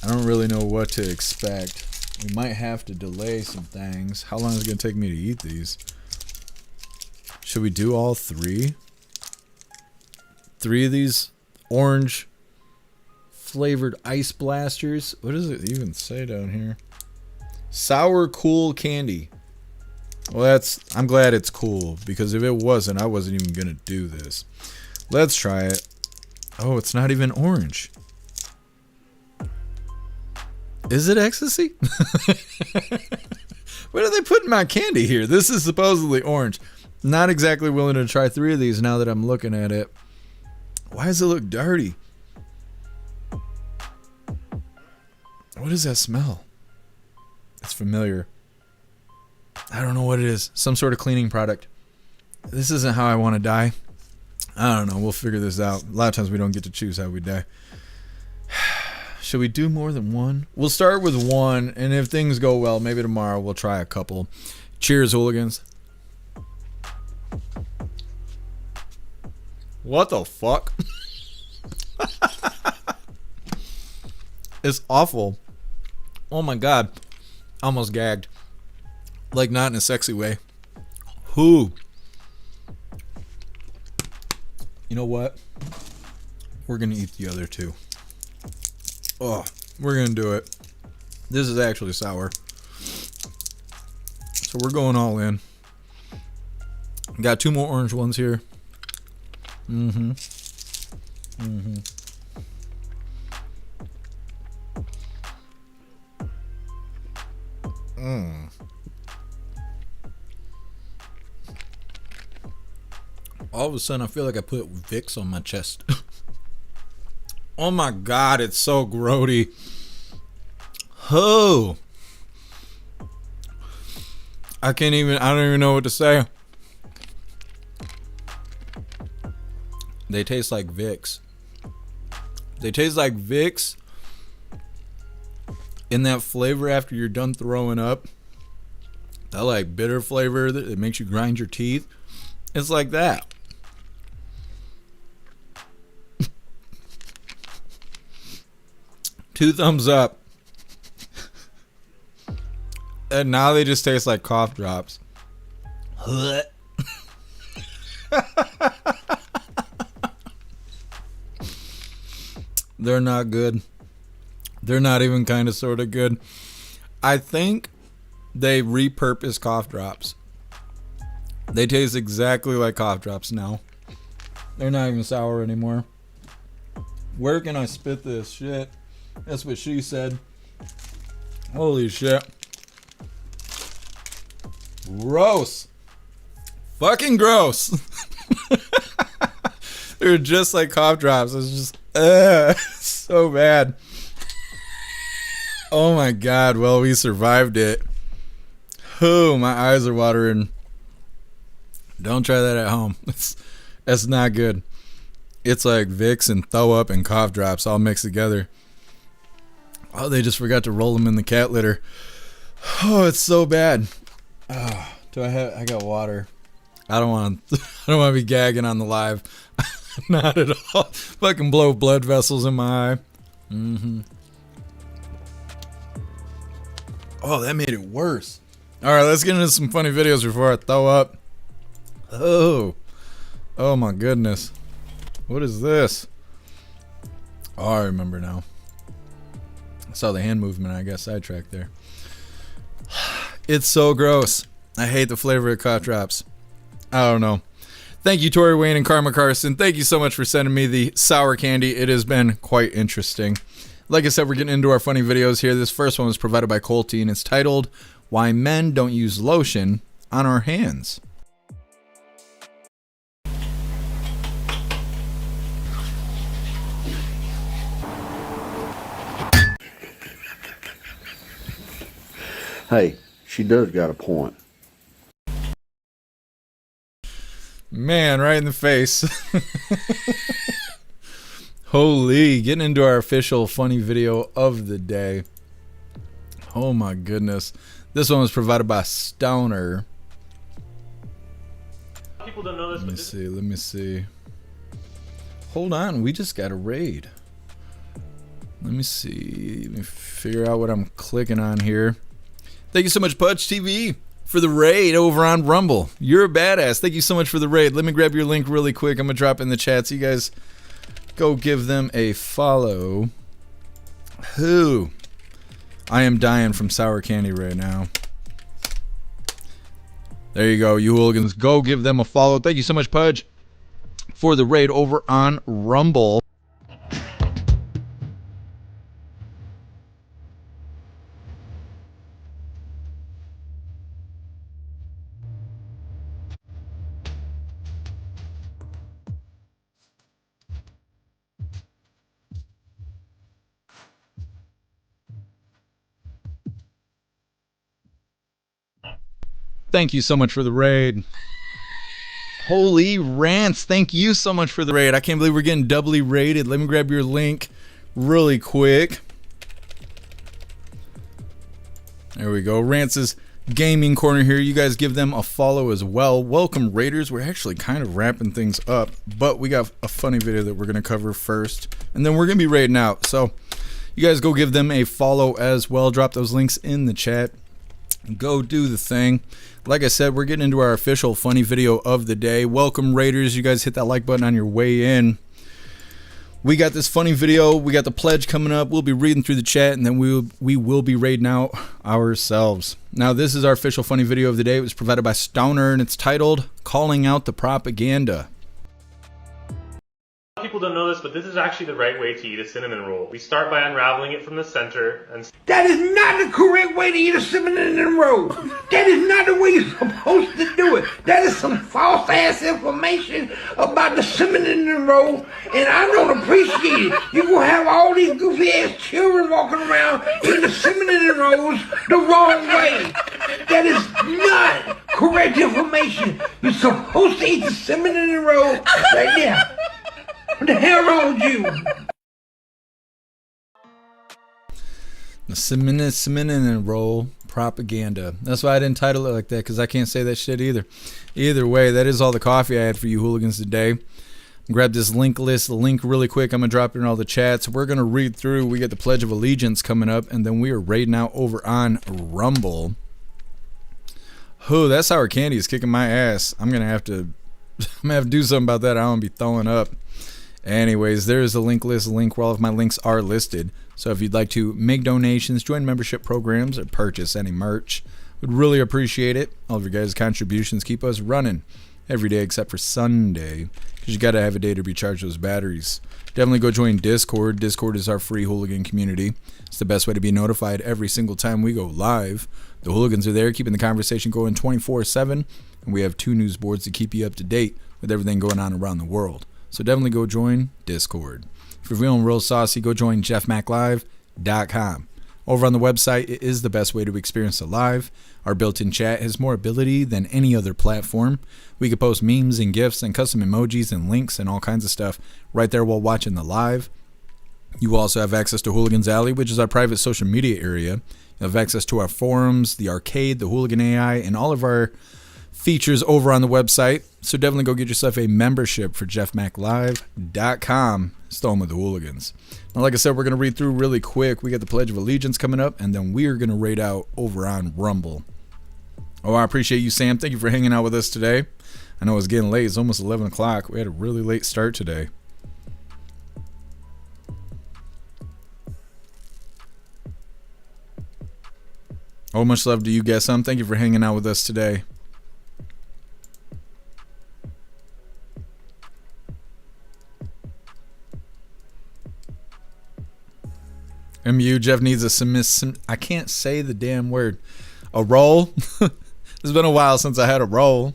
I don't really know what to expect. We might have to delay some things. How long is it going to take me to eat these? Should we do all 3? 3 of these orange flavored Ice Blasters. What does it even say down here? Sour cool candy. Well, I'm glad it's cool, because if it wasn't, I wasn't even going to do this. Let's try it. Oh, it's not even orange. Is it ecstasy? What are they putting in my candy here? This is supposedly orange. Not exactly willing to try 3 of these now that I'm looking at it. Why does it look dirty? What does that smell? It's familiar. I don't know what it is. Some sort of cleaning product. This isn't how I want to die. I don't know. We'll figure this out. A lot of times we don't get to choose how we die. Should we do more than one? We'll start with 1, and if things go well, maybe tomorrow we'll try a couple. Cheers, hooligans. What the fuck? It's awful. Oh my god. Almost gagged. Like, not in a sexy way. Who? You know what? We're gonna eat the other 2. Oh, we're gonna do it. This is actually sour. So we're going all in. Got 2 more orange ones here. Mm-hmm. All of a sudden, I feel like I put Vicks on my chest. Oh my god, it's so grody. Oh. I don't even know what to say. They taste like Vicks. They taste like Vicks in that flavor after you're done throwing up. That like bitter flavor that it makes you grind your teeth. It's like that. Two thumbs up. And now they just taste like cough drops. They're not good. They're not even kind of sort of good. I think they repurpose cough drops. They taste exactly like cough drops now. They're not even sour anymore. Where can I spit this shit? That's what she said. Holy shit. Gross. Fucking gross. They're just like cough drops. It's just so bad. Oh my god. Well, we survived it. Oh, my eyes are watering. Don't try that at home. It's not good. It's like Vicks and throw up and cough drops all mixed together. Oh, they just forgot to roll them in the cat litter. Oh, it's so bad. Oh, I got water. I don't want to be gagging on the live. Not at all. Fucking blow blood vessels in my eye. Oh, that made it worse. All right, let's get into some funny videos before I throw up. Oh my goodness. What is this? Oh, I remember now. I saw the hand movement. I got sidetracked there. It's so gross. I hate the flavor of cough drops. I don't know. Thank you, Tori Wayne and Karma Carson. Thank you so much for sending me the sour candy. It has been quite interesting. Like I said, we're getting into our funny videos here. This first one was provided by Colty, and it's titled, Why Men Don't Use Lotion on Our Hands. Hey, she does got a point. Man, right in the face. Holy, getting into our official funny video of the day. Oh my goodness. This one was provided by Stoner. People don't know this, Let me see. Hold on, we just got a raid. Let me see. Let me figure out what I'm clicking on here. Thank you so much, Pudge TV, for the raid over on Rumble. You're a badass. Thank you so much for the raid. Let me grab your link really quick. I'm going to drop it in the chat so you guys go give them a follow. Who? I am dying from sour candy right now. There you go, you hooligans. Go give them a follow. Thank you so much, Pudge, for the raid over on Rumble. Thank you so much for the raid. Holy rants, thank you so much for the raid. I can't believe we're getting doubly rated. Let me grab your link really quick. There we go. Rance's gaming corner here. You guys give them a follow as well. Welcome, raiders. We're actually kind of wrapping things up, but we got a funny video that we're going to cover first, and then we're going to be raiding out. So you guys go give them a follow as well. Drop those links in the chat. Go do the thing. Like I said, we're getting into our official funny video of the day. Welcome, raiders. You guys hit that like button on your way in. We got this funny video. We got the pledge coming up. We'll be reading through the chat, and then we will be raiding out ourselves. Now, this is our official funny video of the day. It was provided by Stoner, and it's titled, Calling Out the Propaganda. People don't know this, but this is actually the right way to eat a cinnamon roll. We start by unraveling it from the center and... That is not the correct way to eat a cinnamon roll. That is not the way you're supposed to do it. That is some false ass information about the cinnamon roll, and I don't appreciate it. You're gonna have all these goofy ass children walking around eating the cinnamon rolls the wrong way. That is not correct information. You're supposed to eat the cinnamon roll right there. What the hell wrong with you? The cinnamon roll propaganda. That's why I didn't title it like that, because I can't say that shit either. Either way, that is all the coffee I had for you hooligans today. Grab this link really quick. I'm going to drop it in all the chats. We're going to read through. We get the Pledge of Allegiance coming up, and then we are raiding out over on Rumble. Oh, that sour candy is kicking my ass. I'm going to have to do something about that. I don't want to be throwing up. Anyways, there's a link where all of my links are listed. So if you'd like to make donations, join membership programs, or purchase any merch, would really appreciate it. All of your guys' contributions keep us running. every day except for Sunday, because you got to have a day to recharge those batteries. Definitely go join Discord. Discord is our free hooligan community. It's the best way to be notified every single time we go live. The hooligans are there keeping the conversation going 24/7, and we have 2 news boards to keep you up to date with everything going on around the world. So definitely go join Discord. If you're feeling real saucy, go join jeffmaclive.com. Over on the website, it is the best way to experience the live. Our built-in chat has more ability than any other platform. We can post memes and GIFs and custom emojis and links and all kinds of stuff right there while watching the live. You also have access to Hooligans Alley, which is our private social media area. You have access to our forums, the arcade, the Hooligan AI, and all of our features over on the website. So definitely go get yourself a membership for jeffmaclive.com. It's the home of the hooligans. Now, like I said, we're going to read through really quick. We got the Pledge of Allegiance coming up, and then we're going to raid out over on Rumble. Oh, I appreciate you, Sam. Thank you for hanging out with us today. I know it's getting late. It's almost 11 o'clock. We had a really late start today. Oh, much love to you, guys. Thank you for hanging out with us today. MU, Jeff needs a I can't say the damn word. A roll? It's been a while since I had a roll.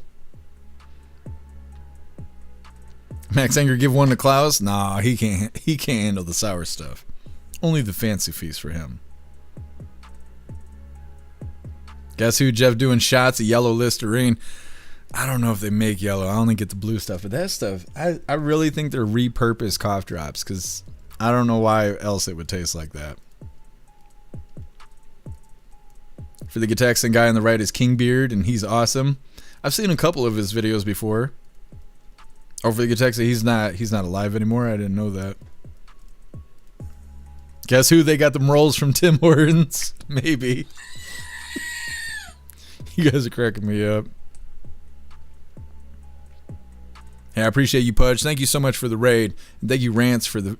Max Anger, give one to Klaus? Nah, he can't handle the sour stuff. Only the fancy feast for him. Guess who, Jeff, doing shots of yellow Listerine? I don't know if they make yellow. I only get the blue stuff. But that stuff, I really think they're repurposed cough drops, because I don't know why else it would taste like that. For the Gataxan guy on the right is Kingbeard, and he's awesome. I've seen a couple of his videos before. Oh, for the Gataxan, he's not alive anymore. I didn't know that. Guess who? They got them rolls from Tim Hortons. Maybe. You guys are cracking me up. Hey, I appreciate you, Pudge. Thank you so much for the raid. And thank you, Rants, for the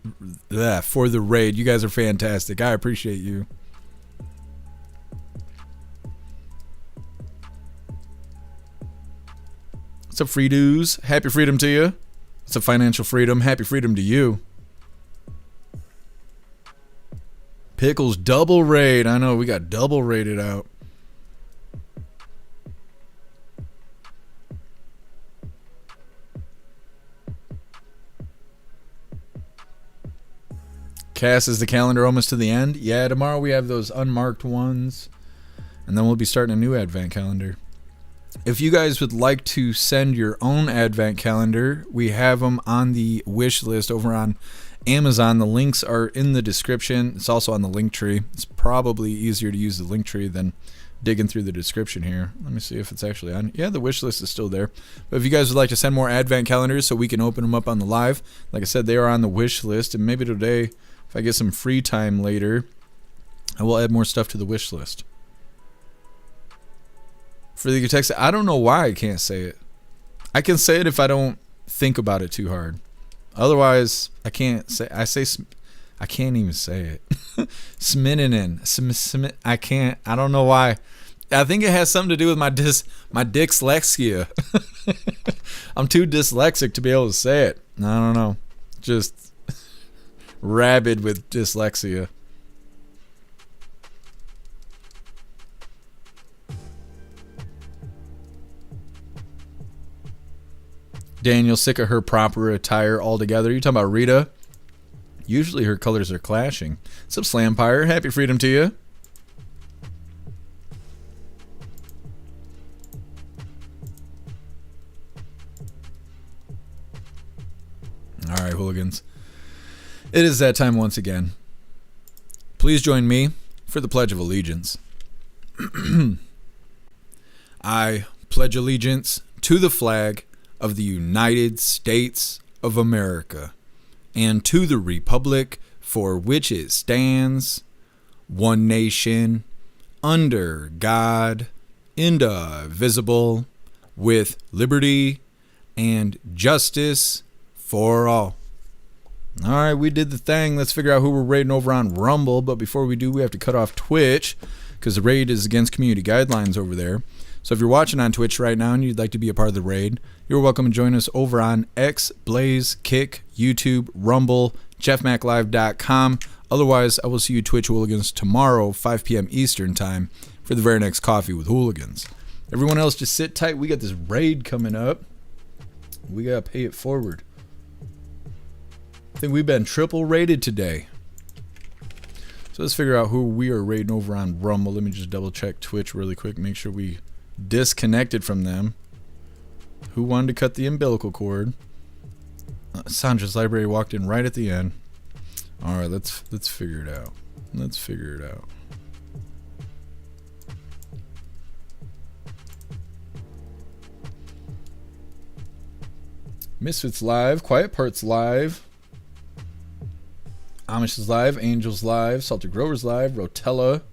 raid. You guys are fantastic. I appreciate you. What's up, Free-Doos? Happy freedom to you. What's up, financial freedom? Happy freedom to you. Pickles double raid. I know, we got double raided out. Cass, is the calendar almost to the end? Yeah, tomorrow we have those unmarked ones, and then we'll be starting a new advent calendar. If you guys would like to send your own advent calendar, we have them on the wish list over on Amazon. The links are in the description. It's also on the link tree. It's probably easier to use the link tree than digging through the description here. Let me see if it's actually on. Yeah, the wish list is still there. But if you guys would like to send more advent calendars so we can open them up on the live, like I said, they are on the wish list, and maybe today, if I get some free time later, I will add more stuff to the wish list. For the text, I don't know why I can't say it. I can say it if I don't think about it too hard. Otherwise, I can't say. I can't even say it. Sminin. I can't. I don't know why. I think it has something to do with my dyslexia. I'm too dyslexic to be able to say it. I don't know. Just rabid with dyslexia. Daniel, sick of her proper attire altogether. You talking about Rita? Usually her colors are clashing. What's up, Slampire? Happy freedom to you. All right, hooligans. It is that time once again. Please join me for the Pledge of Allegiance. I pledge allegiance to the flag of the United States of America and to the republic for which it stands, one nation, under God, indivisible, with liberty and justice for all. All right, we did the thing. Let's figure out who we're raiding over on Rumble. But before we do, we have to cut off Twitch because the raid is against community guidelines over there. So if you're watching on Twitch right now and you'd like to be a part of the raid, You're welcome to join us over on X, Blaze, Kick, YouTube, Rumble, jeffmaclive.com. Otherwise, I will see you Twitch Hooligans tomorrow, 5 p.m. Eastern time, for the very next Coffee with Hooligans. Everyone else, just sit tight. We got this raid coming up. We got to pay it forward. I think we've been triple rated today. So let's figure out who we are raiding over on Rumble. Let me just double check Twitch really quick. Make sure we disconnected from them. Who wanted to cut the umbilical cord? Sandra's Library walked in right at the end. All right, let's figure it out. Let's figure it out. Misfits live, Quiet Parts live, Amish is live, Angels live, Salted Growers live, Rotella.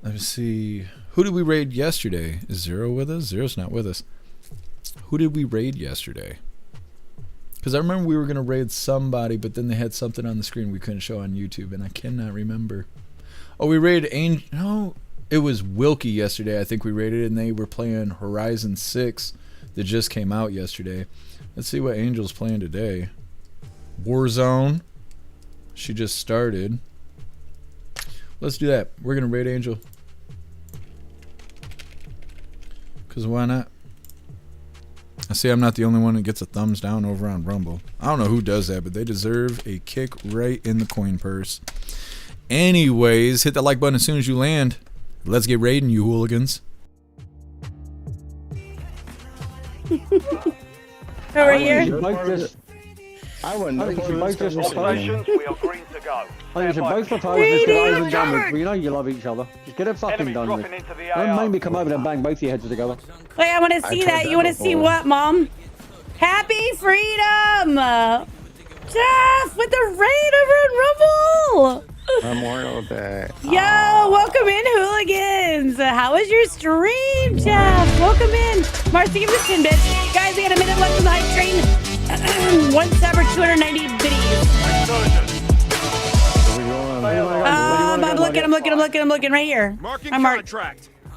Let me see. Who did we raid yesterday? Is Zero with us? Zero's not with us. Who did we raid yesterday? Because I remember we were going to raid somebody, but then they had something on the screen we couldn't show on YouTube, and I cannot remember. Oh, we raided Angel. No, it was Wilkie yesterday. I think we raided, and they were playing Horizon 6 that just came out yesterday. Let's see what Angel's playing today. Warzone. She just started. Let's do that. We're going to raid Angel. Because why not? I see I'm not the only one that gets a thumbs down over on Rumble. I don't know who does that, but they deserve a kick right in the coin purse. Anyways, hit that like button as soon as you land. Let's get raiding, you hooligans. Over here. I wouldn't. I think you should both just propose. We are green to go. I think you should both propose this get over and done with. You know you love each other. Just get it fucking done with. Don't make me come over and bang both of your heads together. Wait, I want to see that. You want to see what, Mom? Happy freedom! Jeff with the raid over on Rumble! Memorial Day. Yo, welcome in, hooligans. How was your stream, Jeff? Welcome in. Marcy, give us 10 bits. Guys, we got a minute left on the hype train. One sub or 290 biddies. I'm looking right here. I'm marked.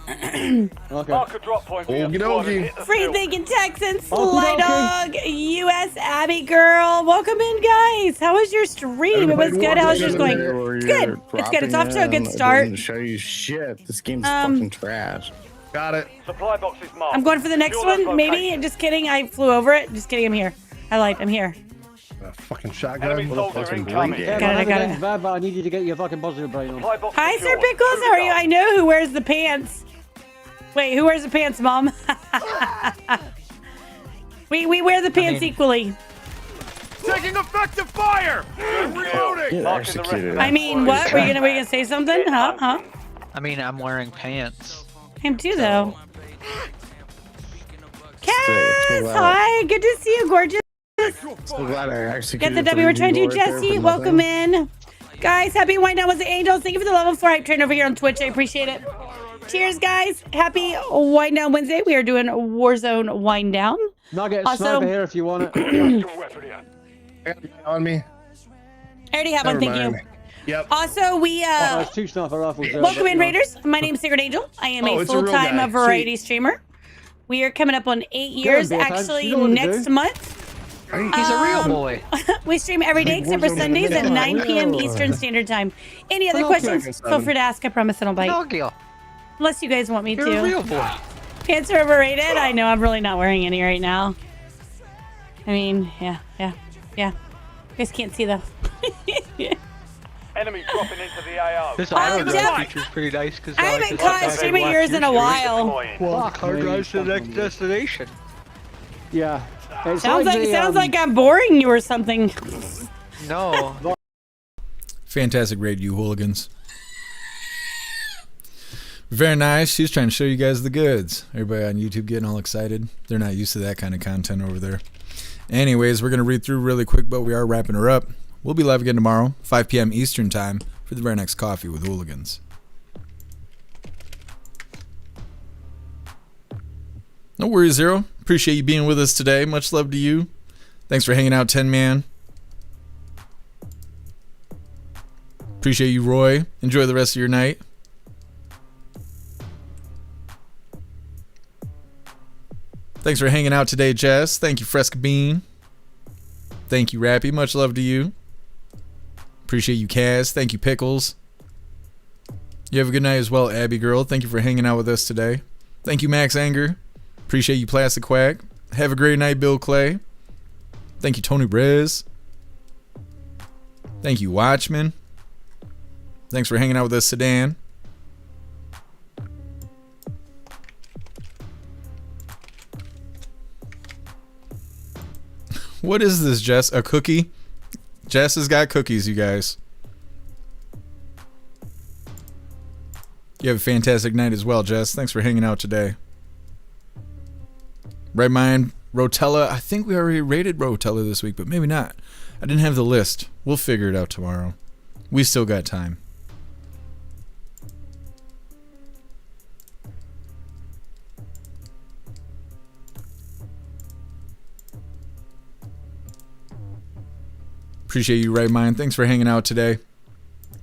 Okay. Mark a drop point. Free thinking Texan, Sly Dog, US Abby Girl. Welcome in, guys. How was your stream? It was good. How's yours going? Good. It's good. It's off to a good start. To show you shit. This game's fucking trash. Got it. Supply box is marked. I'm going for the next one, maybe. Just kidding. I flew over it. Just kidding. I'm here. I'm here. Fucking shotgun. I got it. I need you to get your fucking positive brain on. Hi, Sir Pickles. How are you? I know who wears the pants. Wait, who wears the pants, Mom? we wear the pants equally. Taking effective fire. Reloading. I mean, what? Were you gonna say something? Huh? I mean, I'm wearing pants. Him too, though. Cass, hi. Good to see you, gorgeous. So glad I Get executed. the W we're trying to do, Jesse. Welcome in. Guys, happy wind down with the Angels. Thank you for the level 4 hype train over here on Twitch. I appreciate it. Cheers, guys. Happy wind down Wednesday. We are doing Warzone wind down. Nugget, sniper here if you want it. On me. I already have one, thank you. Yep. Also, we there's 2 sniper rifles there. welcome in, Raiders. My name's Sacred Angel. I am a full-time variety streamer. We are coming up on 8 years, actually next month. He's a real boy. We stream every day except for Sundays at 9 p.m. Eastern Standard Time. Any other questions? Feel free to ask. I promise I don't bite. Unless you guys want me to. You're a real boy. Pants are overrated. I know. I'm really not wearing any right now. I mean, yeah. You guys can't see though. Enemy dropping into the AO. This auto feature's pretty nice because I haven't caught a stream of yours in a while. Fuck, hard drives to the next destination. Yeah. Sounds like I'm boring you or something. No. Fantastic raid, you hooligans. Very nice. She's trying to show you guys the goods. Everybody on YouTube getting all excited. They're not used to that kind of content over there. Anyways, we're going to read through really quick, but we are wrapping her up. We'll be live again tomorrow, 5 p.m. Eastern Time, for the very next Coffee with Hooligans. No worries, Zero. Appreciate you being with us today. Much love to you. Thanks for hanging out, 10-man. Appreciate you, Roy. Enjoy the rest of your night. Thanks Thanks for hanging out today, Jess. Thank you, Fresca Bean. Thank you, Rappy. Much love to you. Appreciate you, Kaz. Thank you, Pickles. You have a good night as well, Abby Girl. Thank you for hanging out with us today. Thank you, Max Anger. Appreciate you, Plastic Quack. Have a great night, Bill Clay. Thank you, Tony Brez. Thank you, Watchman. Thanks for hanging out with us, Sedan. What is this, Jess? A cookie? Jess has got cookies, you guys. You have a fantastic night as well, Jess. Thanks for hanging out today. Right Mind, Rotella. I think we already rated Rotella this week, but maybe not. I didn't have the list. We'll figure it out tomorrow. We still got time. Appreciate you, Right Mind. Thanks for hanging out today.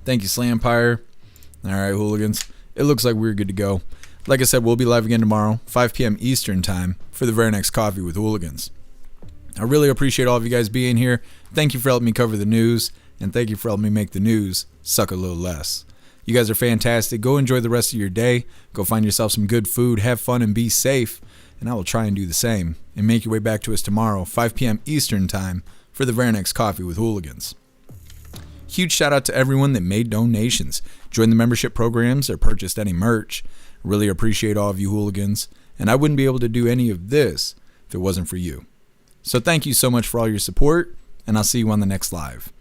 Thank you, Slampire. All right, hooligans. It looks like we're good to go. Like I said, we'll be live again tomorrow, 5 p.m. Eastern time, for the very next Coffee with Hooligans. I really appreciate all of you guys being here. Thank you for helping me cover the news, and thank you for helping me make the news suck a little less. You guys are fantastic. Go enjoy the rest of your day. Go find yourself some good food, have fun, and be safe. And I will try and do the same. And make your way back to us tomorrow, 5 p.m. Eastern time, for the very next Coffee with Hooligans. Huge shout out to everyone that made donations, joined the membership programs, or purchased any merch. Really appreciate all of you hooligans, and I wouldn't be able to do any of this if it wasn't for you. So thank you so much for all your support, and I'll see you on the next live.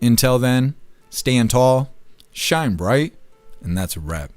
Until then, stand tall, shine bright, and that's a wrap.